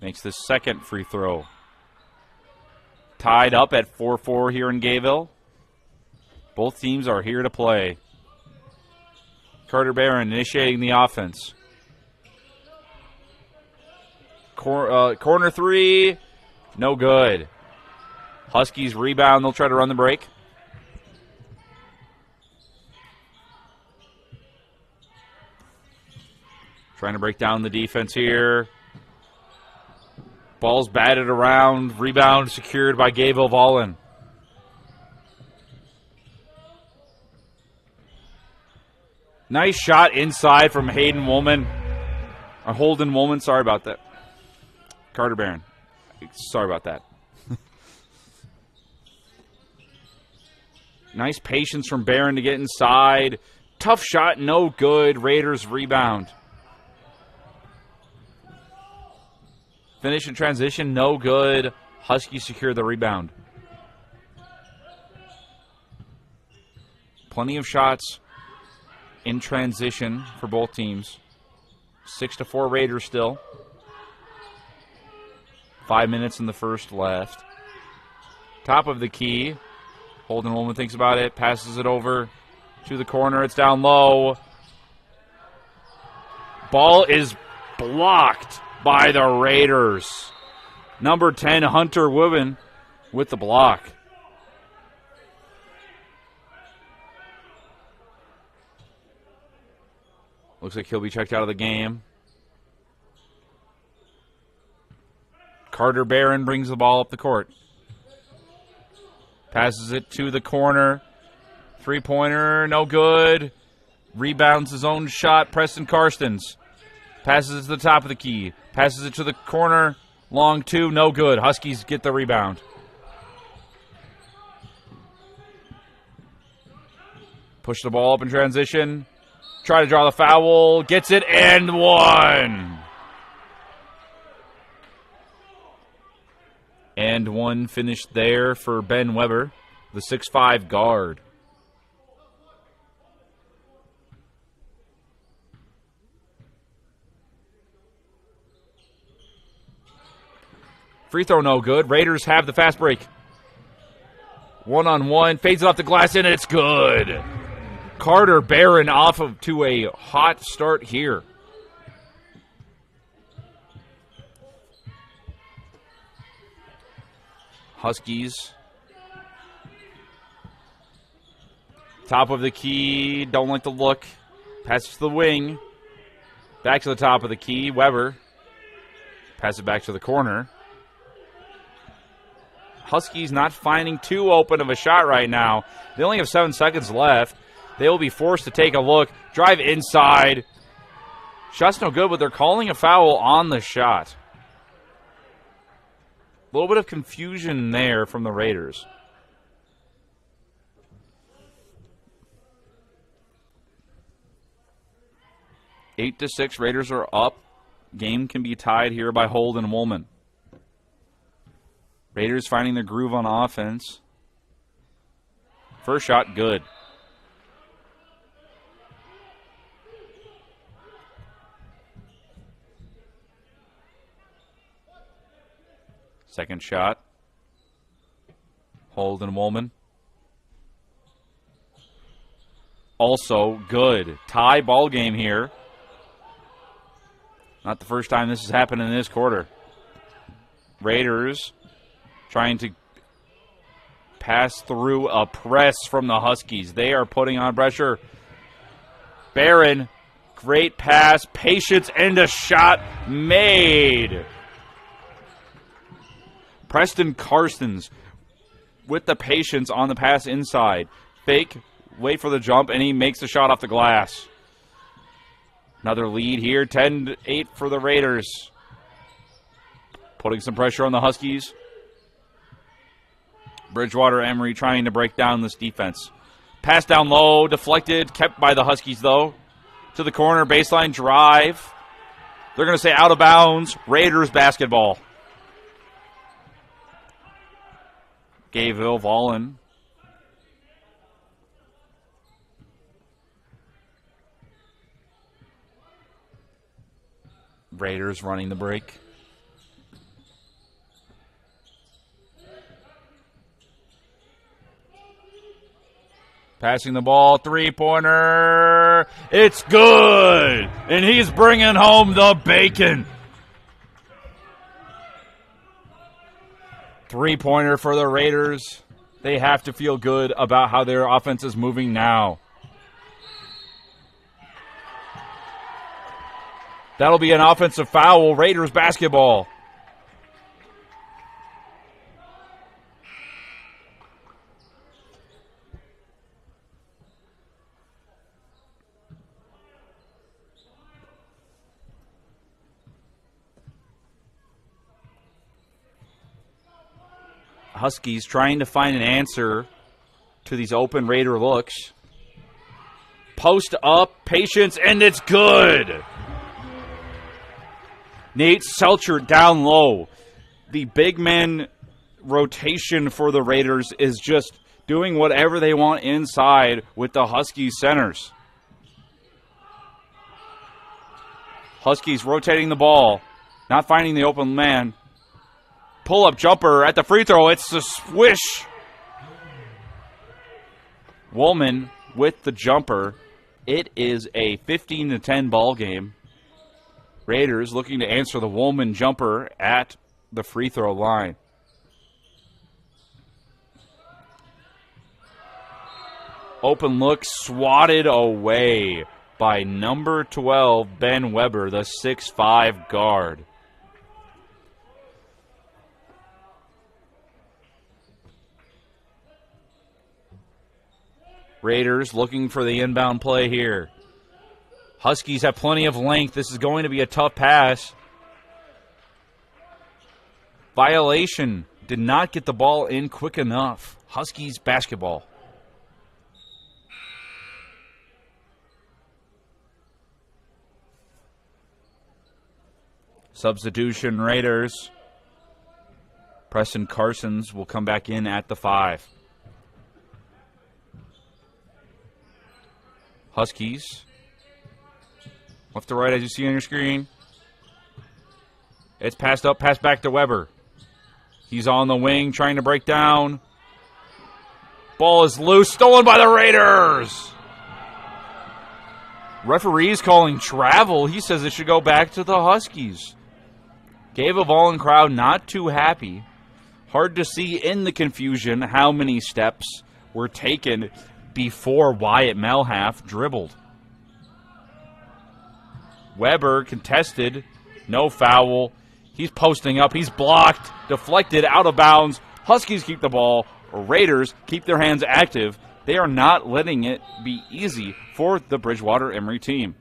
makes the second free throw. Tied up at 4-4 here in Gayville. Both teams are here to play. Carter Barron initiating the offense. Corner three, no good. Huskies rebound. They'll try to run the break. Trying to break down the defense here. Ball's batted around. Rebound secured by Gayville-volin. Nice shot inside from Hayden Woolman. Or Holden Woolman. Sorry about that. Carter Barron. Sorry about that. Nice patience from Barron to get inside. Tough shot, no good. Raiders rebound. Finish in transition, no good. Huskies secure the rebound. Plenty of shots in transition for both teams. 6-4 Raiders still. 5 minutes in the first left. Top of the key. Holden Woolman thinks about it. Passes it over to the corner. It's down low. Ball is blocked by the Raiders. Number 10, Hunter Woodman, with the block. Looks like he'll be checked out of the game. Carter Barron brings the ball up the court. Passes it to the corner. Three-pointer, no good. Rebounds his own shot, Preston Karstens. Passes it to the top of the key. Passes it to the corner. Long two, no good. Huskies get the rebound. Push the ball up in transition. Try to draw the foul. Gets it and one. And one finished there for Ben Weber, the 6'5" guard. Free throw no good. Raiders have the fast break. One-on-one. Fades it off the glass and it's good. Carter Barron off of to a hot start here. Huskies. Top of the key. Don't like the look. Passes to the wing. Back to the top of the key. Weber. Pass it back to the corner. Huskies not finding too open of a shot right now. They only have 7 seconds left. They will be forced to take a look. Drive inside. Shot's no good, but they're calling a foul on the shot. A little bit of confusion there from the Raiders. 8-6, Raiders are up. Game can be tied here by Hold and Woolman. Raiders finding their groove on offense. First shot, good. Second shot. Hold and Woolman. Also good. Tie ball game here. Not the first time this has happened in this quarter. Raiders trying to pass through a press from the Huskies. They are putting on pressure. Barron, great pass, patience, and a shot made. Preston Carstens with the patience on the pass inside. Fake, wait for the jump, and he makes the shot off the glass. Another lead here, 10-8 for the Raiders. Putting some pressure on the Huskies. Bridgewater-Emery trying to break down this defense. Pass down low, deflected, kept by the Huskies though. To the corner, baseline drive. They're going to say out of bounds. Raiders basketball. Gayville-volin. Raiders running the break. Passing the ball, three-pointer. It's good! And he's bringing home the bacon. Three-pointer for the Raiders. They have to feel good about how their offense is moving now. That'll be an offensive foul. Raiders basketball. Huskies trying to find an answer to these open Raider looks. Post up, patience, and it's good. Nate Selcher down low. The big man rotation for the Raiders is just doing whatever they want inside with the Huskies centers. Huskies rotating the ball, not finding the open man. Pull-up jumper at the free throw. It's a swish. Woolman with the jumper. It is a 15-10 ball game. Raiders looking to answer the Woolman jumper at the free throw line. Open look swatted away by number 12, Ben Weber, the 6'5" guard. Raiders looking for the inbound play here. Huskies have plenty of length. This is going to be a tough pass. Violation. Did not get the ball in quick enough. Huskies basketball. Substitution Raiders. Preston Carsons will come back in at the 5. Huskies. Left to right as you see on your screen. It's passed up, passed back to Weber. He's on the wing trying to break down. Ball is loose, stolen by the Raiders. Referee's calling travel. He says it should go back to the Huskies. Gayville-volin crowd not too happy. Hard to see in the confusion how many steps were taken before Wyatt Melhalf dribbled. Weber contested, no foul. He's posting up, he's blocked, deflected, out of bounds. Huskies keep the ball. Raiders keep their hands active. They are not letting it be easy for the Bridgewater-Emery team.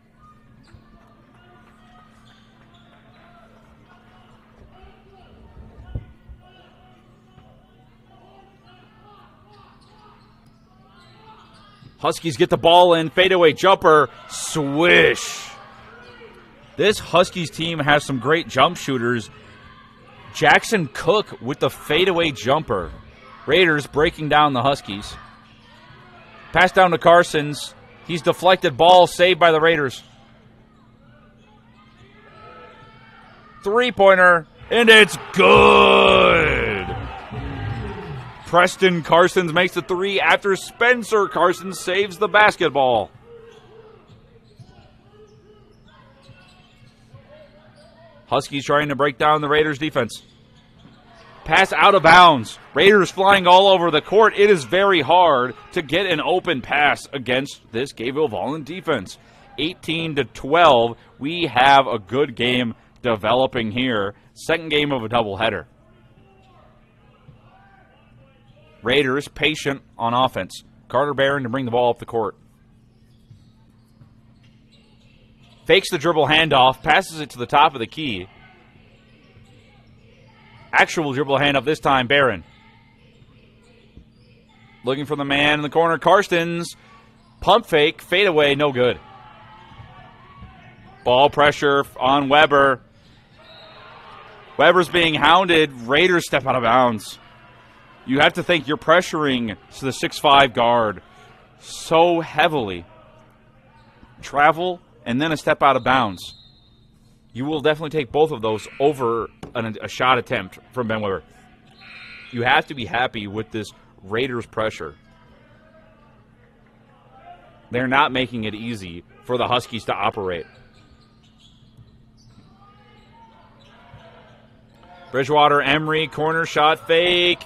Huskies get the ball in, fadeaway jumper, swish. This Huskies team has some great jump shooters. Jackson Cook with the fadeaway jumper. Raiders breaking down the Huskies. Pass down to Carsons. He's deflected ball, saved by the Raiders. Three-pointer, and it's good! Preston Carsons makes the three after Spencer Carsons saves the basketball. Huskies trying to break down the Raiders' defense. Pass out of bounds. Raiders flying all over the court. It is very hard to get an open pass against this Gayville-volin defense. 18-12. We have a good game developing here. Second game of a doubleheader. Raiders patient on offense. Carter Barron to bring the ball up the court. Fakes the dribble handoff. Passes it to the top of the key. Actual dribble handoff this time, Barron. Looking for the man in the corner, Karstens. Pump fake, fade away, no good. Ball pressure on Weber. Weber's being hounded. Raiders step out of bounds. You have to think you're pressuring the 6'5" guard so heavily. Travel and then a step out of bounds. You will definitely take both of those over a shot attempt from Ben Weber. You have to be happy with this Raiders pressure. They're not making it easy for the Huskies to operate. Bridgewater-Emery, corner shot, fake.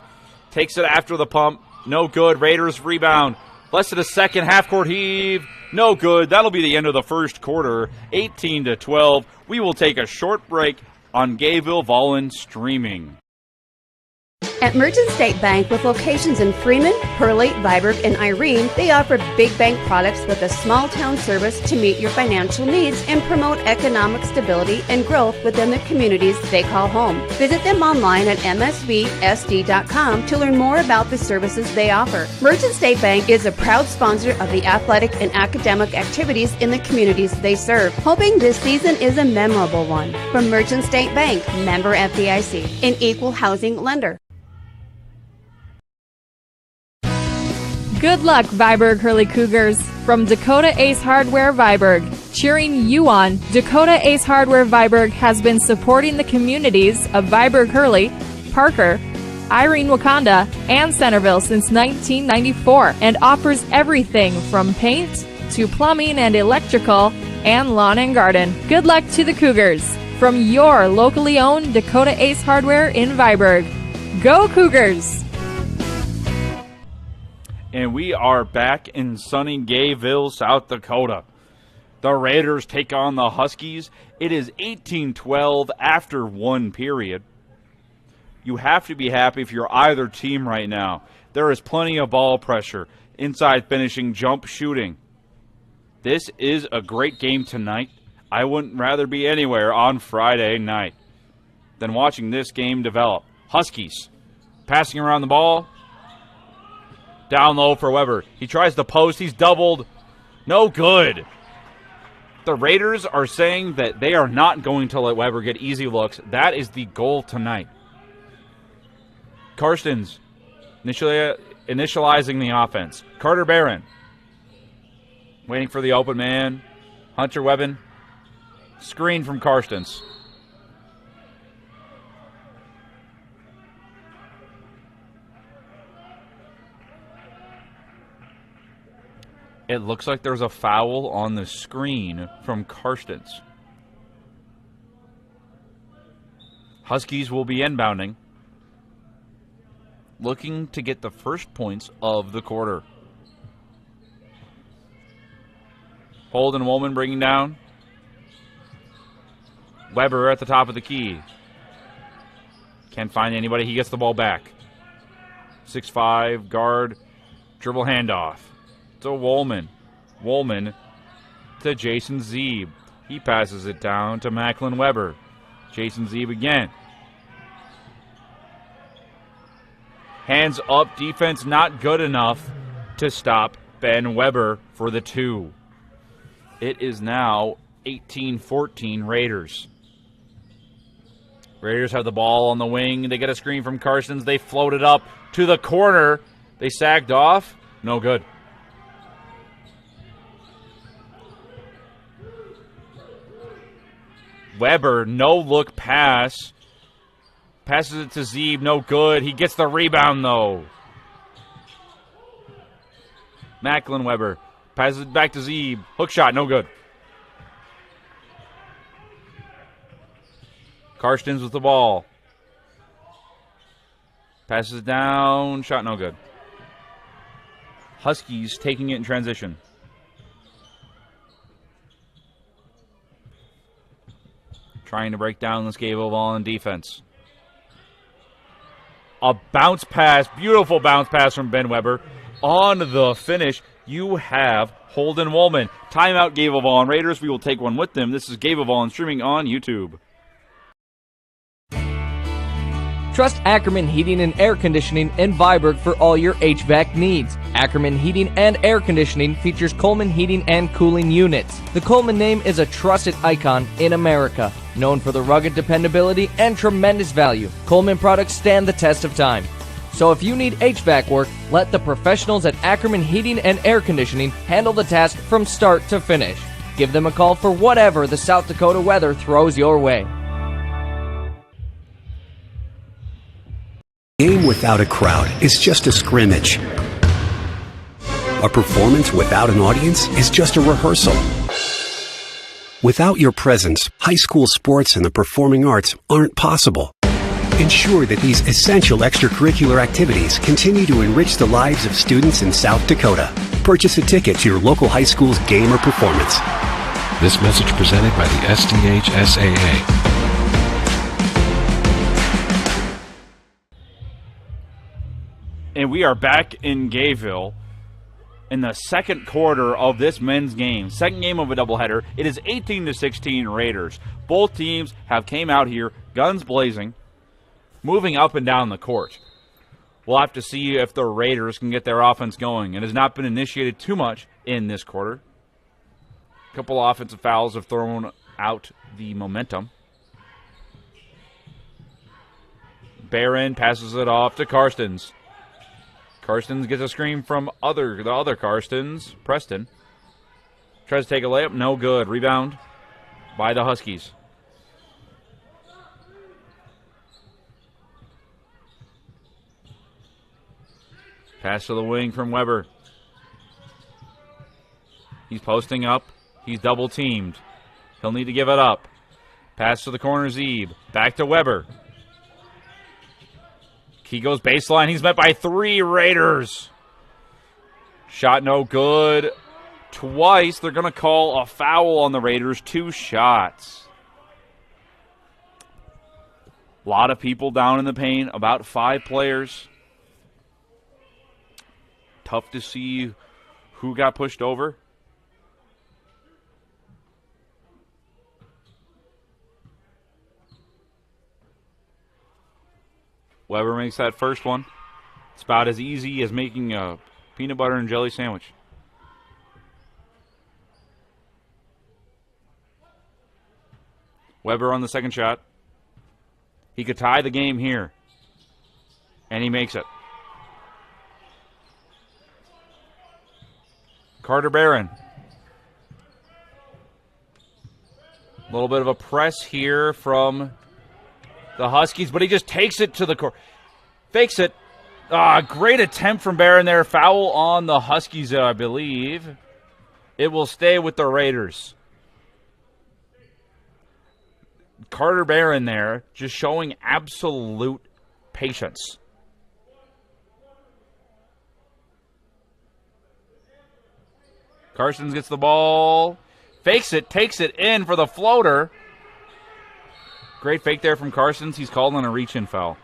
Takes it after the pump. No good. Raiders rebound. Less than a second. Half-court heave. No good. That'll be the end of the first quarter. 18-12. We will take a short break on Gayville-volin streaming. At Merchant State Bank, with locations in Freeman, Hurley, Viborg, and Irene, they offer big bank products with a small town service to meet your financial needs and promote economic stability and growth within the communities they call home. Visit them online at msvsd.com to learn more about the services they offer. Merchant State Bank is a proud sponsor of the athletic and academic activities in the communities they serve, hoping this season is a memorable one. From Merchant State Bank, member FDIC, an equal housing lender. Good luck, Viborg Hurley Cougars. From Dakota Ace Hardware Viborg, cheering you on, Dakota Ace Hardware Viborg has been supporting the communities of Viborg Hurley, Parker, Irene Wakanda, and Centerville since 1994 and offers everything from paint to plumbing and electrical and lawn and garden. Good luck to the Cougars. From your locally owned Dakota Ace Hardware in Viborg. Go Cougars! And we are back in sunny Gayville, South Dakota. The Raiders take on the Huskies. It is 18-12 after one period. You have to be happy if you're either team right now. There is plenty of ball pressure, inside finishing, jump shooting. This is a great game tonight. I wouldn't rather be anywhere on Friday night than watching this game develop. Huskies passing around the ball. Down low for Weber. He tries the post. He's doubled. No good. The Raiders are saying that they are not going to let Weber get easy looks. That is the goal tonight. Karstens initializing the offense. Carter Barron waiting for the open man. Hunter Webben. Screen from Karstens. It looks like there's a foul on the screen from Karstens. Huskies will be inbounding, looking to get the first points of the quarter. Holden Woolman bringing down. Weber at the top of the key. Can't find anybody. He gets the ball back. 6'5", guard, dribble handoff. To Woolman. Woolman to Jason Zeeb. He passes it down to Macklin Weber. Jason Zeeb again. Hands up, defense not good enough to stop Ben Weber for the two. It is now 18-14 Raiders. Raiders have the ball on the wing. They get a screen from Carstens. They float it up to the corner. They sagged off. No good. Weber, no-look pass. Passes it to Zeeb, no good. He gets the rebound, though. Macklin Weber passes it back to Zeeb. Hook shot, no good. Karstens with the ball. Passes it down, shot no good. Huskies taking it in transition. Trying to break down this Gayville-volin defense. A bounce pass, beautiful bounce pass from Ben Weber. On the finish, you have Holden Woolman. Timeout Gayville-volin Raiders. We will take one with them. This is Gayville-volin streaming on YouTube. Trust Ackerman Heating and Air Conditioning in Viborg for all your HVAC needs. Ackerman Heating and Air Conditioning features Coleman Heating and Cooling Units. The Coleman name is a trusted icon in America. Known for the rugged dependability and tremendous value, Coleman products stand the test of time. So if you need HVAC work, let the professionals at Ackerman Heating and Air Conditioning handle the task from start to finish. Give them a call for whatever the South Dakota weather throws your way. A game without a crowd is just a scrimmage. A performance without an audience is just a rehearsal. Without your presence, high school sports and the performing arts aren't possible. Ensure that these essential extracurricular activities continue to enrich the lives of students in South Dakota. Purchase a ticket to your local high school's game or performance. This message presented by the SDHSAA. And we are back in Gayville in the second quarter of this men's game. Second game of a doubleheader. It is 18-16 Raiders. Both teams have came out here, guns blazing, moving up and down the court. We'll have to see if the Raiders can get their offense going. It has not been initiated too much in this quarter. A couple of offensive fouls have thrown out the momentum. Barron passes it off to Karstens. Karstens gets a screen from the other Karstens, Preston. Tries to take a layup, no good. Rebound by the Huskies. Pass to the wing from Weber. He's posting up. He's double teamed. He'll need to give it up. Pass to the corner, Zeeb. Back to Weber. He goes baseline. He's met by 3 Raiders. Shot no good. Twice. They're going to call a foul on the Raiders. 2 shots. A lot of people down in the paint. About 5 players. Tough to see who got pushed over. Weber makes that first one. It's about as easy as making a peanut butter and jelly sandwich. Weber on the second shot. He could tie the game here. And he makes it. Carter Barron. A little bit of a press here from the Huskies, but he just takes it to the court. Fakes it. Great attempt from Barron there. Foul on the Huskies, I believe. It will stay with the Raiders. Carter Barron there just showing absolute patience. Karstens gets the ball. Fakes it. Takes it in for the floater. Great fake there from Karstens. He's called on a reach-in foul.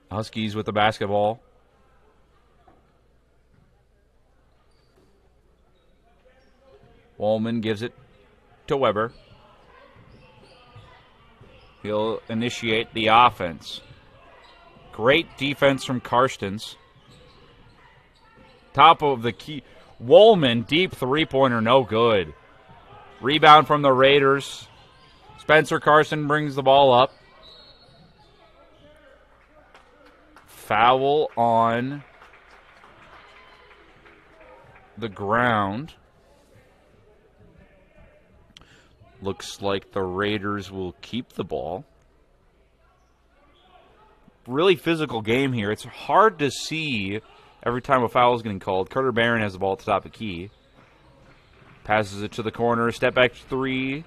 Huskies with the basketball. Woolman gives it to Weber. He'll initiate the offense. Great defense from Karstens. Top of the key. Woolman, deep three-pointer, no good. Rebound from the Raiders. Spencer Carson brings the ball up. Foul on the ground. Looks like the Raiders will keep the ball. Really physical game here. It's hard to see every time a foul is getting called. Carter Barron has the ball at the top of the key. Passes it to the corner. Step back three.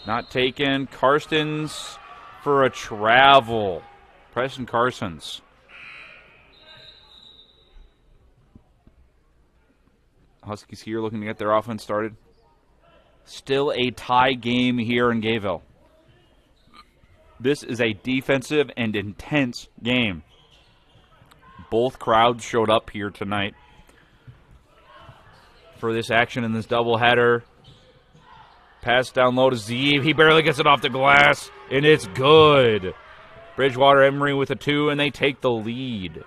Not taken. Karstens for a travel. Preston Carsons. Huskies here looking to get their offense started. Still a tie game here in Gayville. This is a defensive and intense game. Both crowds showed up here tonight for this action in this doubleheader. Pass down low to Zeeb. He barely gets it off the glass, and it's good. Bridgewater-Emery with a 2, and they take the lead.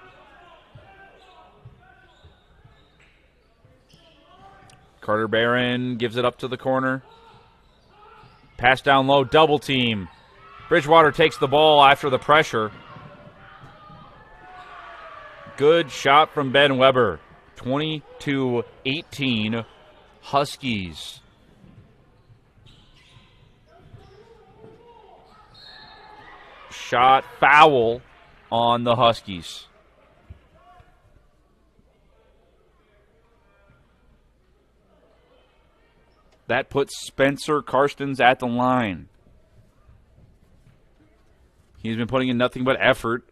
Carter Barron gives it up to the corner. Pass down low, double team. Bridgewater takes the ball after the pressure. Good shot from Ben Weber. 22-18, Huskies. Shot foul on the Huskies. That puts Spencer Karstens at the line. He's been putting in nothing but effort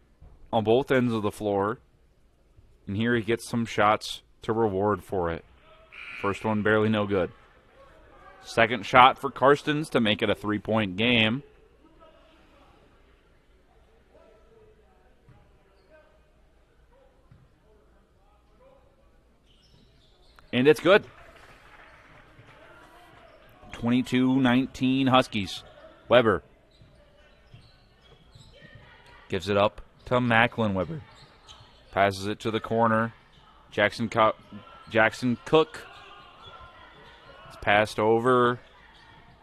on both ends of the floor. And here he gets some shots to reward for it. First one barely no good. Second shot for Karstens to make it a 3-point game. And it's good. 22-19 Huskies. Weber gives it up to Macklin Weber. Passes it to the corner. Jackson Cook. It's passed over.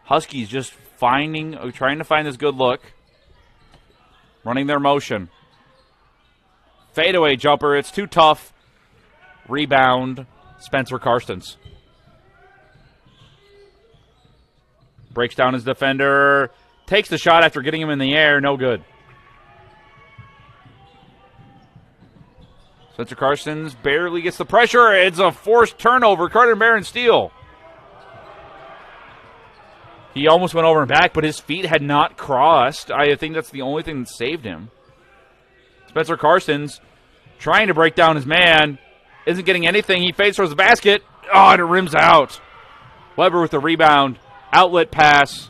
Huskies just trying to find this good look. Running their motion. Fadeaway jumper. It's too tough. Rebound. Spencer Karstens. Breaks down his defender. Takes the shot after getting him in the air. No good. Spencer Karstens barely gets the pressure. It's a forced turnover. Carter Barron steal. He almost went over and back, but his feet had not crossed. I think that's the only thing that saved him. Spencer Karstens trying to break down his man. Isn't getting anything. He fades towards the basket. Oh, and it rims out. Weber with the rebound. Outlet pass.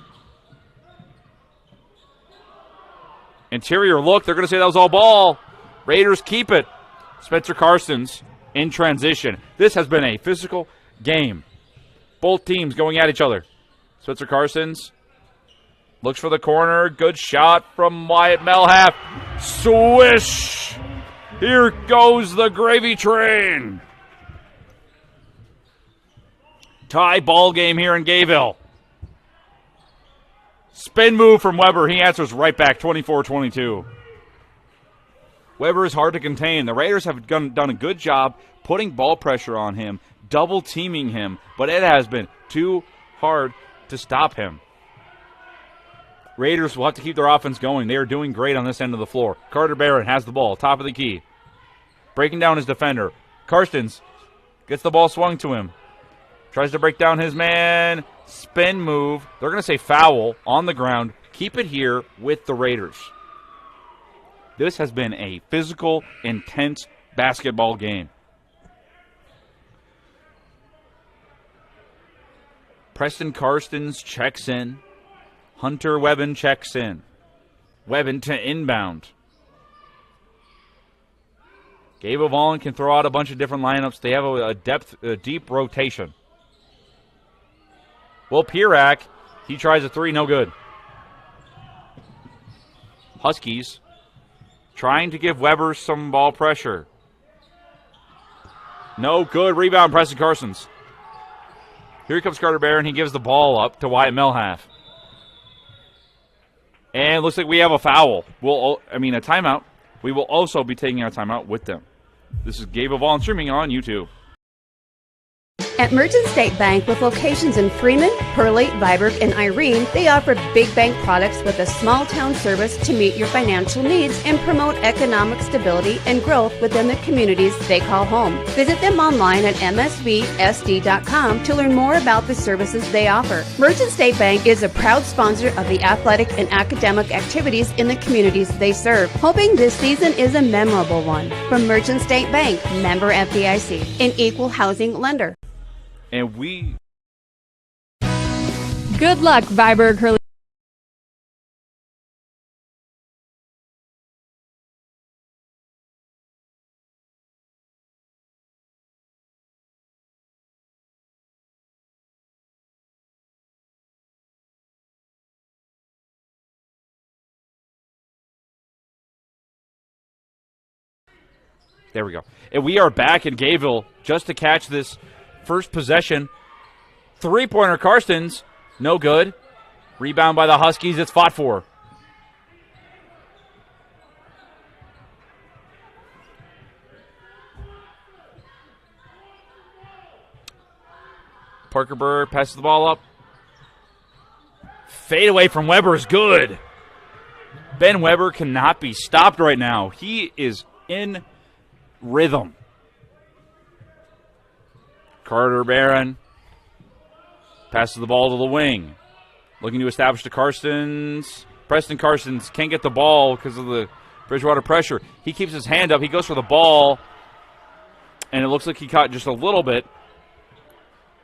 Interior look. They're going to say that was all ball. Raiders keep it. Spencer Karstens in transition. This has been a physical game. Both teams going at each other. Spencer Karstens looks for the corner. Good shot from Wyatt Melhaff. Swish! Here goes the gravy train. Tie ball game here in Gayville. Spin move from Weber. He answers right back, 24-22. Weber is hard to contain. The Raiders have done a good job putting ball pressure on him, double teaming him, but it has been too hard to stop him. Raiders will have to keep their offense going. They are doing great on this end of the floor. Carter Barron has the ball, top of the key. Breaking down his defender. Karstens gets the ball swung to him. Tries to break down his man. Spin move. They're going to say foul on the ground. Keep it here with the Raiders. This has been a physical, intense basketball game. Preston Karstens checks in. Hunter Webben checks in. Webben to inbound. Gayville-volin can throw out a bunch of different lineups. They have a deep rotation. Will Pirak, he tries a three, no good. Huskies trying to give Weber some ball pressure. No good. Rebound, Preston Carsons. Here comes Carter Barron. He gives the ball up to Wyatt Melhalf. And looks like we have a foul. A timeout. We will also be taking our timeout with them. This is Gayville-volin streaming on YouTube. At Merchant State Bank, with locations in Freeman, Pearly, Viborg, and Irene, they offer big bank products with a small town service to meet your financial needs and promote economic stability and growth within the communities they call home. Visit them online at msvsd.com to learn more about the services they offer. Merchant State Bank is a proud sponsor of the athletic and academic activities in the communities they serve, hoping this season is a memorable one. From Merchant State Bank, member FDIC, an equal housing lender. And we... Good luck, Viborg Hurley. There we go. And we are back in Gayville just to catch this first possession. Three-pointer Karstens, no good. Rebound by the Huskies, it's fought for. Parker Burr passes the ball up. Fade away from Weber is good. Ben Weber cannot be stopped right now. He is in rhythm. Carter Barron passes the ball to the wing. Looking to establish to Karstens. Preston Carsons can't get the ball because of the Bridgewater pressure. He keeps his hand up. He goes for the ball. And it looks like he caught just a little bit.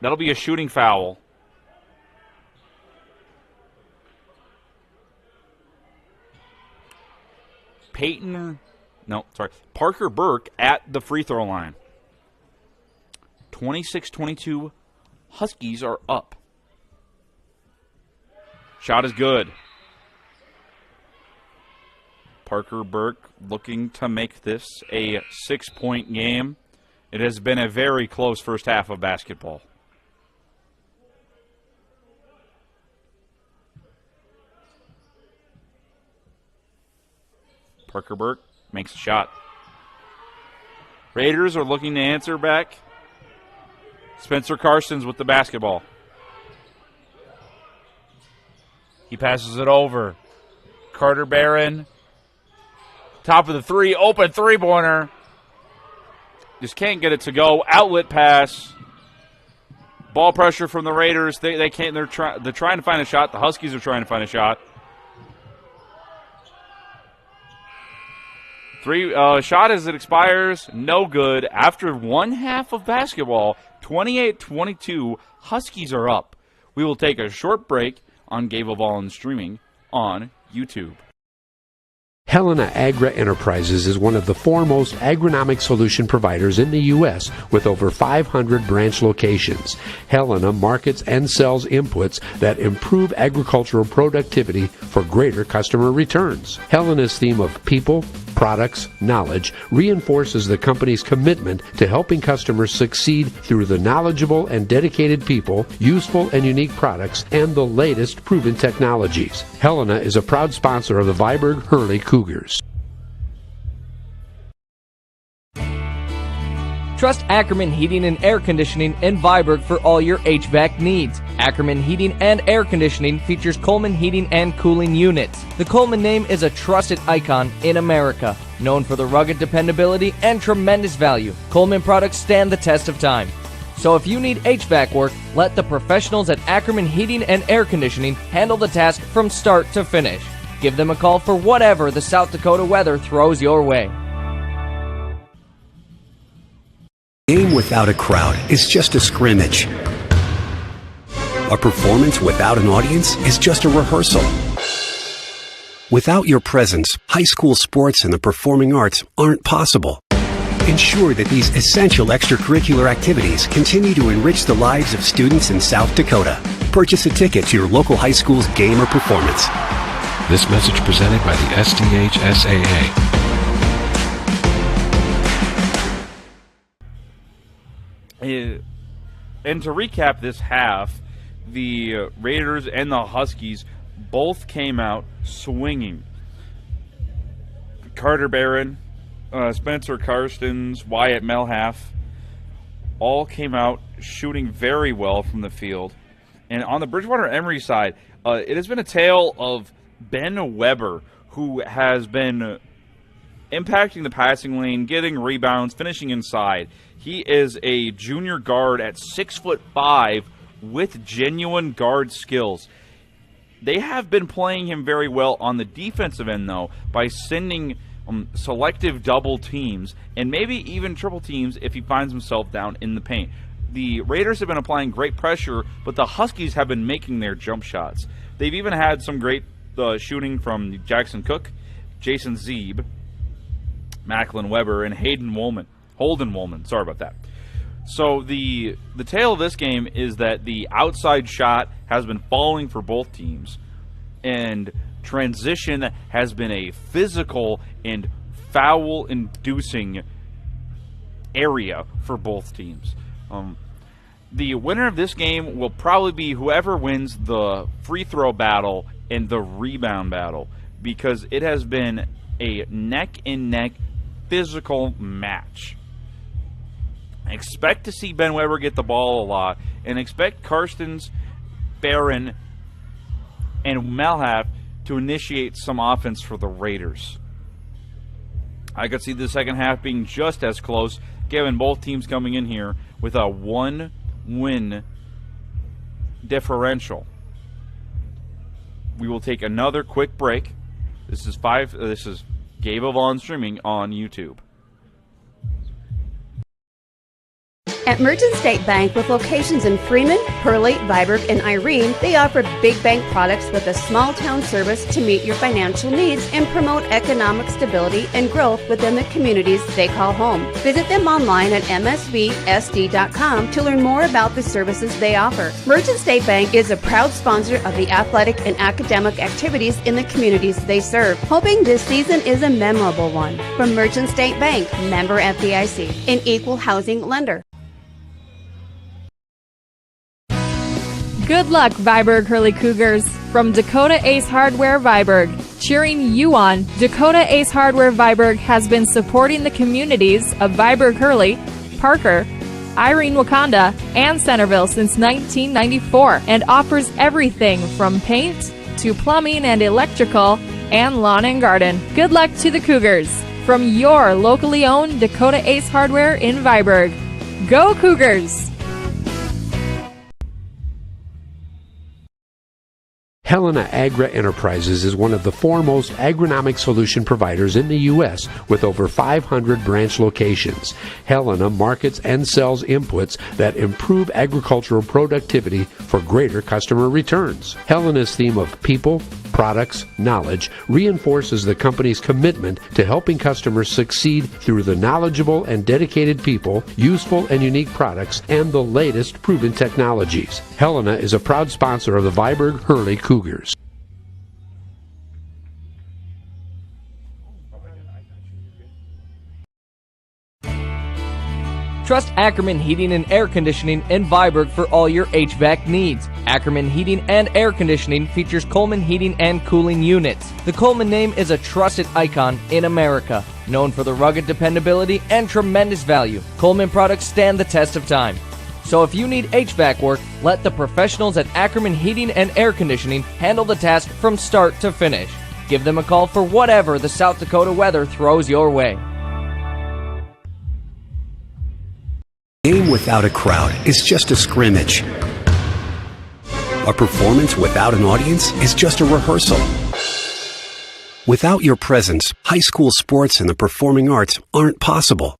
That'll be a shooting foul. Parker Burke at the free throw line. 26-22, Huskies are up. Shot is good. Parker Burke looking to make this a 6-point game. It has been a very close first half of basketball. Parker Burke makes a shot. Raiders are looking to answer back. Spencer Carsons with the basketball. He passes it over. Carter Barron. Top of the three. Open three-pointer. Just can't get it to go. Outlet pass. Ball pressure from the Raiders. They can't. They're trying to find a shot. The Huskies are trying to find a shot. Shot as it expires. No good. After one half of basketball, 28-22, Huskies are up. We will take a short break on Gayville-volin streaming on YouTube. Helena Agra Enterprises is one of the foremost agronomic solution providers in the U.S. with over 500 branch locations. Helena markets and sells inputs that improve agricultural productivity for greater customer returns. Helena's theme of people, products, knowledge reinforces the company's commitment to helping customers succeed through the knowledgeable and dedicated people, useful and unique products, and the latest proven technologies. Helena is a proud sponsor of the Viborg Hurley Cougars. Trust Ackerman Heating and Air Conditioning in Viborg for all your HVAC needs. Ackerman Heating and Air Conditioning features Coleman Heating and Cooling Units. The Coleman name is a trusted icon in America. Known for the rugged dependability and tremendous value, Coleman products stand the test of time. So if you need HVAC work, let the professionals at Ackerman Heating and Air Conditioning handle the task from start to finish. Give them a call for whatever the South Dakota weather throws your way. A game without a crowd is just a scrimmage. A performance without an audience is just a rehearsal. Without your presence, high school sports and the performing arts aren't possible. Ensure that these essential extracurricular activities continue to enrich the lives of students in South Dakota. Purchase a ticket to your local high school's game or performance. This message presented by the SDHSAA. And to recap this half, the Raiders and the Huskies both came out swinging. Carter Barron, Spencer Karstens, Wyatt Melhalf all came out shooting very well from the field. And on the Bridgewater-Emery side, it has been a tale of Ben Weber, who has been impacting the passing lane, getting rebounds, finishing inside. He is a junior guard at 6'5" with genuine guard skills. They have been playing him very well on the defensive end, though, by sending selective double teams and maybe even triple teams if he finds himself down in the paint. The Raiders have been applying great pressure, but the Huskies have been making their jump shots. They've even had some great shooting from Jackson Cook, Jason Zeeb, Macklin Weber, and Holden Woolman. Sorry about that. So the tale of this game is that the outside shot has been falling for both teams, and transition has been a physical and foul-inducing area for both teams. The winner of this game will probably be whoever wins the free throw battle and the rebound battle, because it has been a neck-and-neck physical match. Expect to see Ben Weber get the ball a lot, and expect Karstens, Barron, and Melhalf to initiate some offense for the Raiders. I could see the second half being just as close, given both teams coming in here with a one-win differential. We will take another quick break. This is Gayville-volin streaming on YouTube. At Merchant State Bank, with locations in Freeman, Pearly, Viborg, and Irene, they offer big bank products with a small town service to meet your financial needs and promote economic stability and growth within the communities they call home. Visit them online at msvsd.com to learn more about the services they offer. Merchant State Bank is a proud sponsor of the athletic and academic activities in the communities they serve, hoping this season is a memorable one. From Merchant State Bank, member FDIC, an equal housing lender. Good luck, Viborg Hurley Cougars. From Dakota Ace Hardware Viborg, cheering you on, Dakota Ace Hardware Viborg has been supporting the communities of Viborg Hurley, Parker, Irene Wakanda, and Centerville since 1994 and offers everything from paint to plumbing and electrical and lawn and garden. Good luck to the Cougars from your locally owned Dakota Ace Hardware in Viborg. Go Cougars! Helena Agra Enterprises is one of the foremost agronomic solution providers in the U.S. with over 500 branch locations. Helena markets and sells inputs that improve agricultural productivity for greater customer returns. Helena's theme of people, products, knowledge reinforces the company's commitment to helping customers succeed through the knowledgeable and dedicated people, useful and unique products, and the latest proven technologies. Helena is a proud sponsor of the Viborg Hurley Cougars. Trust Ackerman Heating and Air Conditioning in Viborg for all your HVAC needs. Ackerman Heating and Air Conditioning features Coleman heating and cooling units. The Coleman name is a trusted icon in America. Known for the rugged dependability and tremendous value, Coleman products stand the test of time. So if you need HVAC work, let the professionals at Ackerman Heating and Air Conditioning handle the task from start to finish. Give them a call for whatever the South Dakota weather throws your way. A game without a crowd is just a scrimmage. A performance without an audience is just a rehearsal. Without your presence, high school sports and the performing arts aren't possible.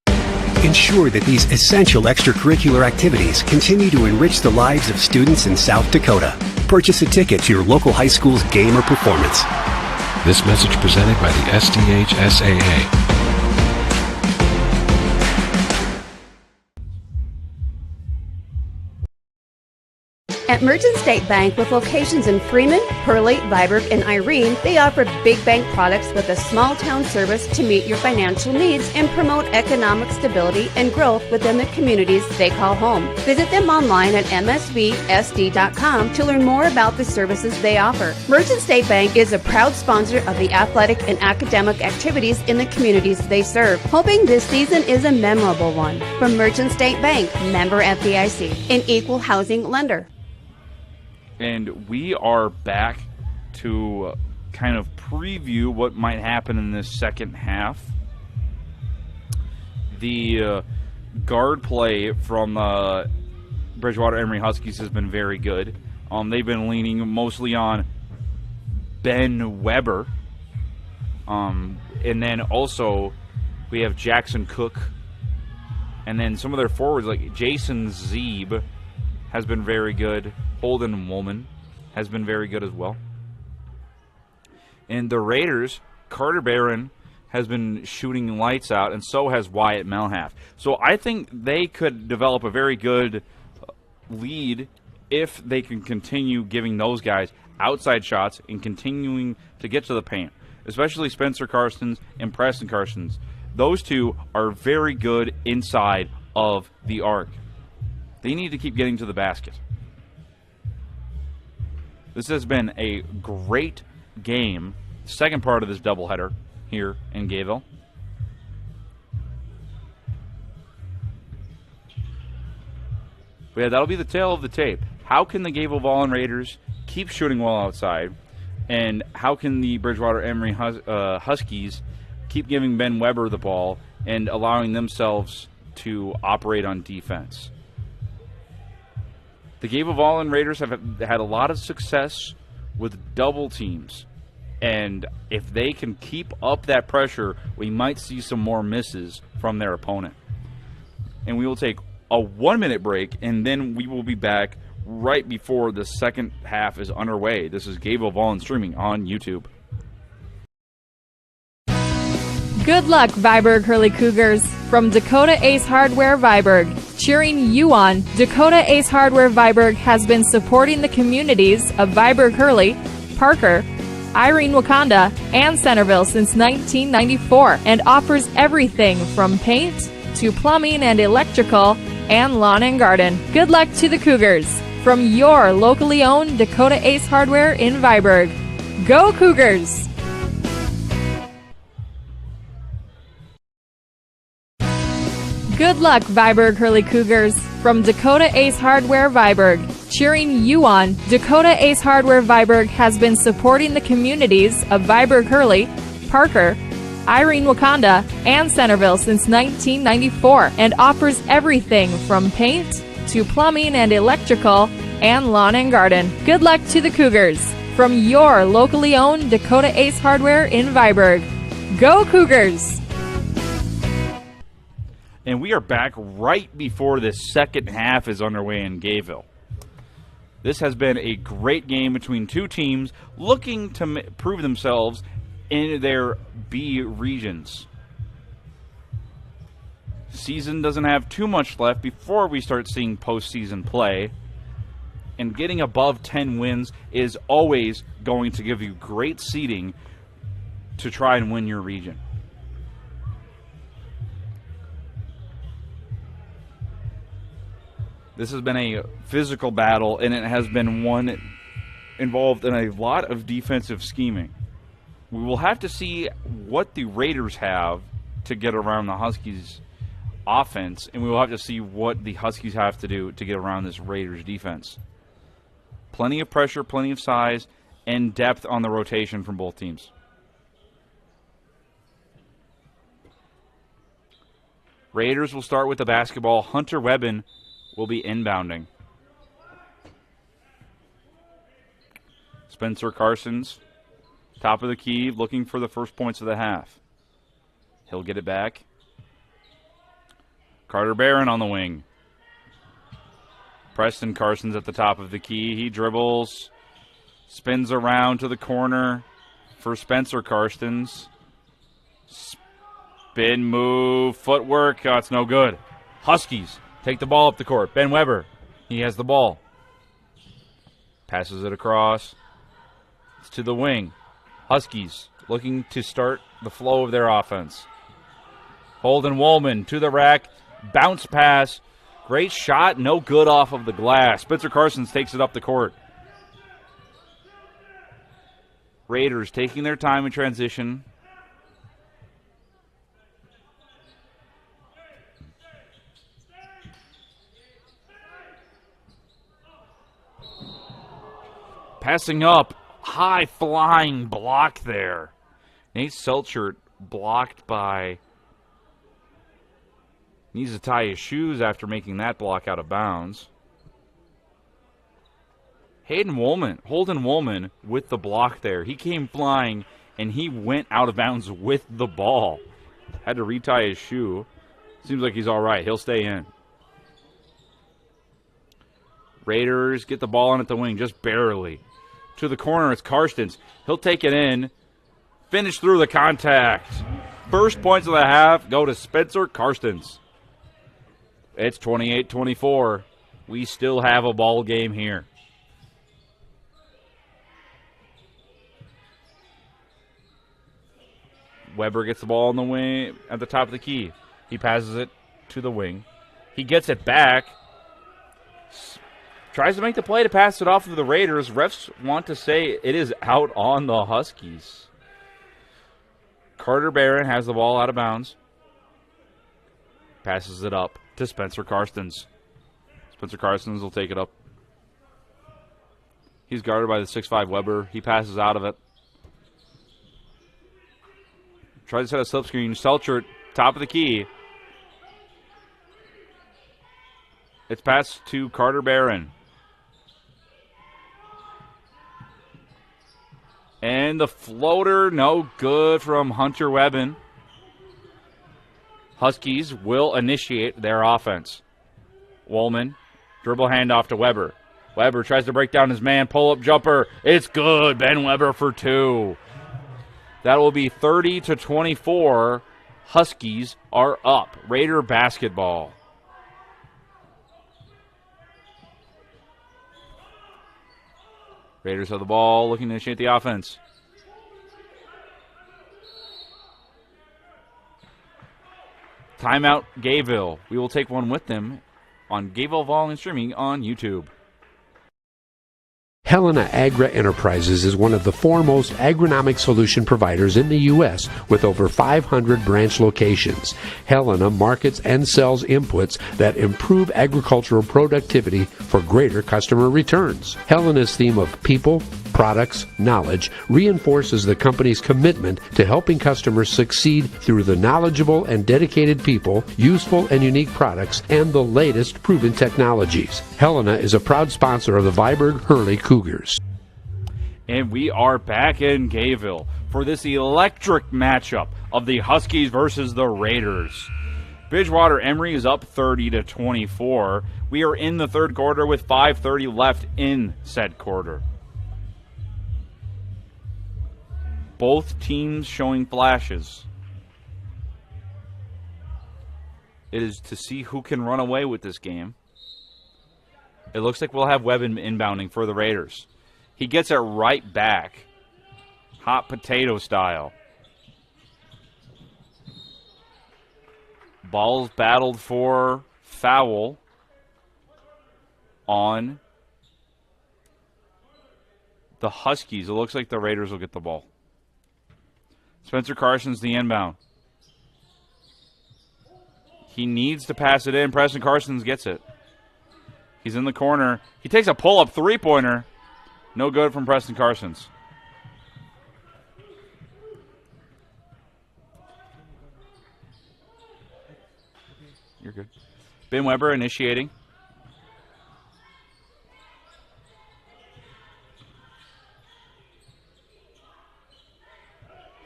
Ensure that these essential extracurricular activities continue to enrich the lives of students in South Dakota. Purchase a ticket to your local high school's game or performance. This message presented by the SDHSAA. At Merchant State Bank, with locations in Freeman, Hurley, Viborg, and Irene, they offer big bank products with a small town service to meet your financial needs and promote economic stability and growth within the communities they call home. Visit them online at msvsd.com to learn more about the services they offer. Merchant State Bank is a proud sponsor of the athletic and academic activities in the communities they serve, hoping this season is a memorable one. From Merchant State Bank, member FDIC, an equal housing lender. And we are back to kind of preview what might happen in this second half. The guard play from Bridgewater-Emery Huskies has been very good. They've been leaning mostly on Ben Weber. And then also we have Jackson Cook. And then some of their forwards, like Jason Zeeb, has been very good. Holden Woolman has been very good as well. And the Raiders, Carter Barron has been shooting lights out, and so has Wyatt Melhalf. So I think they could develop a very good lead if they can continue giving those guys outside shots and continuing to get to the paint, especially Spencer Karstens and Preston Karstens. Those two are very good inside of the arc. They need to keep getting to the basket. This has been a great game, second part of this doubleheader here in Gayville. But yeah, that'll be the tale of the tape. How can the Gayville-volin Raiders keep shooting well outside, and how can the Bridgewater-Emery Huskies keep giving Ben Weber the ball and allowing themselves to operate on defense? The Gayville-volin Raiders have had a lot of success with double teams, and if they can keep up that pressure, we might see some more misses from their opponent. And we will take a 1-minute break, and then we will be back right before the second half is underway. This is Gayville-volin streaming on YouTube. Good luck, Viborg Hurley Cougars. From Dakota Ace Hardware Viborg. Cheering you on, Dakota Ace Hardware Viborg has been supporting the communities of Viborg Hurley, Parker, Irene Wakanda, and Centerville since 1994 and offers everything from paint to plumbing and electrical and lawn and garden. Good luck to the Cougars. From your locally owned Dakota Ace Hardware in Viborg. Go Cougars! Good luck, Viborg Hurley Cougars. From Dakota Ace Hardware Viborg. Cheering you on, Dakota Ace Hardware Viborg has been supporting the communities of Viborg Hurley, Parker, Irene Wakanda, and Centerville since 1994 and offers everything from paint to plumbing and electrical and lawn and garden. Good luck to the Cougars. From your locally owned Dakota Ace Hardware in Viborg. Go Cougars! And we are back right before the second half is underway in Gayville. This has been a great game between two teams looking to prove themselves in their B regions. Season doesn't have too much left before we start seeing postseason play. And getting above 10 wins is always going to give you great seeding to try and win your region. This has been a physical battle, and it has been one involved in a lot of defensive scheming. We will have to see what the Raiders have to get around the Huskies' offense, and we will have to see what the Huskies have to do to get around this Raiders' defense. Plenty of pressure, plenty of size, and depth on the rotation from both teams. Raiders will start with the basketball. Hunter Webben will be inbounding. Spencer Karstens, top of the key, looking for the first points of the half. He'll get it back. Carter Barron on the wing. Preston Karstens at the top of the key. He dribbles, spins around to the corner for Spencer Karstens. Spin move, footwork. Oh, it's no good. Huskies take the ball up the court. Ben Weber, he has the ball. Passes it across. It's to the wing. Huskies looking to start the flow of their offense. Holden Woolman to the rack. Bounce pass. Great shot. No good off of the glass. Spencer Carsons takes it up the court. Raiders taking their time in transition. Passing up. High-flying block there. Nate Selchert blocked by... Needs to tie his shoes after making that block out of bounds. Holden Woolman with the block there. He came flying, and he went out of bounds with the ball. Had to retie his shoe. Seems like he's all right. He'll stay in. Raiders get the ball in at the wing, just barely. To the corner, it's Karstens. He'll take it in. Finish through the contact. First points of the half go to Spencer Karstens. It's 28-24. We still have a ball game here. Weber gets the ball on the wing at the top of the key. He passes it to the wing. He gets it back. Tries to make the play to pass it off to the Raiders. Refs want to say it is out on the Huskies. Carter Barron has the ball out of bounds. Passes it up to Spencer Karstens. Spencer Karstens will take it up. He's guarded by the 6'5 Weber. He passes out of it. Tries to set a slip screen. Selchert, top of the key. It's passed to Carter Barron. And the floater, no good from Hunter Webben. Huskies will initiate their offense. Woolman, dribble handoff to Weber. Weber tries to break down his man, pull-up jumper. It's good. Ben Weber for two. That will be 30-24. Huskies are up. Raider basketball. Raiders have the ball, looking to initiate the offense. Timeout, Gayville. We will take one with them on Gayville-volin streaming on YouTube. Helena Agra Enterprises is one of the foremost agronomic solution providers in the U.S. with over 500 branch locations. Helena markets and sells inputs that improve agricultural productivity for greater customer returns. Helena's theme of people, products, knowledge reinforces the company's commitment to helping customers succeed through the knowledgeable and dedicated people, useful and unique products, and the latest proven technologies. Helena is a proud sponsor of the Viborg-Hurley Cougars. And we are back in Gayville for this electric matchup of the Huskies versus the Raiders. Bridgewater-Emery is up 30-24. We are in the third quarter with 5:30 left in said quarter. Both teams showing flashes. It is to see who can run away with this game. It looks like we'll have Webb inbounding for the Raiders. He gets it right back. Hot potato style. Ball's battled for foul on the Huskies. It looks like the Raiders will get the ball. Spencer Carson's the inbound. He needs to pass it in. Preston Carsons gets it. He's in the corner. He takes a pull-up three-pointer. No good from Preston Carsons. You're good. Ben Weber initiating.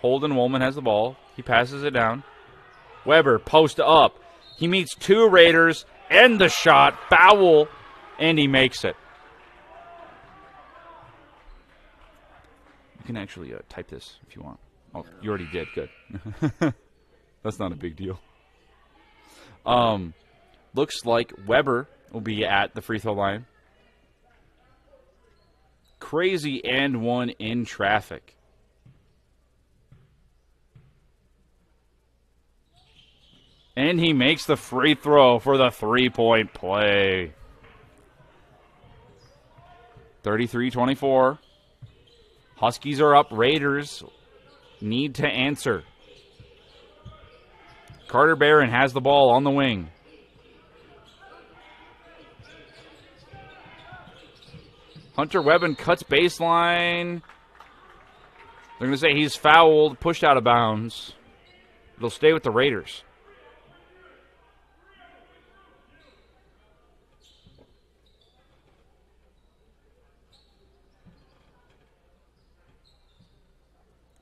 Holden Woolman has the ball. He passes it down. Weber, post up. He meets two Raiders, and the shot, foul, and he makes it. You can actually type this if you want. Oh, you already did. Good. That's not a big deal. Looks like Weber will be at the free throw line. crazy and one in traffic. And he makes the free throw for the three-point play. 33-24. Huskies are up. Raiders need to answer. Carter Barron has the ball on the wing. Hunter Webben cuts baseline. They're going to say he's fouled, pushed out of bounds. It'll stay with the Raiders.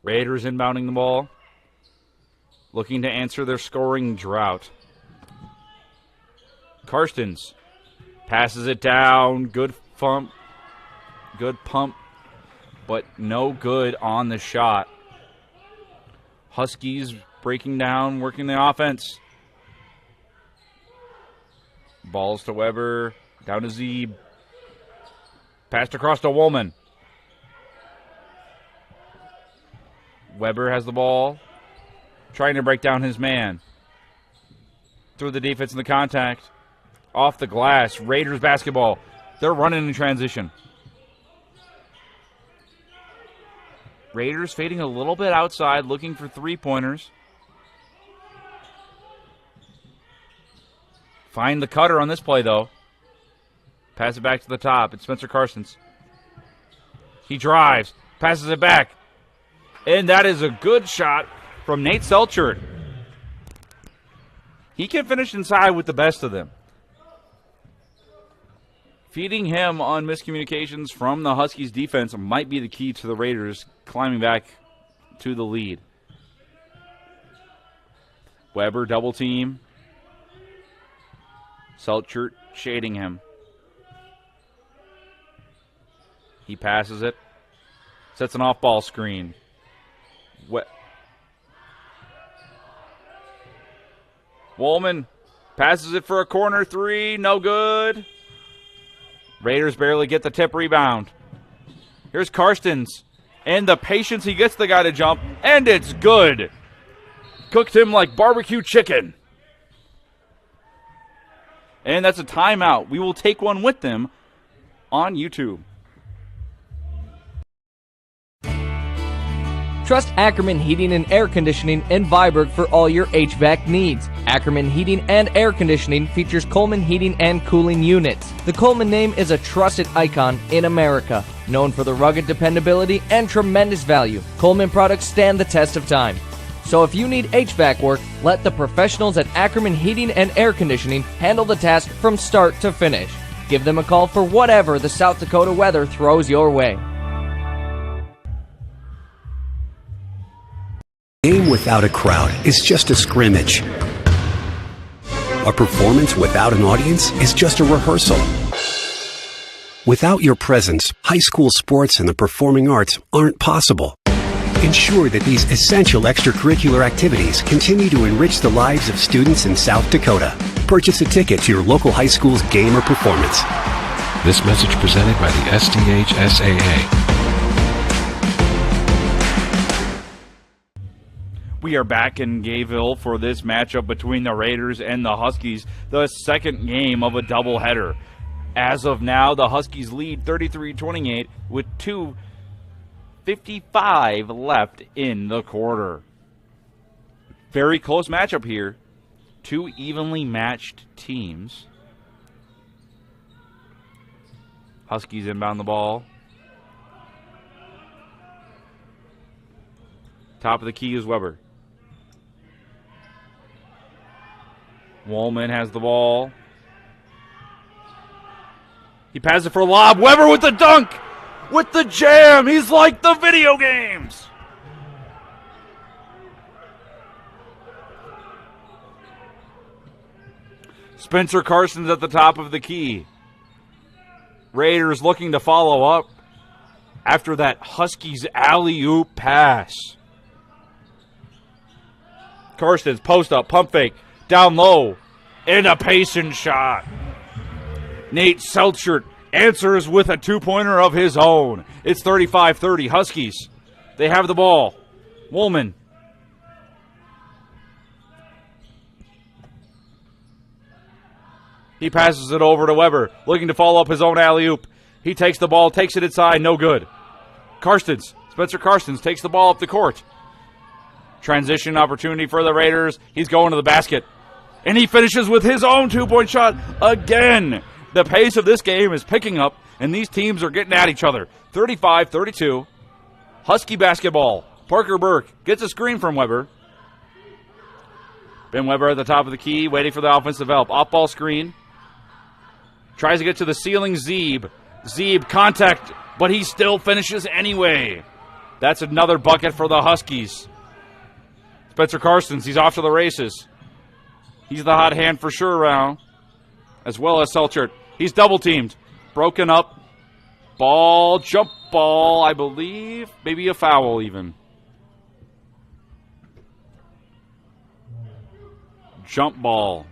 Raiders inbounding the ball, looking to answer their scoring drought. Karstens passes it down. Good pump, but no good on the shot. Huskies breaking down, working the offense. Balls to Weber, down to Zeeb. Passed across to Woolman. Weber has the ball, trying to break down his man. Through the defense and the contact. Off the glass. Raiders basketball. They're running in transition. Raiders fading a little bit outside, looking for three-pointers. Find the cutter on this play, though. Pass it back to the top. It's Spencer Karstens. He drives. Passes it back. And that is a good shot from Nate Selchert. He can finish inside with the best of them. Feeding him on miscommunications from the Huskies defense might be the key to the Raiders climbing back to the lead. Weber double team. Selchert shading him. He passes it. Sets an off-ball screen. Woolman passes it for a corner three. No good. Raiders barely get the tip rebound. Here's Karstens. And the patience he gets the guy to jump. And it's good. Cooked him like barbecue chicken. And that's a timeout. We will take one with them on YouTube. Trust Ackerman Heating and Air Conditioning in Viborg for all your HVAC needs. Ackerman Heating and Air Conditioning features Coleman Heating and Cooling Units. The Coleman name is a trusted icon in America. Known for the rugged dependability and tremendous value, Coleman products stand the test of time. So if you need HVAC work, let the professionals at Ackerman Heating and Air Conditioning handle the task from start to finish. Give them a call for whatever the South Dakota weather throws your way. A game without a crowd is just a scrimmage. A performance without an audience is just a rehearsal. Without your presence, high school sports and the performing arts aren't possible. Ensure that these essential extracurricular activities continue to enrich the lives of students in South Dakota. Purchase a ticket to your local high school's game or performance. This message presented by the SDHSAA. We are back in Gayville for this matchup between the Raiders and the Huskies, the second game of a doubleheader. As of now, the Huskies lead 33-28 with 2:55 left in the quarter. Very close matchup here. Two evenly matched teams. Huskies inbound the ball. Top of the key is Weber. Woolman has the ball. He passes it for a lob. Weber with the dunk! With the jam! He's like the video games! Spencer Karstens at the top of the key. Raiders looking to follow up after that Huskies alley-oop pass. Karstens, post up, pump fake, down low, and a pacing shot. Nate Selchert answers with a two-pointer of his own. It's 35-30. Huskies. They have the ball. Woolman. He passes it over to Weber, looking to follow up his own alley-oop. He takes the ball, takes it inside, no good. Spencer Karstens takes the ball up the court. Transition opportunity for the Raiders. He's going to the basket. And he finishes with his own two-point shot again. The pace of this game is picking up, and these teams are getting at each other. 35-32. Husky basketball. Parker Burke gets a screen from Weber. Ben Weber at the top of the key, waiting for the offense to develop. Off-ball screen. Tries to get to the ceiling, Zeeb. Zeeb, contact, but he still finishes anyway. That's another bucket for the Huskies. Spencer Karstens, he's off to the races. He's the hot hand for sure now, as well as Selchert. He's double-teamed. Broken up. Ball, jump ball, I believe. Maybe a foul even. Jump ball.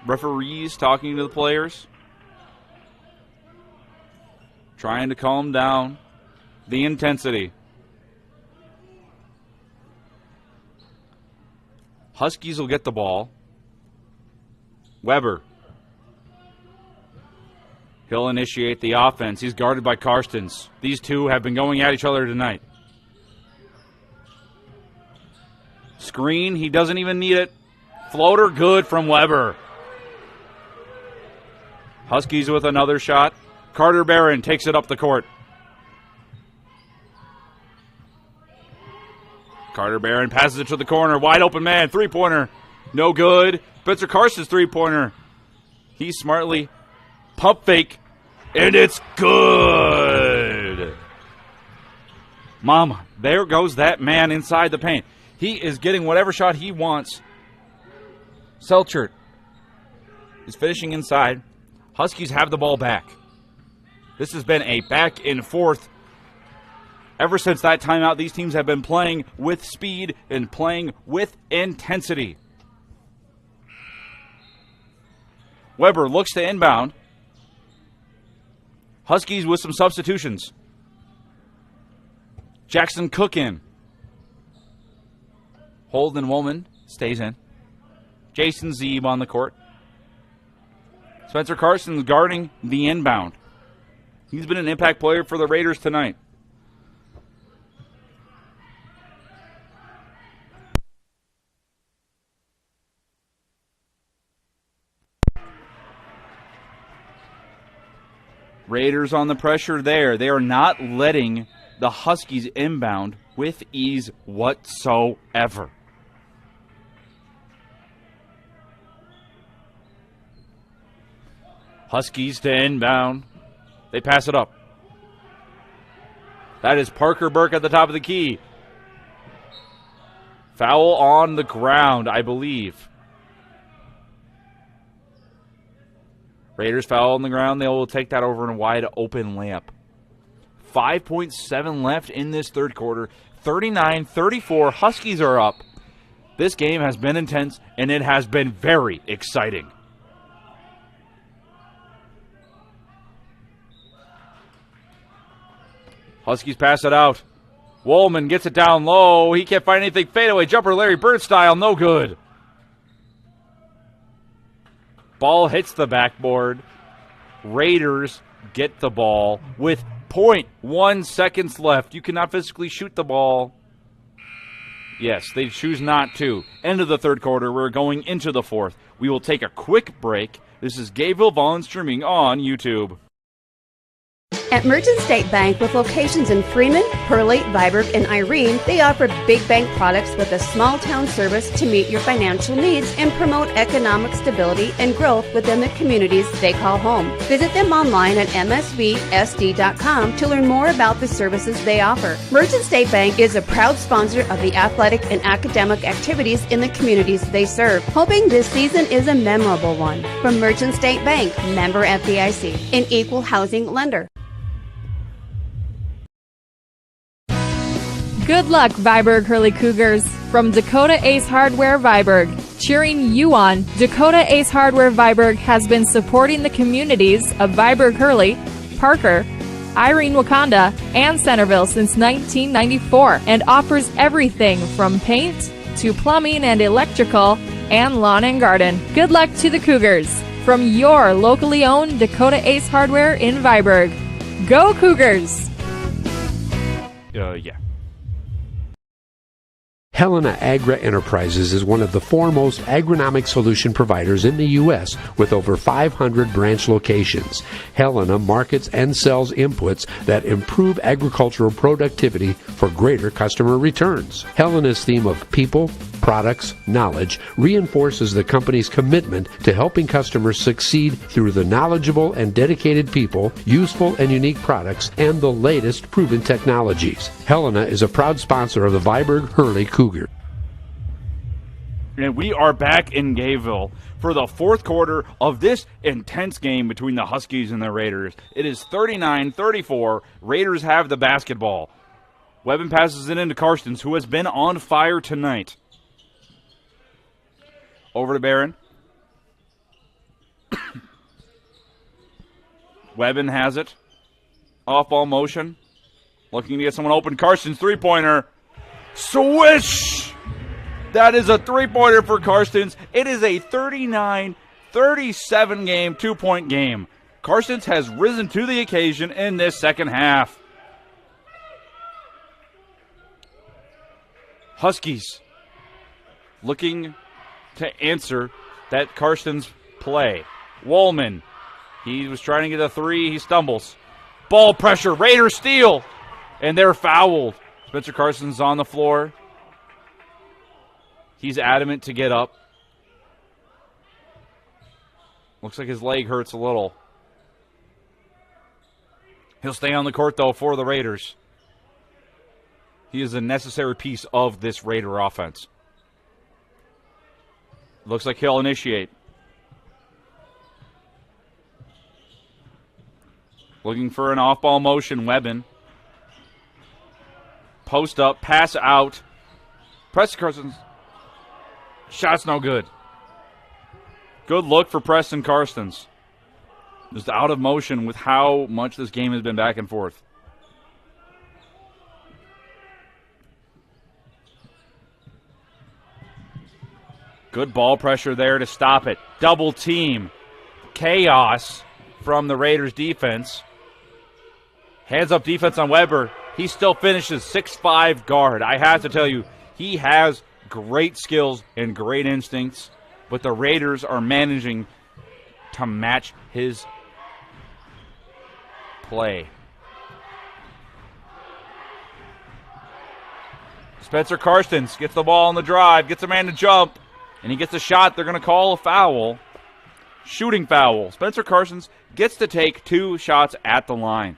Referees talking to the players. Trying to calm down the intensity. Huskies will get the ball. Weber. He'll initiate the offense. He's guarded by Karstens. These two have been going at each other tonight. Screen, he doesn't even need it. Floater, good from Weber. Huskies with another shot. Carter Barron takes it up the court. Carter Barron passes it to the corner. Wide open man. Three-pointer. No good. Spencer Karstens' three-pointer. He smartly pump fake. And it's good. Mama, there goes that man inside the paint. He is getting whatever shot he wants. Selchert is finishing inside. Huskies have the ball back. This has been a back and forth. Ever since that timeout, these teams have been playing with speed and playing with intensity. Weber looks to inbound. Huskies with some substitutions. Jackson Cook in. Holden Woolman stays in. Jason Zeeb on the court. Spencer Karstens guarding the inbound. He's been an impact player for the Raiders tonight. Raiders on the pressure there. They are not letting the Huskies inbound with ease whatsoever. Huskies to inbound. They pass it up. That is Parker Burke at the top of the key. Foul on the ground, I believe. Raiders foul on the ground. They will take that over in a wide open layup. 5.7 left in this third quarter. 39-34. Huskies are up. This game has been intense, and it has been very exciting. Huskies pass it out. Woolman gets it down low. He can't find anything. Fadeaway jumper, Larry Bird style. No good. Ball hits the backboard. Raiders get the ball with 0.1 seconds left. You cannot physically shoot the ball. Yes, they choose not to. End of the third quarter. We're going into the fourth. We will take a quick break. This is Gayville-volin streaming on YouTube. At Merchant State Bank, with locations in Freeman, Pearlie, Viborg, and Irene, they offer big bank products with a small-town service to meet your financial needs and promote economic stability and growth within the communities they call home. Visit them online at msvsd.com to learn more about the services they offer. Merchant State Bank is a proud sponsor of the athletic and academic activities in the communities they serve, hoping this season is a memorable one. From Merchant State Bank, member FDIC, an equal housing lender. Good luck, Viborg Hurley Cougars. From Dakota Ace Hardware Viborg, cheering you on, Dakota Ace Hardware Viborg has been supporting the communities of Viborg Hurley, Parker, Irene Wakanda, and Centerville since 1994 and offers everything from paint to plumbing and electrical and lawn and garden. Good luck to the Cougars from your locally owned Dakota Ace Hardware in Viborg. Go Cougars! Yeah. Helena Agra Enterprises is one of the foremost agronomic solution providers in the U.S. with over 500 branch locations. Helena markets and sells inputs that improve agricultural productivity for greater customer returns. Helena's theme of people, products, knowledge reinforces the company's commitment to helping customers succeed through the knowledgeable and dedicated people, useful and unique products, and the latest proven technologies. Helena is a proud sponsor of the Viborg-Hurley Cougar. And we are back in Gayville for the fourth quarter of this intense game between the Huskies and the Raiders. It is 39-34. Raiders have the basketball. Webben passes it into Karstens, who has been on fire tonight. Over to Barron. Webben has it. Off-ball motion. Looking to get someone open. Karstens, three-pointer. Swish! That is a three-pointer for Karstens. It is a 39-37 game, two-point game. Karstens has risen to the occasion in this second half. Huskies looking to answer that Karstens play. Woolman, he was trying to get a three. He stumbles. Ball pressure. Raiders steal. And they're fouled. Spencer Karstens on the floor. He's adamant to get up. Looks like his leg hurts a little. He'll stay on the court, though, for the Raiders. He is a necessary piece of this Raider offense. Looks like he'll initiate. Looking for an off-ball motion, Webben. Post up, pass out. Preston Karstens. Shot's no good. Good look for Preston Karstens. Just out of motion with how much this game has been back and forth. Good ball pressure there to stop it. Double team. Chaos from the Raiders defense. Hands up defense on Weber. He still finishes 6'5" guard. I have to tell you, he has great skills and great instincts, but the Raiders are managing to match his play. Spencer Karstens gets the ball on the drive, gets a man to jump, and he gets a shot. They're going to call a foul. Shooting foul. Spencer Karstens gets to take 2 shots at the line.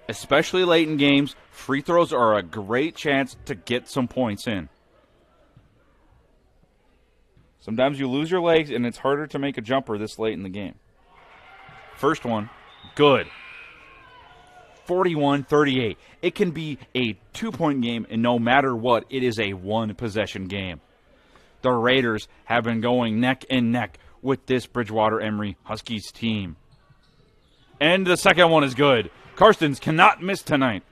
Especially late in games, free throws are a great chance to get some points in. Sometimes you lose your legs, and it's harder to make a jumper this late in the game. First one, good. 41-38. It can be a 2-point game, and no matter what, it is a 1-possession game. The Raiders have been going neck and neck with this Bridgewater-Emery Huskies team. And the second one is good. Karstens cannot miss tonight.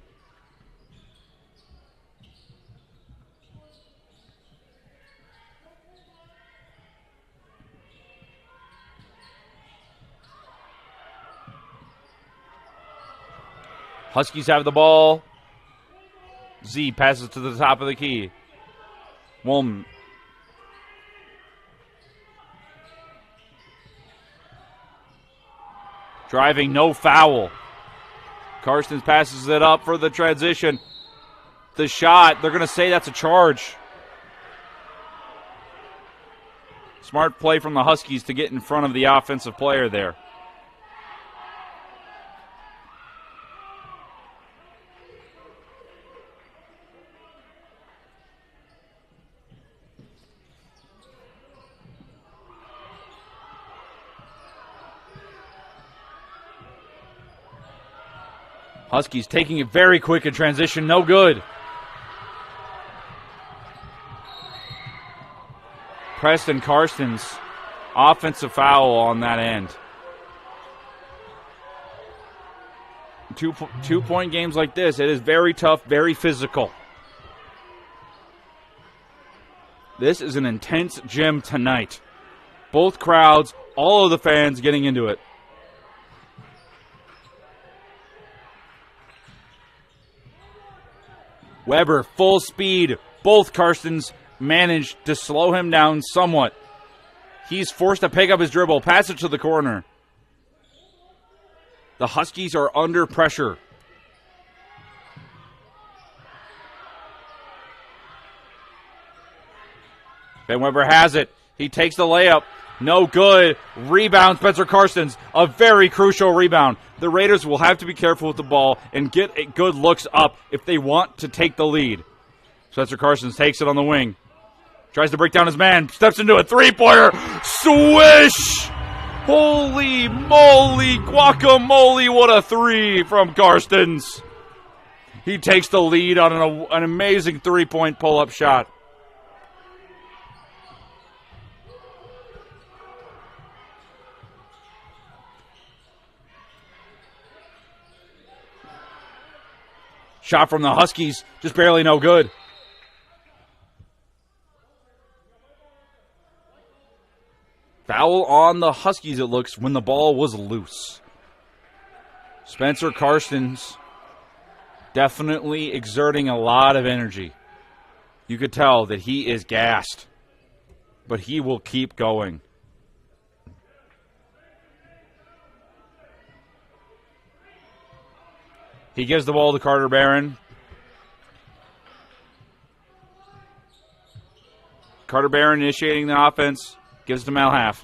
Huskies have the ball. Z passes to the top of the key. Woolman. Driving, no foul. Karstens passes it up for the transition. The shot, they're going to say that's a charge. Smart play from the Huskies to get in front of the offensive player there. Huskies taking it very quick in transition, no good. Preston Karstens, offensive foul on that end. Two-point games like this, it is very tough, very physical. This is an intense gym tonight. Both crowds, all of the fans getting into it. Weber, full speed. Both Karstens managed to slow him down somewhat. He's forced to pick up his dribble, pass it to the corner. The Huskies are under pressure. Ben Weber has it. He takes the layup. No good. Rebound, Spencer Karstens. A very crucial rebound. The Raiders will have to be careful with the ball and get good looks up if they want to take the lead. Spencer Karstens takes it on the wing. Tries to break down his man. Steps into a three-pointer. Swish! Holy moly, guacamole, what a three from Karstens. He takes the lead on an amazing three-point pull-up shot. Shot from the Huskies, just barely no good. Foul on the Huskies, it looks, when the ball was loose. Spencer Karstens definitely exerting a lot of energy. You could tell that he is gassed, but he will keep going. He gives the ball to Carter Barron. Carter Barron initiating the offense. Gives to Malhalf.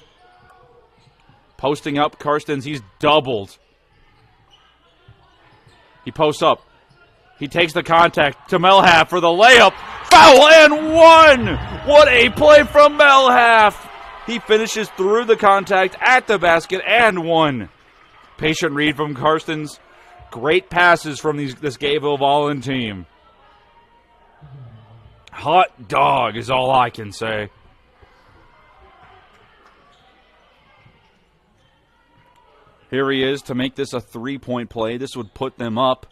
Posting up Karstens. He's doubled. He posts up. He takes the contact to Malhalf for the layup. Foul and one! What a play from Malhalf! He finishes through the contact at the basket and one. Patient read from Karstens. Great passes from this Gayville-volin team. Hot dog is all I can say. Here he is to make this a three-point play. This would put them up.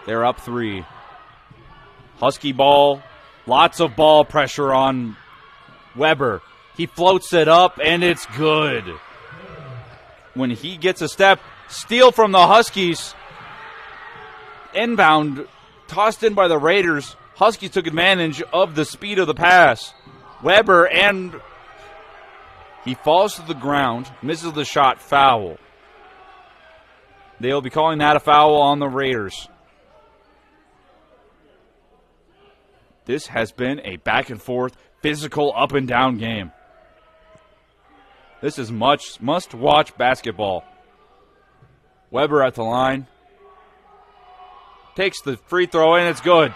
They're up three. Husky ball. Lots of ball pressure on Weber. He floats it up, and it's good. When he gets a step, steal from the Huskies. Inbound, tossed in by the Raiders. Huskies took advantage of the speed of the pass. Weber, and he falls to the ground, misses the shot, foul. They'll be calling that a foul on the Raiders. This has been a back-and-forth, physical, up-and-down game. This is much must-watch basketball. Weber at the line. Takes the free throw, and it's good.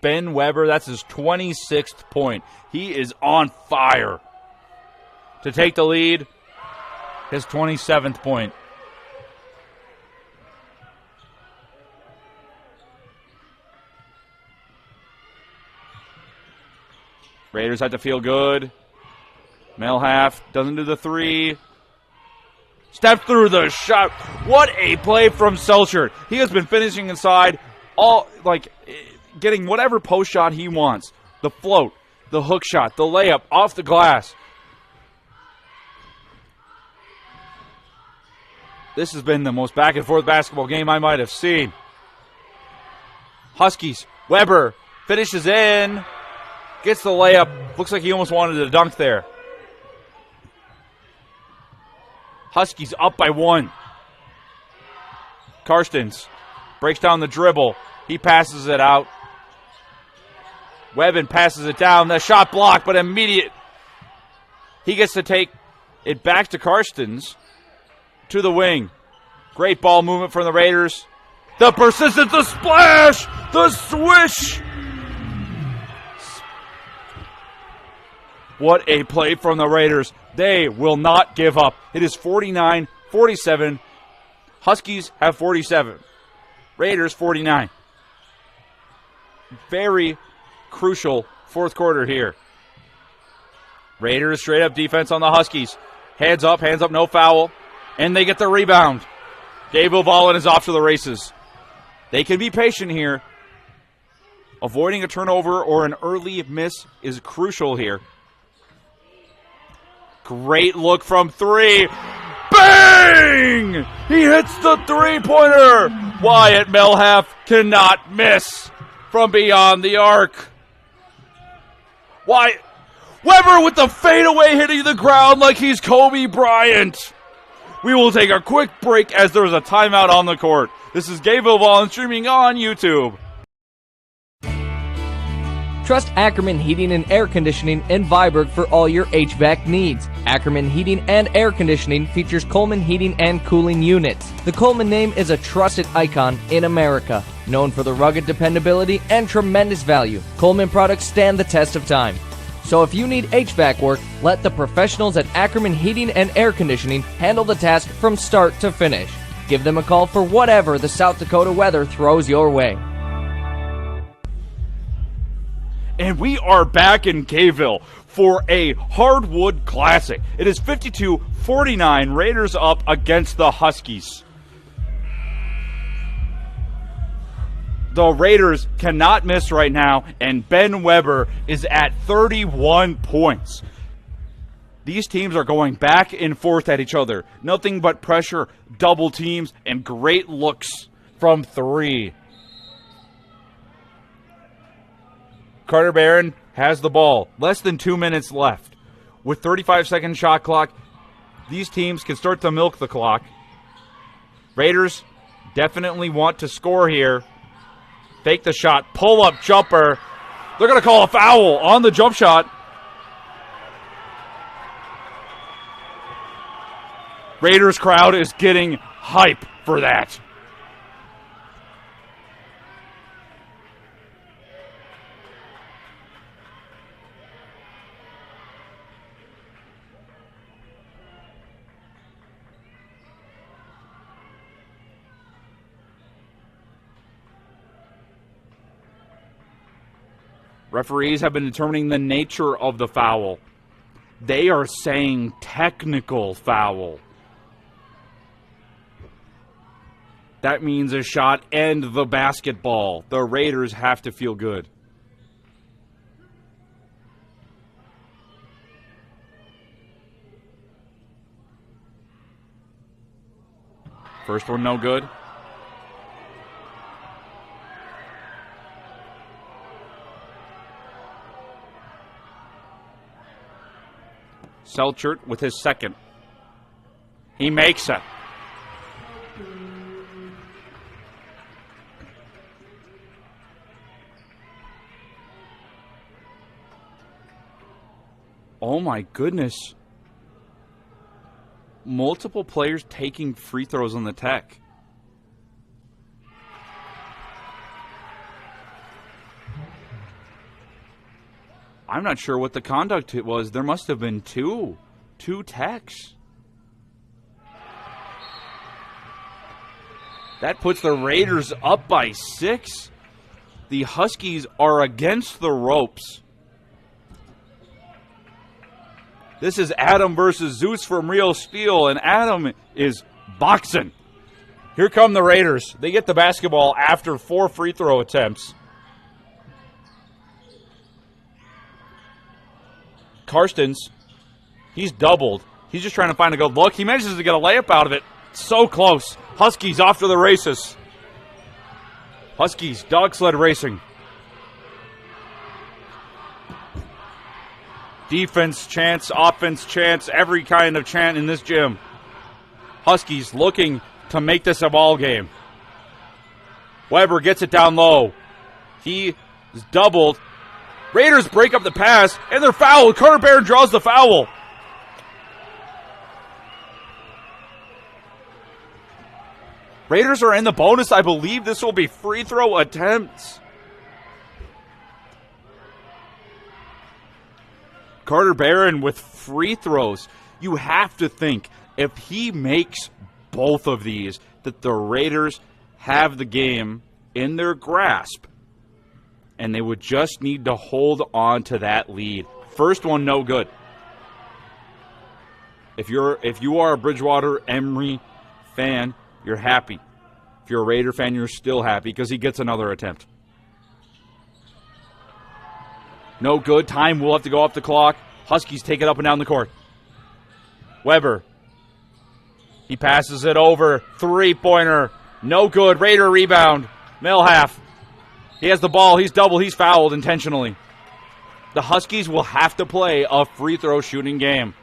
Ben Weber, that's his 26th point. He is on fire. To take the lead, his 27th point. Raiders have to feel good. Malhalf doesn't do the three. Steps through the shot. What a play from Selchert. He has been finishing inside, getting whatever post shot he wants. The float, the hook shot, the layup off the glass. This has been the most back and forth basketball game I might have seen. Huskies, Weber finishes in. Gets the layup. Looks like he almost wanted to dunk there. Huskies up by one. Karstens breaks down the dribble. He passes it out. Webben passes it down. The shot blocked, but immediate. He gets to take it back to Karstens. To the wing. Great ball movement from the Raiders. The persistence, the splash, the swish. What a play from the Raiders. They will not give up. It is 49-47. Huskies have 47. Raiders 49. Very crucial fourth quarter here. Raiders straight up defense on the Huskies. Hands up, no foul. And they get the rebound. Gayville-volin is off to the races. They can be patient here. Avoiding a turnover or an early miss is crucial here. Great look from three. Bang! He hits the three-pointer. Wyatt Melhalf cannot miss from beyond the arc. Weber with the fadeaway hitting the ground like he's Kobe Bryant. We will take a quick break as there is a timeout on the court. This is Gayville-volin streaming on YouTube. Trust Ackerman Heating and Air Conditioning in Viborg for all your HVAC needs. Ackerman Heating and Air Conditioning features Coleman heating and cooling units. The Coleman name is a trusted icon in America. Known for the rugged dependability and tremendous value, Coleman products stand the test of time. So if you need HVAC work, let the professionals at Ackerman Heating and Air Conditioning handle the task from start to finish. Give them a call for whatever the South Dakota weather throws your way. And we are back in Gayville for a hardwood classic. It is 52-49, Raiders up against the Huskies. The Raiders cannot miss right now, and Ben Weber is at 31 points. These teams are going back and forth at each other. Nothing but pressure, double teams, and great looks from three. Carter Barron has the ball. Less than 2 minutes left. With 35-second shot clock, these teams can start to milk the clock. Raiders definitely want to score here. Fake the shot. Pull-up jumper. They're going to call a foul on the jump shot. Raiders crowd is getting hype for that. Referees have been determining the nature of the foul. They are saying technical foul. That means a shot and the basketball. The Raiders have to feel good. First one no good. Selchert with his second. He makes it. Oh my goodness. Multiple players taking free throws on the Tech. I'm not sure what the conduct it was. There must have been two Techs. That puts the Raiders up by 6. The Huskies are against the ropes. This is Adam versus Zeus from Real Steel, and Adam is boxing. Here come the Raiders. They get the basketball after 4 free throw attempts. Karstens, he's doubled. He's just trying to find a good look. He manages to get a layup out of it. So close. Huskies off to the races. Huskies, dog sled racing. Defense chants, offense chants, every kind of chant in this gym. Huskies looking to make this a ball game. Weber gets it down low. He is doubled. Raiders break up the pass, and they're fouled. Carter Barron draws the foul. Raiders are in the bonus. I believe this will be free throw attempts. Carter Barron with free throws. You have to think, if he makes both of these, that the Raiders have the game in their grasp. And they would just need to hold on to that lead. First one, no good. If you are a Bridgewater-Emery fan, you're happy. If you're a Raider fan, you're still happy because he gets another attempt. No good. Time will have to go off the clock. Huskies take it up and down the court. Weber. He passes it over. Three-pointer. No good. Raider rebound. Melhalf. He has the ball. He's doubled. He's fouled intentionally. The Huskies will have to play a free throw shooting game.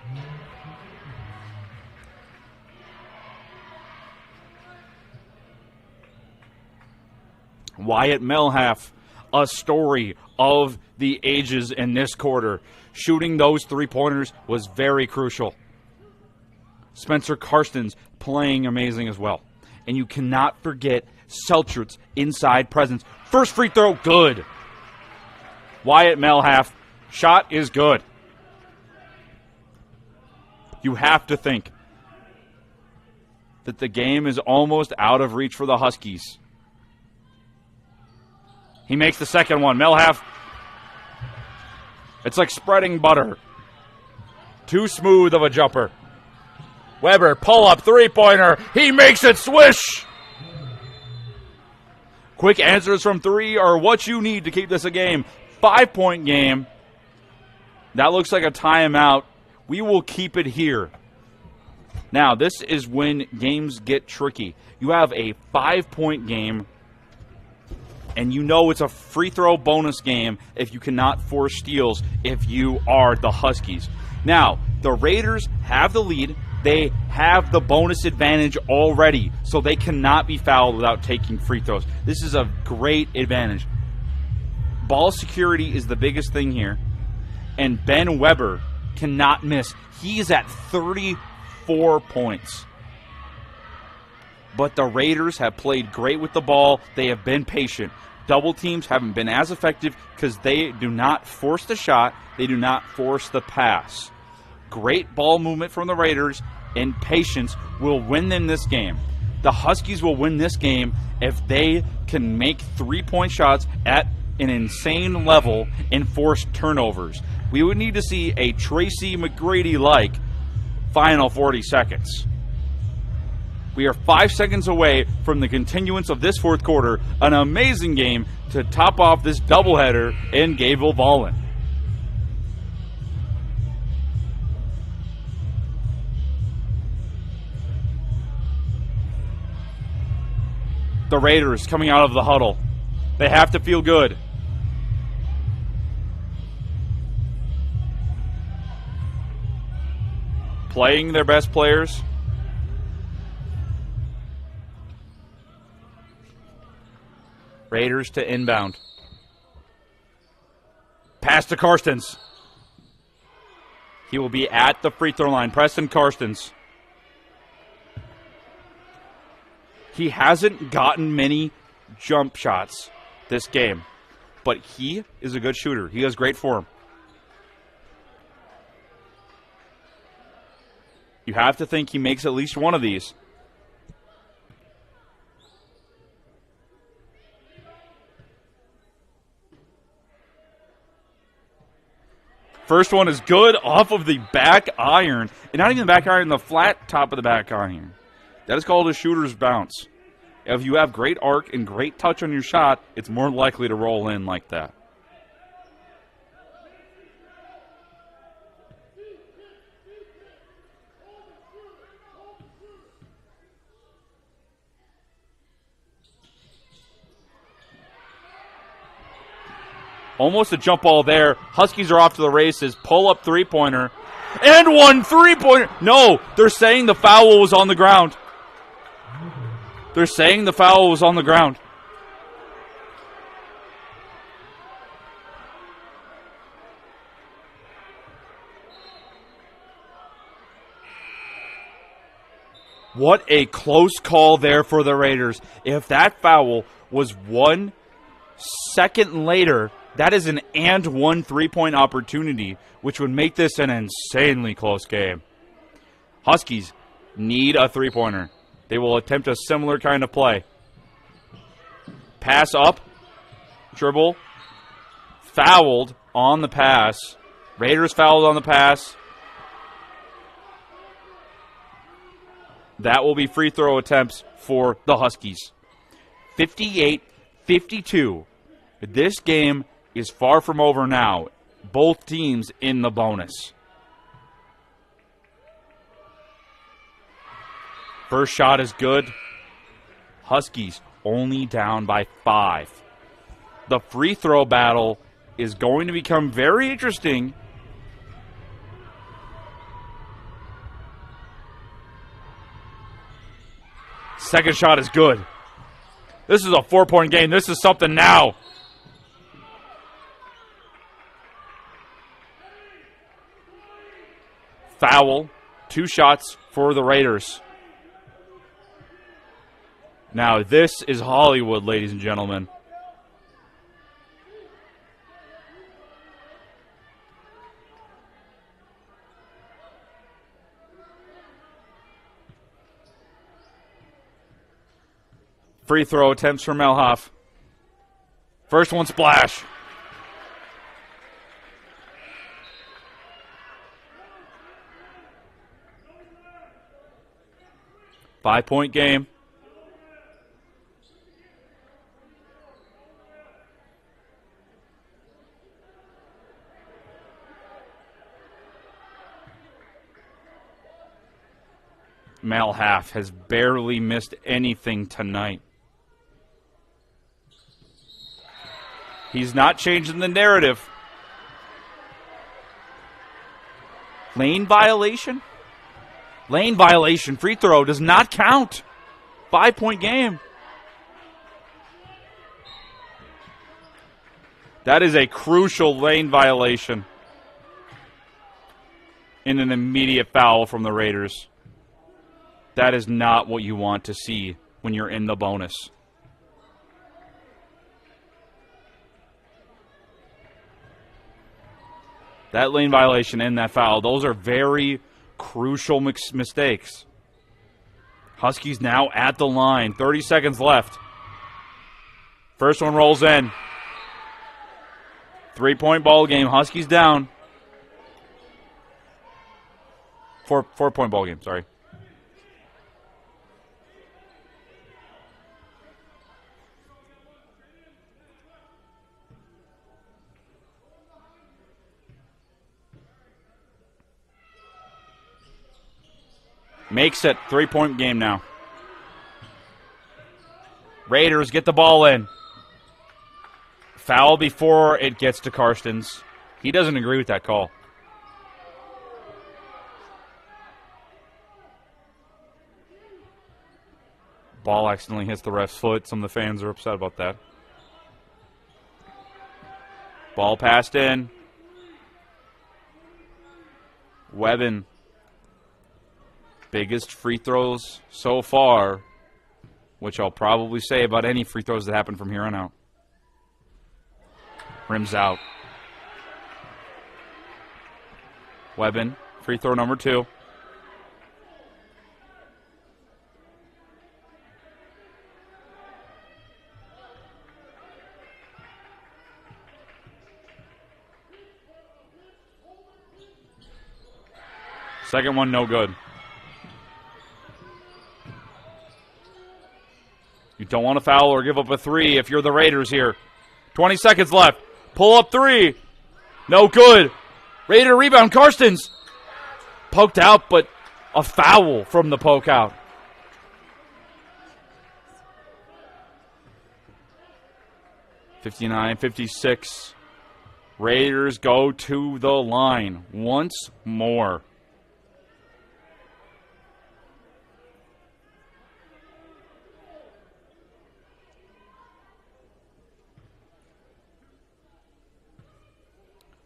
Wyatt Melhalf, a story of the ages in this quarter. Shooting those three-pointers was very crucial. Spencer Karstens playing amazing as well. And you cannot forget Selchert's inside presence. First free throw, good. Wyatt Melhalf, shot is good. You have to think that the game is almost out of reach for the Huskies. He makes the second one. Melhalf, it's like spreading butter. Too smooth of a jumper. Weber, pull-up, three-pointer. He makes it swish. Quick answers from three are what you need to keep this a game. 5-point game. That looks like a timeout. We will keep it here. Now, this is when games get tricky. You have a 5-point game, and you know it's a free throw bonus game if you cannot force steals if you are the Huskies. Now, the Raiders have the lead. They have the bonus advantage already, so they cannot be fouled without taking free throws. This is a great advantage. Ball security is the biggest thing here, and Ben Weber cannot miss. He is at 34 points. But the Raiders have played great with the ball. They have been patient. Double teams haven't been as effective because they do not force the shot. They do not force the pass. Great ball movement from the Raiders, and patience will win them this game. The Huskies will win this game if they can make three-point shots at an insane level and force turnovers. We would need to see a Tracy McGrady-like final 40 seconds. We are 5 seconds away from the continuance of this fourth quarter, an amazing game to top off this doubleheader in Gayville-volin. The Raiders coming out of the huddle. They have to feel good. Playing their best players. Raiders to inbound. Pass to Karstens. He will be at the free throw line. Preston Karstens. He hasn't gotten many jump shots this game, but he is a good shooter. He has great form. You have to think he makes at least one of these. First one is good off of the back iron. And not even the back iron, the flat top of the back iron. That is called a shooter's bounce. If you have great arc and great touch on your shot, it's more likely to roll in like that. Almost a jump ball there. Huskies are off to the races. Pull-up three-pointer. And one three-pointer. No, they're saying the foul was on the ground. They're saying the foul was on the ground. What a close call there for the Raiders. If that foul was 1 second later, that is an and one three-point opportunity, which would make this an insanely close game. Huskies need a three-pointer. They will attempt a similar kind of play. Pass up. Dribble. Fouled on the pass. Raiders fouled on the pass. That will be free throw attempts for the Huskies. 58-52. This game is far from over now. Both teams in the bonus. First shot is good. Huskies only down by 5. The free throw battle is going to become very interesting. Second shot is good. This is a 4-point game. This is something now. Foul. 2 shots for the Raiders. Now, this is Hollywood, ladies and gentlemen. Free throw attempts for Melhoff. First one splash. Five-point game. Melhoff has barely missed anything tonight. He's not changing the narrative. Lane violation? Lane violation. Free throw does not count. 5-point game. That is a crucial lane violation. And an immediate foul from the Raiders. That is not what you want to see when you're in the bonus. That lane violation and that foul, those are very crucial mistakes. Huskies now at the line. 30 seconds left. First one rolls in. 3-point ball game. Huskies down. 4-point ball game, sorry. Makes it 3-point game now. Raiders get the ball in. Foul before it gets to Karstens. He doesn't agree with that call. Ball accidentally hits the ref's foot. Some of the fans are upset about that. Ball passed in. Webbin. Biggest free throws so far, which I'll probably say about any free throws that happen from here on out. Rims out. Webbin, free throw number 2. Second one, no good. You don't want to foul or give up a 3 if you're the Raiders here. 20 seconds left. Pull up 3. No good. Raider rebound. Karstens. Poked out, but a foul from the poke out. (59-56). Raiders go to the line once more.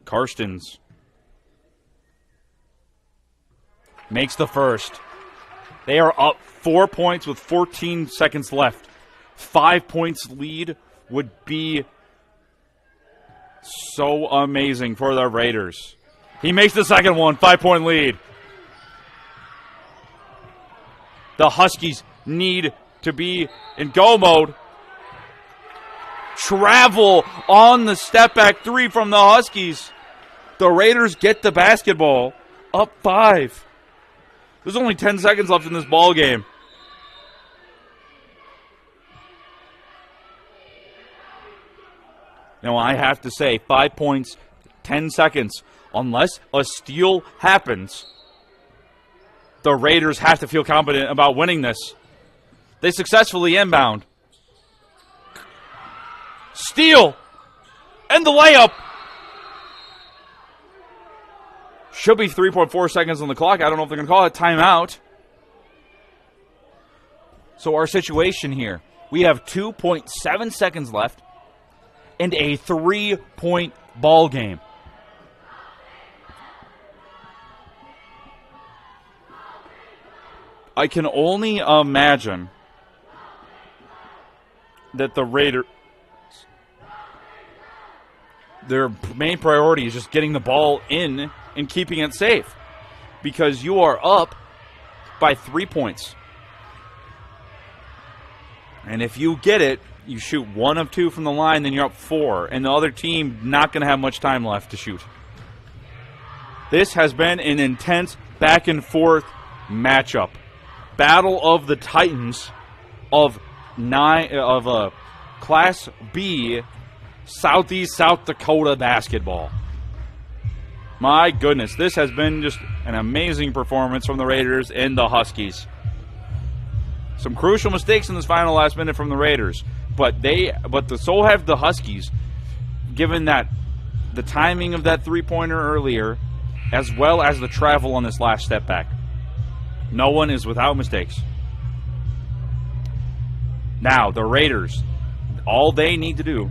Karstens makes the first. They are up 4 points with 14 seconds left. 5 points lead would be so amazing for the Raiders. He makes the second one. 5-point lead. The Huskies need to be in go mode. Travel on the step back 3 from the Huskies. The Raiders get the basketball up 5. There's only 10 seconds left in this ball game. Now, I have to say, 5 points, 10 seconds. Unless a steal happens, the Raiders have to feel confident about winning this. They successfully inbound. Steal! And the layup! Should be 3.4 seconds on the clock. I don't know if they're going to call it timeout. So our situation here, we have 2.7 seconds left and a 3-point ball game. I can only imagine that the Raiders, their main priority is just getting the ball in and keeping it safe, because you are up by 3 points. And if you get it, you shoot 1 of 2 from the line, then you're up 4, and the other team not going to have much time left to shoot. This has been an intense back and forth matchup. Battle of the Titans of Class B Southeast South Dakota basketball. My goodness, this has been just an amazing performance from the Raiders and the Huskies. Some crucial mistakes in this final last minute from the Raiders, but so have the Huskies, given that the timing of that three-pointer earlier, as well as the travel on this last step back. No one is without mistakes. Now, the Raiders, all they need to do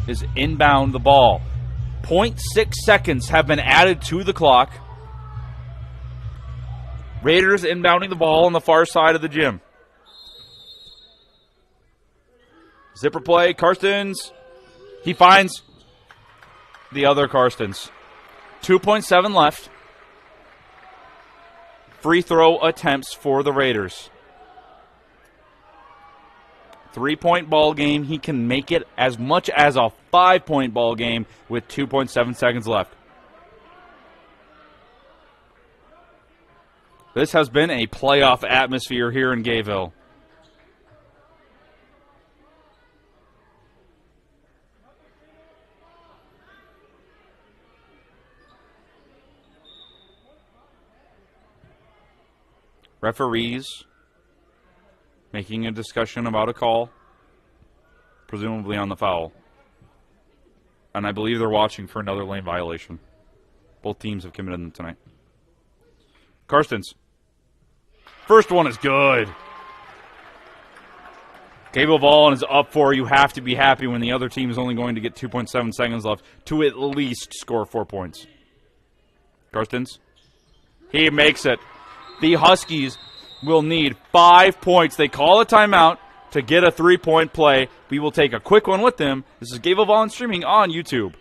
is inbound the ball. 0.6 seconds have been added to the clock. Raiders inbounding the ball on the far side of the gym. Zipper play, Karstens. He finds the other Karstens. 2.7 left. Free throw attempts for the Raiders. 3-point ball game. He can make it as much as a 5-point ball game with 2.7 seconds left. This has been a playoff atmosphere here in Gayville. Referees making a discussion about a call, presumably on the foul. And I believe they're watching for another lane violation. Both teams have committed them tonight. Karstens. First one is good. Gayville-volin is up for. You have to be happy when the other team is only going to get 2.7 seconds left to at least score 4 points. Karstens. He makes it. The Huskies will need 5 points. They call a timeout to get a 3-point play. We will take a quick one with them. This is Gayville-volin streaming on YouTube.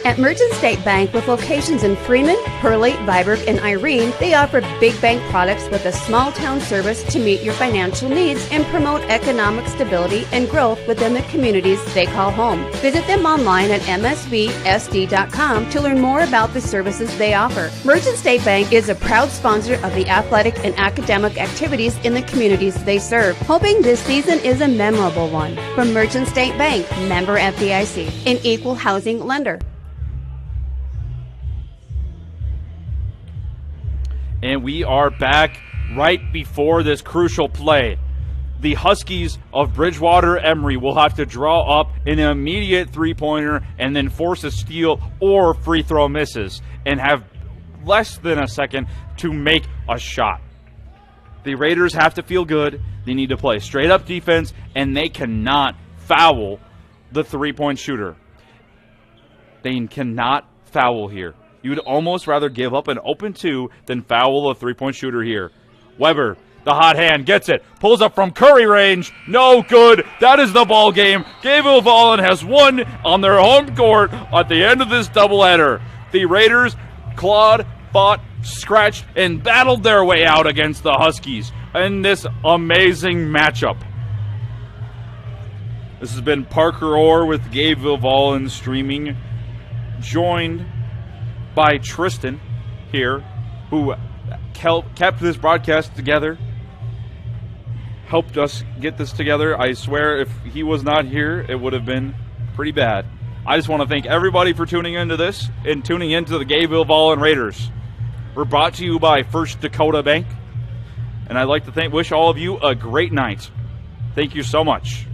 At Merchant State Bank, with locations in Freeman, Hurley, Viborg, and Irene, they offer big bank products with a small-town service to meet your financial needs and promote economic stability and growth within the communities they call home. Visit them online at msvsd.com to learn more about the services they offer. Merchant State Bank is a proud sponsor of the athletic and academic activities in the communities they serve, hoping this season is a memorable one. From Merchant State Bank, member FDIC, an equal housing lender. And we are back right before this crucial play. The Huskies of Bridgewater-Emery will have to draw up an immediate three-pointer and then force a steal or free throw misses and have less than a second to make a shot. The Raiders have to feel good. They need to play straight-up defense, and they cannot foul the three-point shooter. They cannot foul here. You would almost rather give up an open 2 than foul a three-point shooter here. Weber, the hot hand, gets it. Pulls up from Curry range. No good. That is the ball game. Gayville-volin has won on their home court at the end of this doubleheader. The Raiders clawed, fought, scratched, and battled their way out against the Huskies in this amazing matchup. This has been Parker Orr with Gayville-volin streaming, joined by Tristan here who kept this broadcast together, helped us get this together. I swear if he was not here, it would have been pretty bad. I just want to thank everybody for tuning into this and tuning into the Gayville-volin Raiders. We're brought to you by First Dakota Bank, and I'd like to wish all of you a great night. Thank you so much.